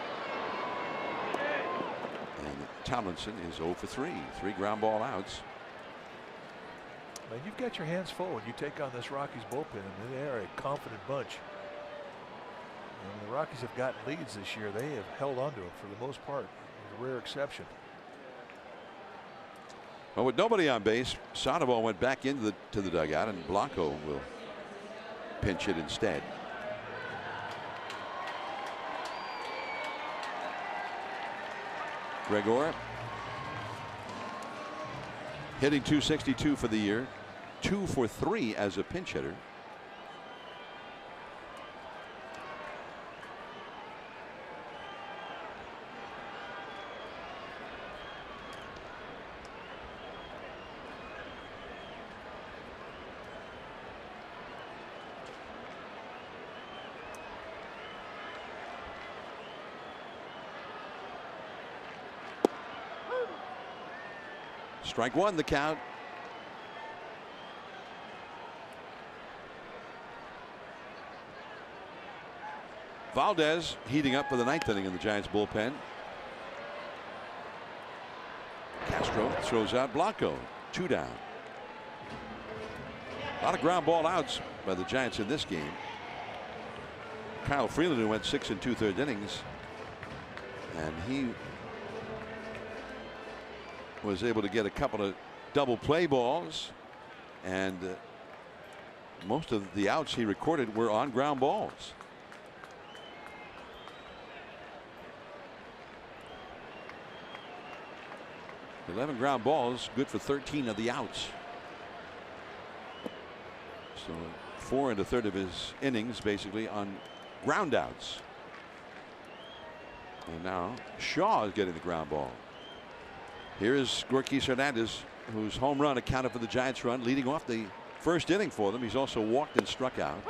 And Tomlinson is 0 for 3. 3 ground ball outs. Man, you've got your hands full when you take on this Rockies bullpen. I mean, they are a confident bunch. And the Rockies have gotten leads this year. They have held on to them for the most part. With a rare exception. Well, with nobody on base, Sandoval went back into the dugout, and Blanco will pinch it instead. Gregor hitting .262 for the year, 2 for 3 as a pinch hitter. Strike 1 the count. Valdez heating up for the 9th inning in the Giants bullpen. Castro throws out Blanco. 2 down. A lot of ground ball outs by the Giants in this game. Kyle Freeland, who went 6 2/3 innings, and he was able to get a couple of double play balls, and most of the outs he recorded were on ground balls. .11 ground balls, good for 13 of the outs. So 4 1/3 of his innings basically on ground outs. And now Shaw is getting the ground ball. Here is Rockies Hernandez, whose home run accounted for the Giants' run, leading off the first inning for them. He's also walked and struck out.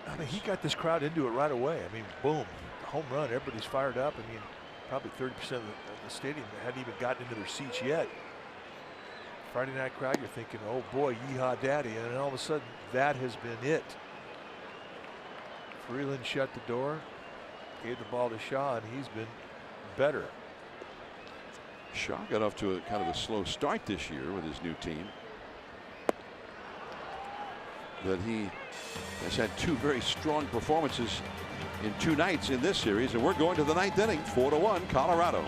I mean, he got this crowd into it right away. I mean, boom, home run. Everybody's fired up. I mean, probably 30% of the stadium hadn't even gotten into their seats yet. Friday night crowd, you're thinking, oh boy, yeehaw daddy. And then all of a sudden, that has been it. Freeland shut the door, gave the ball to Shaw, and he's been better. Shaw got off to a kind of a slow start this year with his new team. But he has had 2 very strong performances in 2 nights in this series, and we're going to the 9th inning. 4 1 Colorado.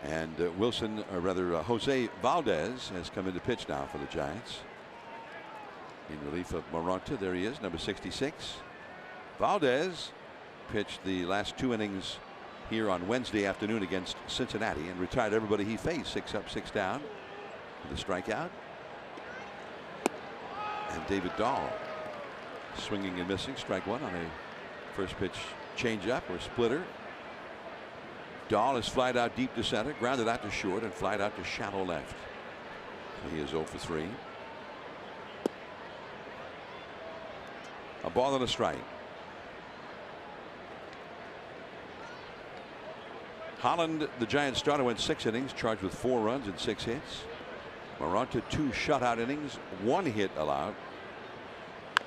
And Jose Valdez has come in to pitch now for the Giants. In relief of Moranta, there he is, number 66. Valdez pitched the last 2 innings here on Wednesday afternoon against Cincinnati and retired everybody he faced. 6 up, 6 down with a strikeout. And David Dahl swinging and missing, strike 1 on a first pitch changeup or splitter. Dahl is flied out deep to center, grounded out to short, and flied out to shallow left. So he is 0 for 3. A ball and a strike. Holland, the Giants starter, went 6 innings, charged with 4 runs and 6 hits. Moranta 2 shutout innings, 1 hit allowed.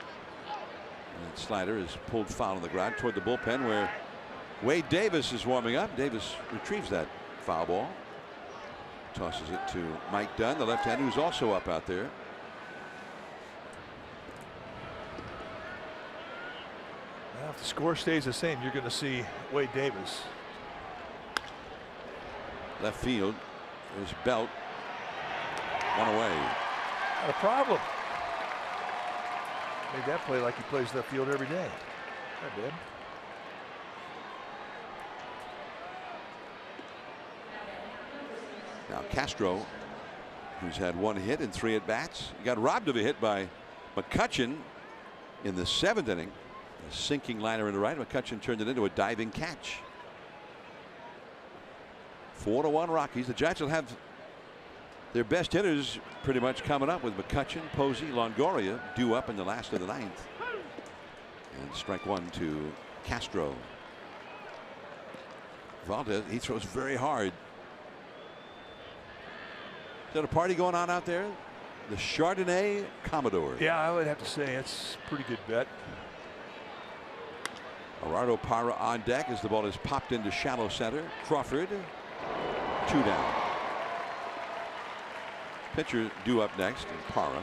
And Slider is pulled foul on the ground toward the bullpen where Wade Davis is warming up. Davis retrieves that foul ball. Tosses it to Mike Dunn, the left-hander, who's also up out there. Now, if the score stays the same, you're going to see Wade Davis. Left field. There's Belt. 1 away. Not a problem. Made that play like he plays left field every day. Not bad. Now Castro, who's had 1 hit in 3 at bats, got robbed of a hit by McCutchen in the 7th inning. A sinking liner into right. McCutchen turned it into a diving catch. 4-1 Rockies. The Giants will have their best hitters pretty much coming up with McCutchen, Posey, Longoria due up in the last of the 9th. And strike 1 to Castro. Valdez, he throws very hard. Is that a party going on out there? The Chardonnay Commodore. Yeah, I would have to say it's a pretty good bet. Gerardo Parra on deck as the ball is popped into shallow center. Crawford, 2 down. Pitcher due up next, and Parra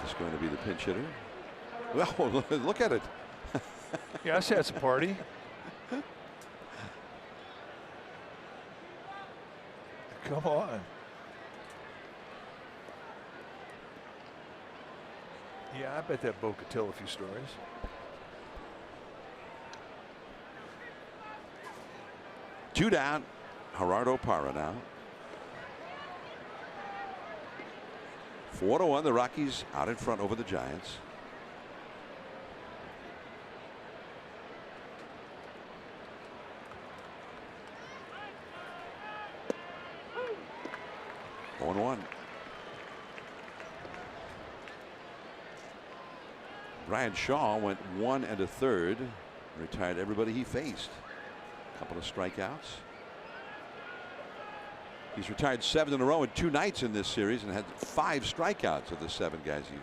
is going to be the pinch hitter. Well, look at it. Yeah, I say it's a party. Come on. Yeah, I bet that Bo could tell a few stories. Two down. Gerardo Parra now. 4-1. The Rockies out in front over the Giants. On 1. Brian Shaw went 1 1/3. Retired everybody he faced. A couple of strikeouts. He's retired 7 in a row in 2 nights in this series and had 5 strikeouts of the 7 guys he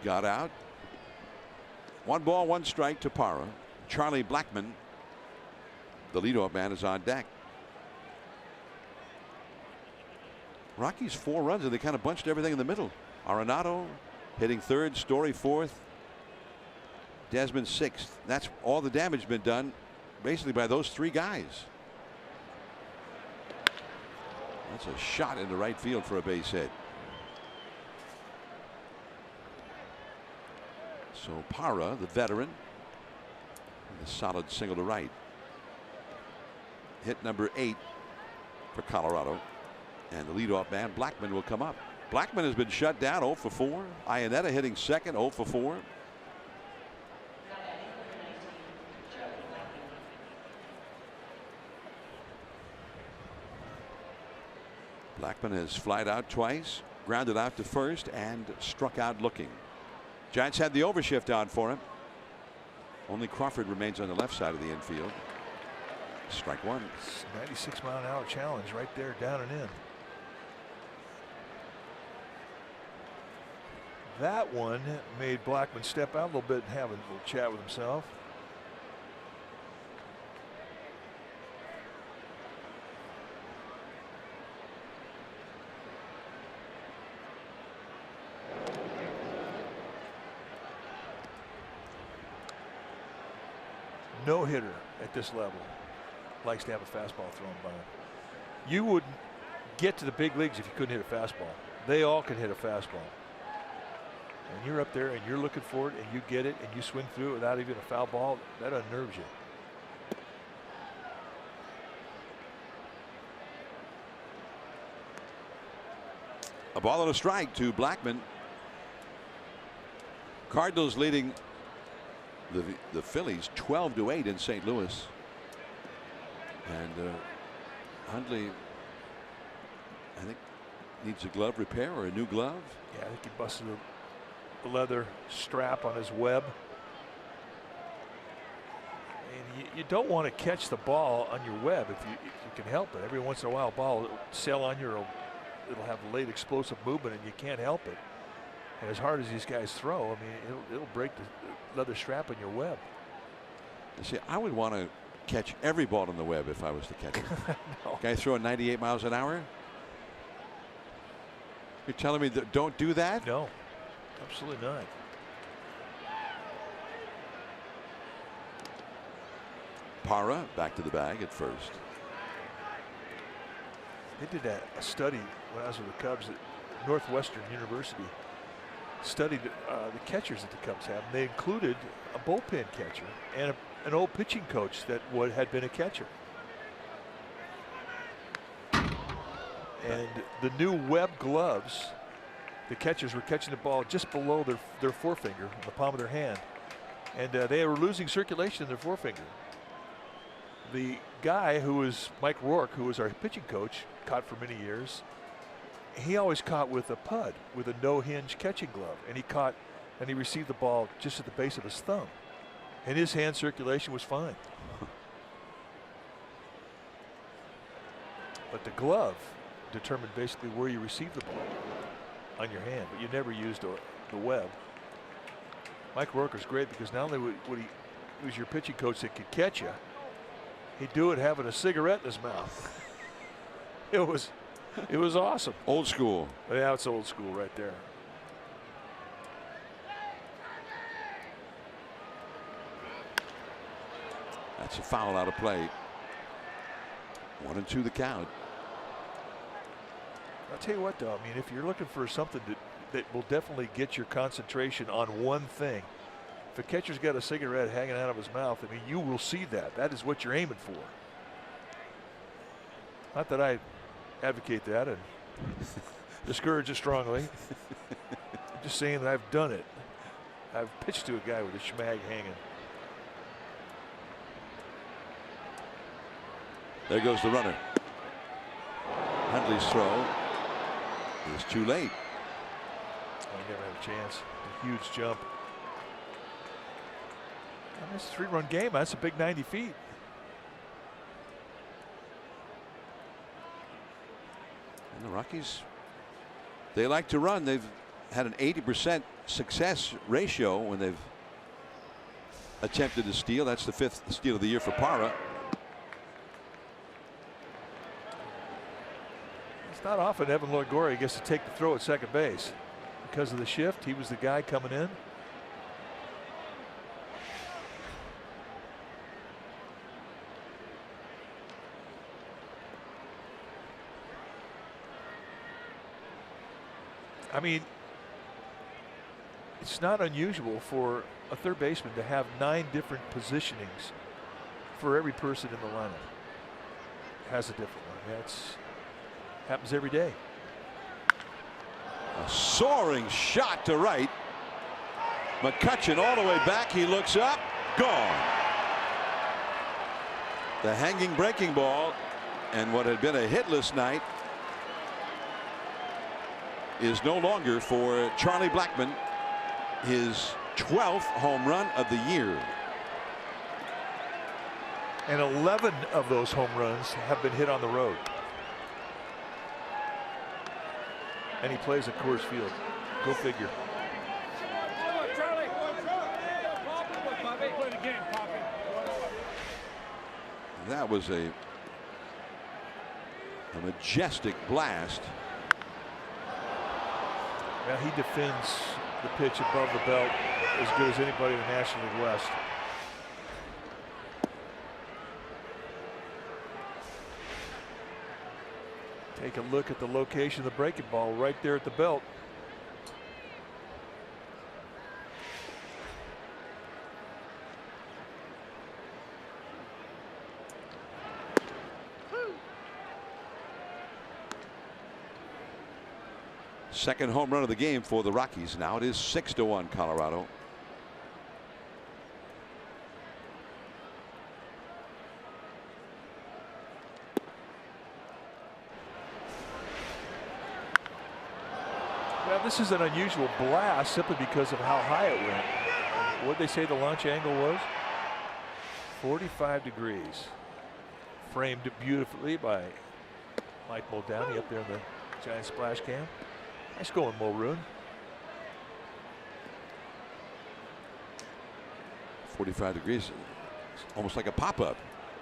got out. 1 ball, 1 strike to Parra. Charlie Blackmon, the leadoff man, is on deck. Rockies 4 runs and they kind of bunched everything in the middle. Arenado hitting 3rd, Story 4th, Desmond 6th. That's all the damage been done basically by those 3 guys. That's a shot into right field for a base hit. So Parra, the veteran, a solid single to right. Hit number 8 for Colorado. And the leadoff man, Blackmon, will come up. Blackmon has been shut down 0 for 4. Iannetta hitting 2nd, 0 for 4. Blackmon has flied out twice, grounded out to first, and struck out looking. Giants had the overshift on for him. Only Crawford remains on the left side of the infield. Strike 1. 96-mile-an-hour challenge right there, down and in. That one made Blackmon step out a little bit and have a little chat with himself. No hitter at this level. likes to have a fastball thrown by him. You wouldn't get to the big leagues if you couldn't hit a fastball. They all can hit a fastball. And you're up there and you're looking for it and you get it and you swing through it without even a foul ball. That unnerves you. A ball and a strike to Blackman. Cardinals leading the Phillies 12-8 in St. Louis. And Hundley, I think, needs a glove repair or a new glove. Yeah, I think he busted a leather strap on his web. And you don't want to catch the ball on your web if you can help it. Every once in a while, a ball will sail on you, or it'll have late explosive movement, and you can't help it. And as hard as these guys throw, I mean, it'll break the leather strap on your web. You see, I would want to catch every ball on the web if I was the catcher. No. Guy throwing 98 miles an hour. You're telling me that don't do that? No, absolutely not. Parra back to the bag at first. They did a study when I was with the Cubs at Northwestern University. Studied the catchers that the Cubs have. And they included a bullpen catcher and an old pitching coach that had been a catcher. And the new web gloves, the catchers were catching the ball just below their forefinger, the palm of their hand, and they were losing circulation in their forefinger. The guy who was Mike Rourke, who was our pitching coach, caught for many years. He always caught with a pud, with a no-hinge catching glove, and he caught and he received the ball just at the base of his thumb, and his hand circulation was fine. But the glove determined basically where you received the ball on your hand, but you never used the web. Mike Rourke was great because not only would he was your pitching coach that could catch you, he'd do it having a cigarette in his mouth. It was awesome. Old school. Yeah, it's old school right there. That's a foul out of play. 1-2 the count. I'll tell you what, though, I mean, if you're looking for something that will definitely get your concentration on one thing, if a catcher's got a cigarette hanging out of his mouth, I mean, you will see that. That is what you're aiming for. Not that I advocate that and discourage it strongly. I'm just saying that I've done it. I've pitched to a guy with a schmag hanging. There goes the runner. Hundley's throw is too late. Oh, he never had a chance. A huge jump. And that's a 3-run game. That's a big 90 feet. And the Rockies, they like to run. They've had an 80% success ratio when they've attempted to steal. That's the 5th steal of the year for Parra. It's not often Evan Longoria gets to take the throw at second base. Because of the shift, he was the guy coming in. I mean, it's not unusual for a third baseman to have 9 different positionings for every person in the lineup. Has a different one. That's happens every day. A soaring shot to right. McCutchen all the way back. He looks up. Gone. The hanging breaking ball, and what had been a hitless night is no longer for Charlie Blackman, his 12th home run of the year. And 11 of those home runs have been hit on the road. And he plays at Coors Field. Go figure. That was a majestic blast. Now he defends the pitch above the belt as good as anybody in the National League West. Take a look at the location of the breaking ball right there at the belt. Second home run of the game for the Rockies. Now it is 6-1 Colorado. Well, this is an unusual blast simply because of how high it went. What did they say the launch angle was? 45 degrees. Framed beautifully by Mike Muldowney up there in the Giant splash cam. Nice going, Mulroon. 45 degrees, almost like a pop-up,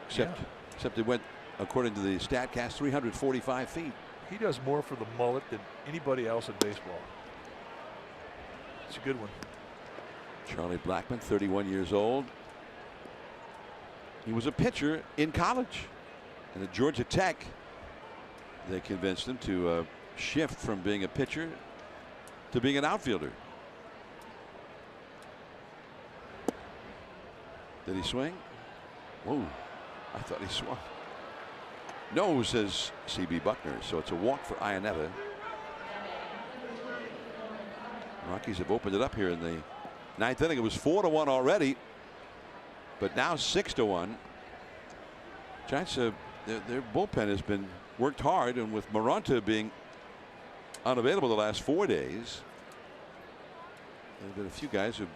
except it went, according to the StatCast, 345 feet. He does more for the mullet than anybody else in baseball. It's a good one. Charlie Blackmon, 31 years old. He was a pitcher in college, and at Georgia Tech, they convinced him to shift from being a pitcher to being an outfielder. Did he swing? Whoa, I thought he swung. No, says C.B. Buckner. So it's a walk for Iannetta. Rockies have opened it up here in the ninth inning. It was 4-1 already, but now 6-1. Giants, their bullpen has been worked hard, and with Moronta being unavailable the last 4 days, there have been a few guys who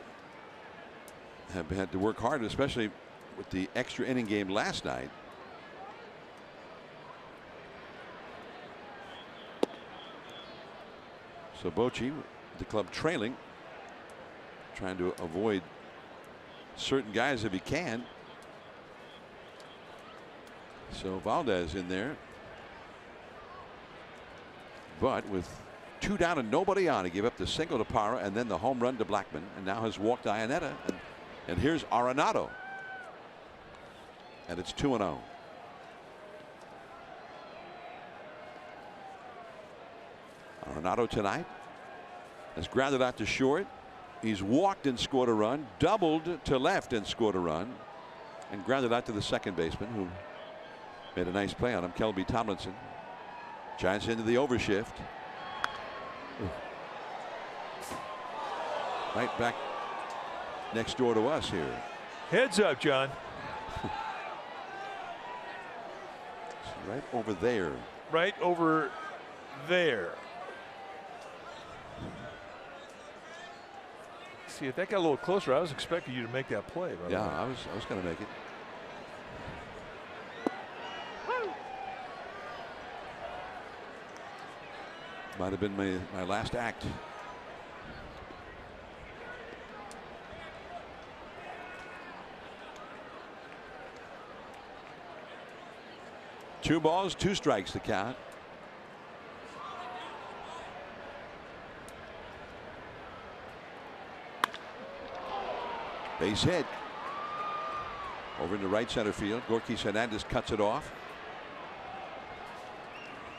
have had to work hard, especially with the extra inning game last night. So Bochy, the club trailing, trying to avoid certain guys if he can. So Valdez in there, but with 2 down and nobody on, he gave up the single to Parra and then the home run to Blackmon, and now has walked Iannetta, and here's Arenado, and it's 2-0. Arenado tonight has grounded out to short. He's walked and scored a run, doubled to left and scored a run, and grounded out to the second baseman, who made a nice play on him, Kelby Tomlinson. Giants into the overshift. Right back next door to us here. Heads up, John. Right over there. Right over there. See, if that got a little closer, I was expecting you to make that play. Yeah, I was going to make it. Might have been my last act. Two balls, 2 strikes to count. Base hit. Over into right center field. Gorky Hernandez cuts it off.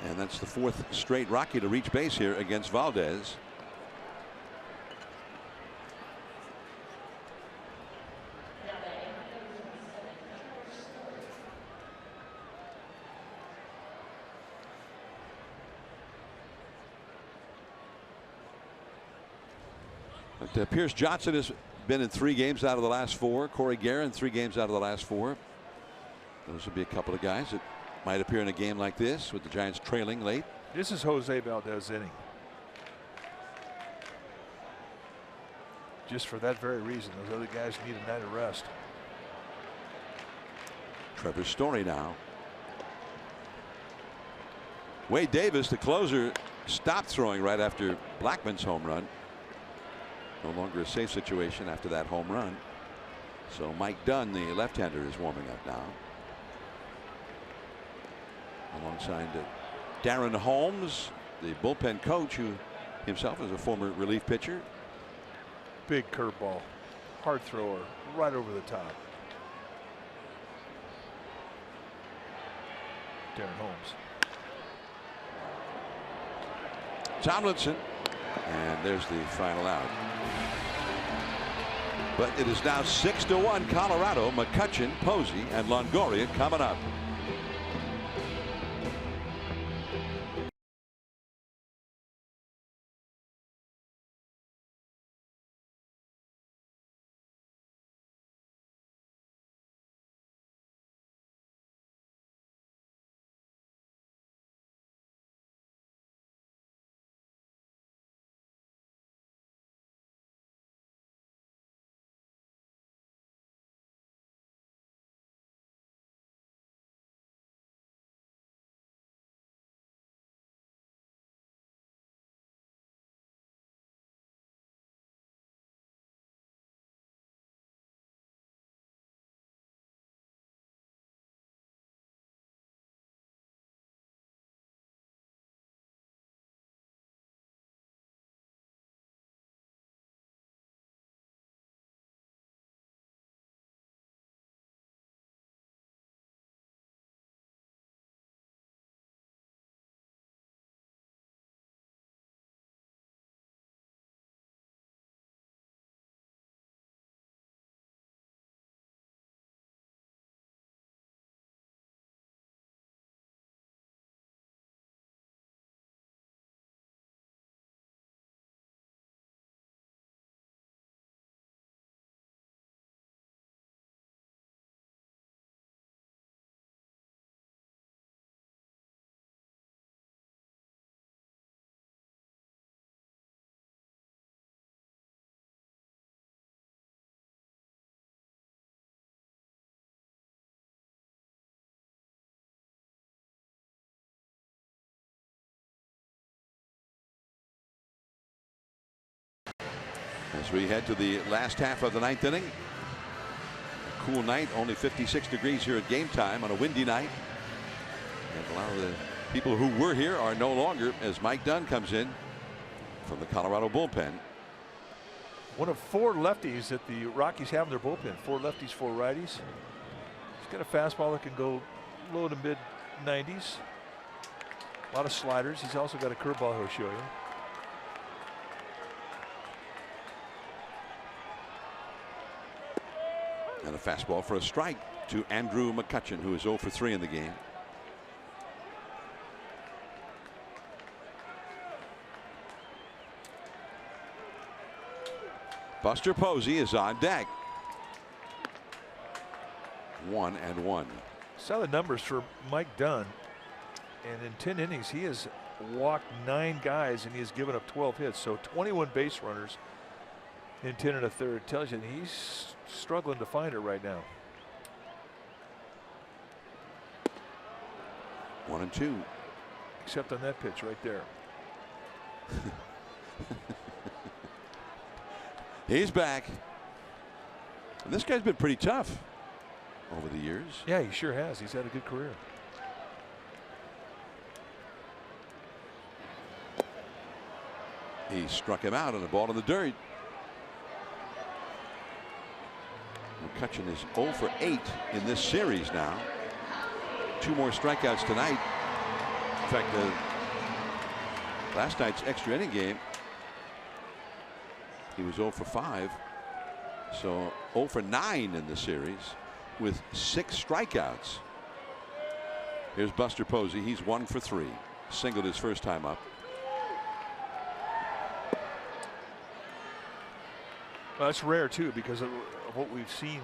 And that's the 4th straight Rocky to reach base here against Valdez. But Pierce Johnson has been in 3 games out of the last 4. Corey Guerin 3 games out of the last 4. Those would be a couple of guys that might appear in a game like this with the Giants trailing late. This is Jose Valdez inning. Just for that very reason, those other guys need a night of rest. Trevor Story now. Wade Davis, the closer, stopped throwing right after Blackmon's home run. No longer a safe situation after that home run. So Mike Dunn, the left-hander, is warming up now, alongside Darren Holmes, the bullpen coach, who himself is a former relief pitcher. Big curveball, hard thrower, right over the top. Darren Holmes. Tomlinson. And there's the final out. But it is now 6-1 Colorado. McCutchen, Posey, and Longoria coming up. As we head to the last half of the ninth inning. A cool night, only 56 degrees here at game time on a windy night. And a lot of the people who were here are no longer as Mike Dunn comes in from the Colorado bullpen. One of 4 lefties that the Rockies have in their bullpen. 4 lefties, 4 righties. He's got a fastball that can go low to mid 90s. A lot of sliders. He's also got a curveball he'll show you. And a fastball for a strike to Andrew McCutchen, who is 0 for 3 in the game. Buster Posey is on deck. 1-1. Saw the numbers for Mike Dunn, and in 10 innings he has walked 9 guys and he has given up 12 hits, so 21 base runners in 10 1/3. Tells you he's struggling to find it right now. 1-2. Except on that pitch right there. He's back. And this guy's been pretty tough over the years. Yeah, he sure has. He's had a good career. He struck him out on a ball in the dirt. McCutchen is 0 for 8 in this series now. 2 more strikeouts tonight. In fact, last night's extra inning game, he was 0 for 5. So 0 for 9 in the series with 6 strikeouts. Here's Buster Posey. He's 1 for 3. Singled his first time up. Well, that's rare too, because of what we've seen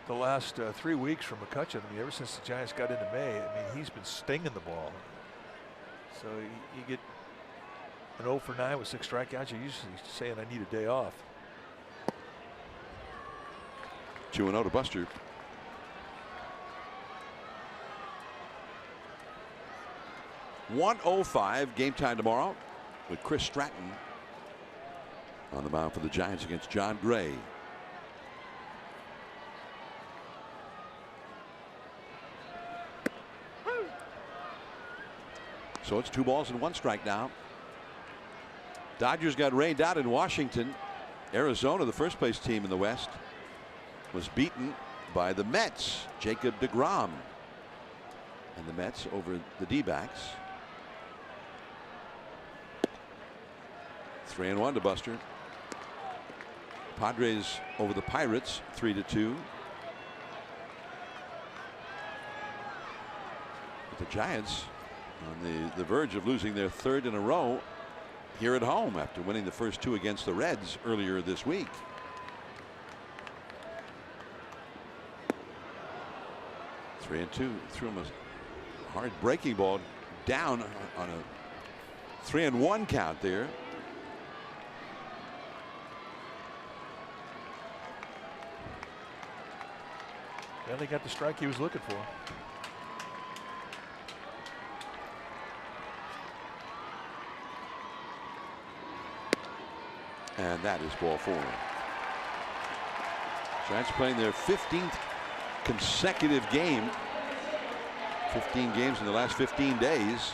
the last 3 weeks from McCutchen. I mean, ever since the Giants got into May, I mean, he's been stinging the ball. So you get an 0 for 9 with 6 strikeouts. You're usually saying, I need a day off. 2-0 to Buster. .105 game time tomorrow with Chris Stratton on the mound for the Giants against John Gray. So it's 2 balls and 1 strike now. Dodgers got rained out in Washington. Arizona, the first place team in the West, was beaten by the Mets. Jacob deGrom and the Mets over the D-backs. 3-1 to Buster. Padres over the Pirates 3-2. But the Giants on the verge of losing their third in a row here at home after winning the first two against the Reds earlier this week. Three and two. Threw him a hard breaking ball down on a 3-1 count there. Well, he got the strike he was looking for. And that is ball 4. Giants playing their 15th consecutive game. 15 games in the last 15 days.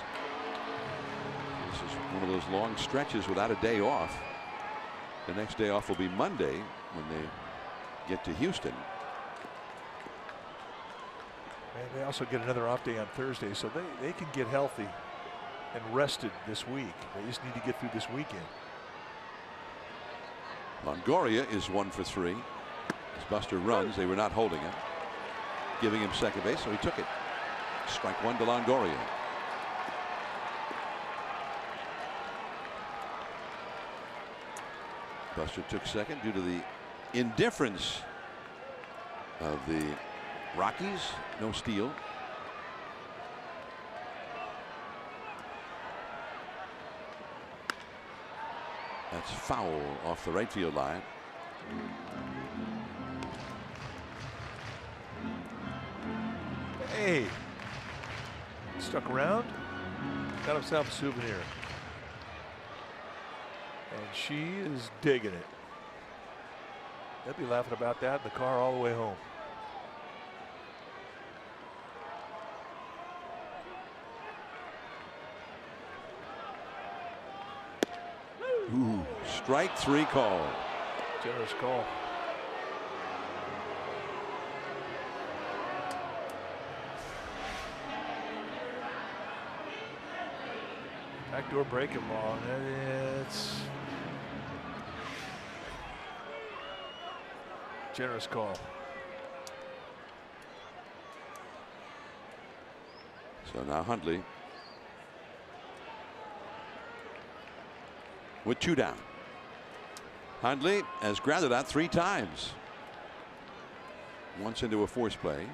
This is one of those long stretches without a day off. The next day off will be Monday when they get to Houston. And they also get another off day on Thursday, so they can get healthy and rested this week. They just need to get through this weekend. Longoria is 1 for 3. As Buster runs, they were not holding him, giving him second base, so he took it. Strike 1 to Longoria. Buster took second due to the indifference of the Rockies. No steal. That's foul off the right field line. Hey, stuck around, got himself a souvenir, and she is digging it. They'll be laughing about that in the car all the way home. Ooh, strike 3 call. Generous call. Backdoor breaking ball. It's generous call. So now Hundley with 2 down. Hundley has grounded out 3 times. Once into a force play.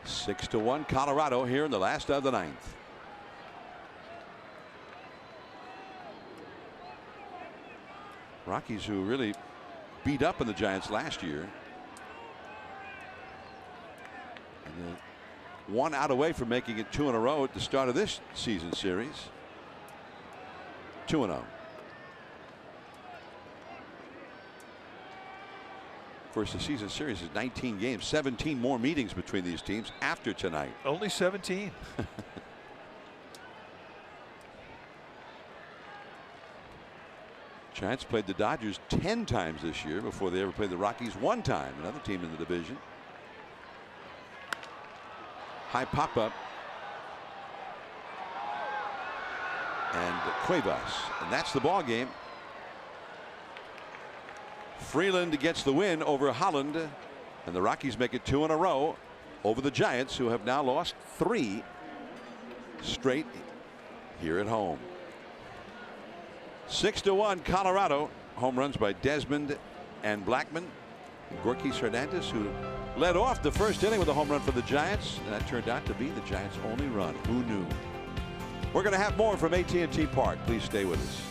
Six to 1 Colorado here in the last of the 9th. Rockies, who really beat up on the Giants last year. And 1 out away from making it 2 in a row at the start of this season series. 2-0. Of course, the season series is 19 games, 17 more meetings between these teams after tonight. Only 17. Giants played the Dodgers 10 times this year before they ever played the Rockies 1 time, another team in the division. High pop up. And Cuevas, and that's the ball game. Freeland gets the win over Holland, and the Rockies make it 2 in a row over the Giants, who have now lost 3 straight here at home. 6-1 Colorado. Home runs by Desmond and Blackman. Gorkis Hernandez, who led off the first inning with a home run for the Giants, and that turned out to be the Giants' only run. Who knew? We're going to have more from AT&T Park. Please stay with us.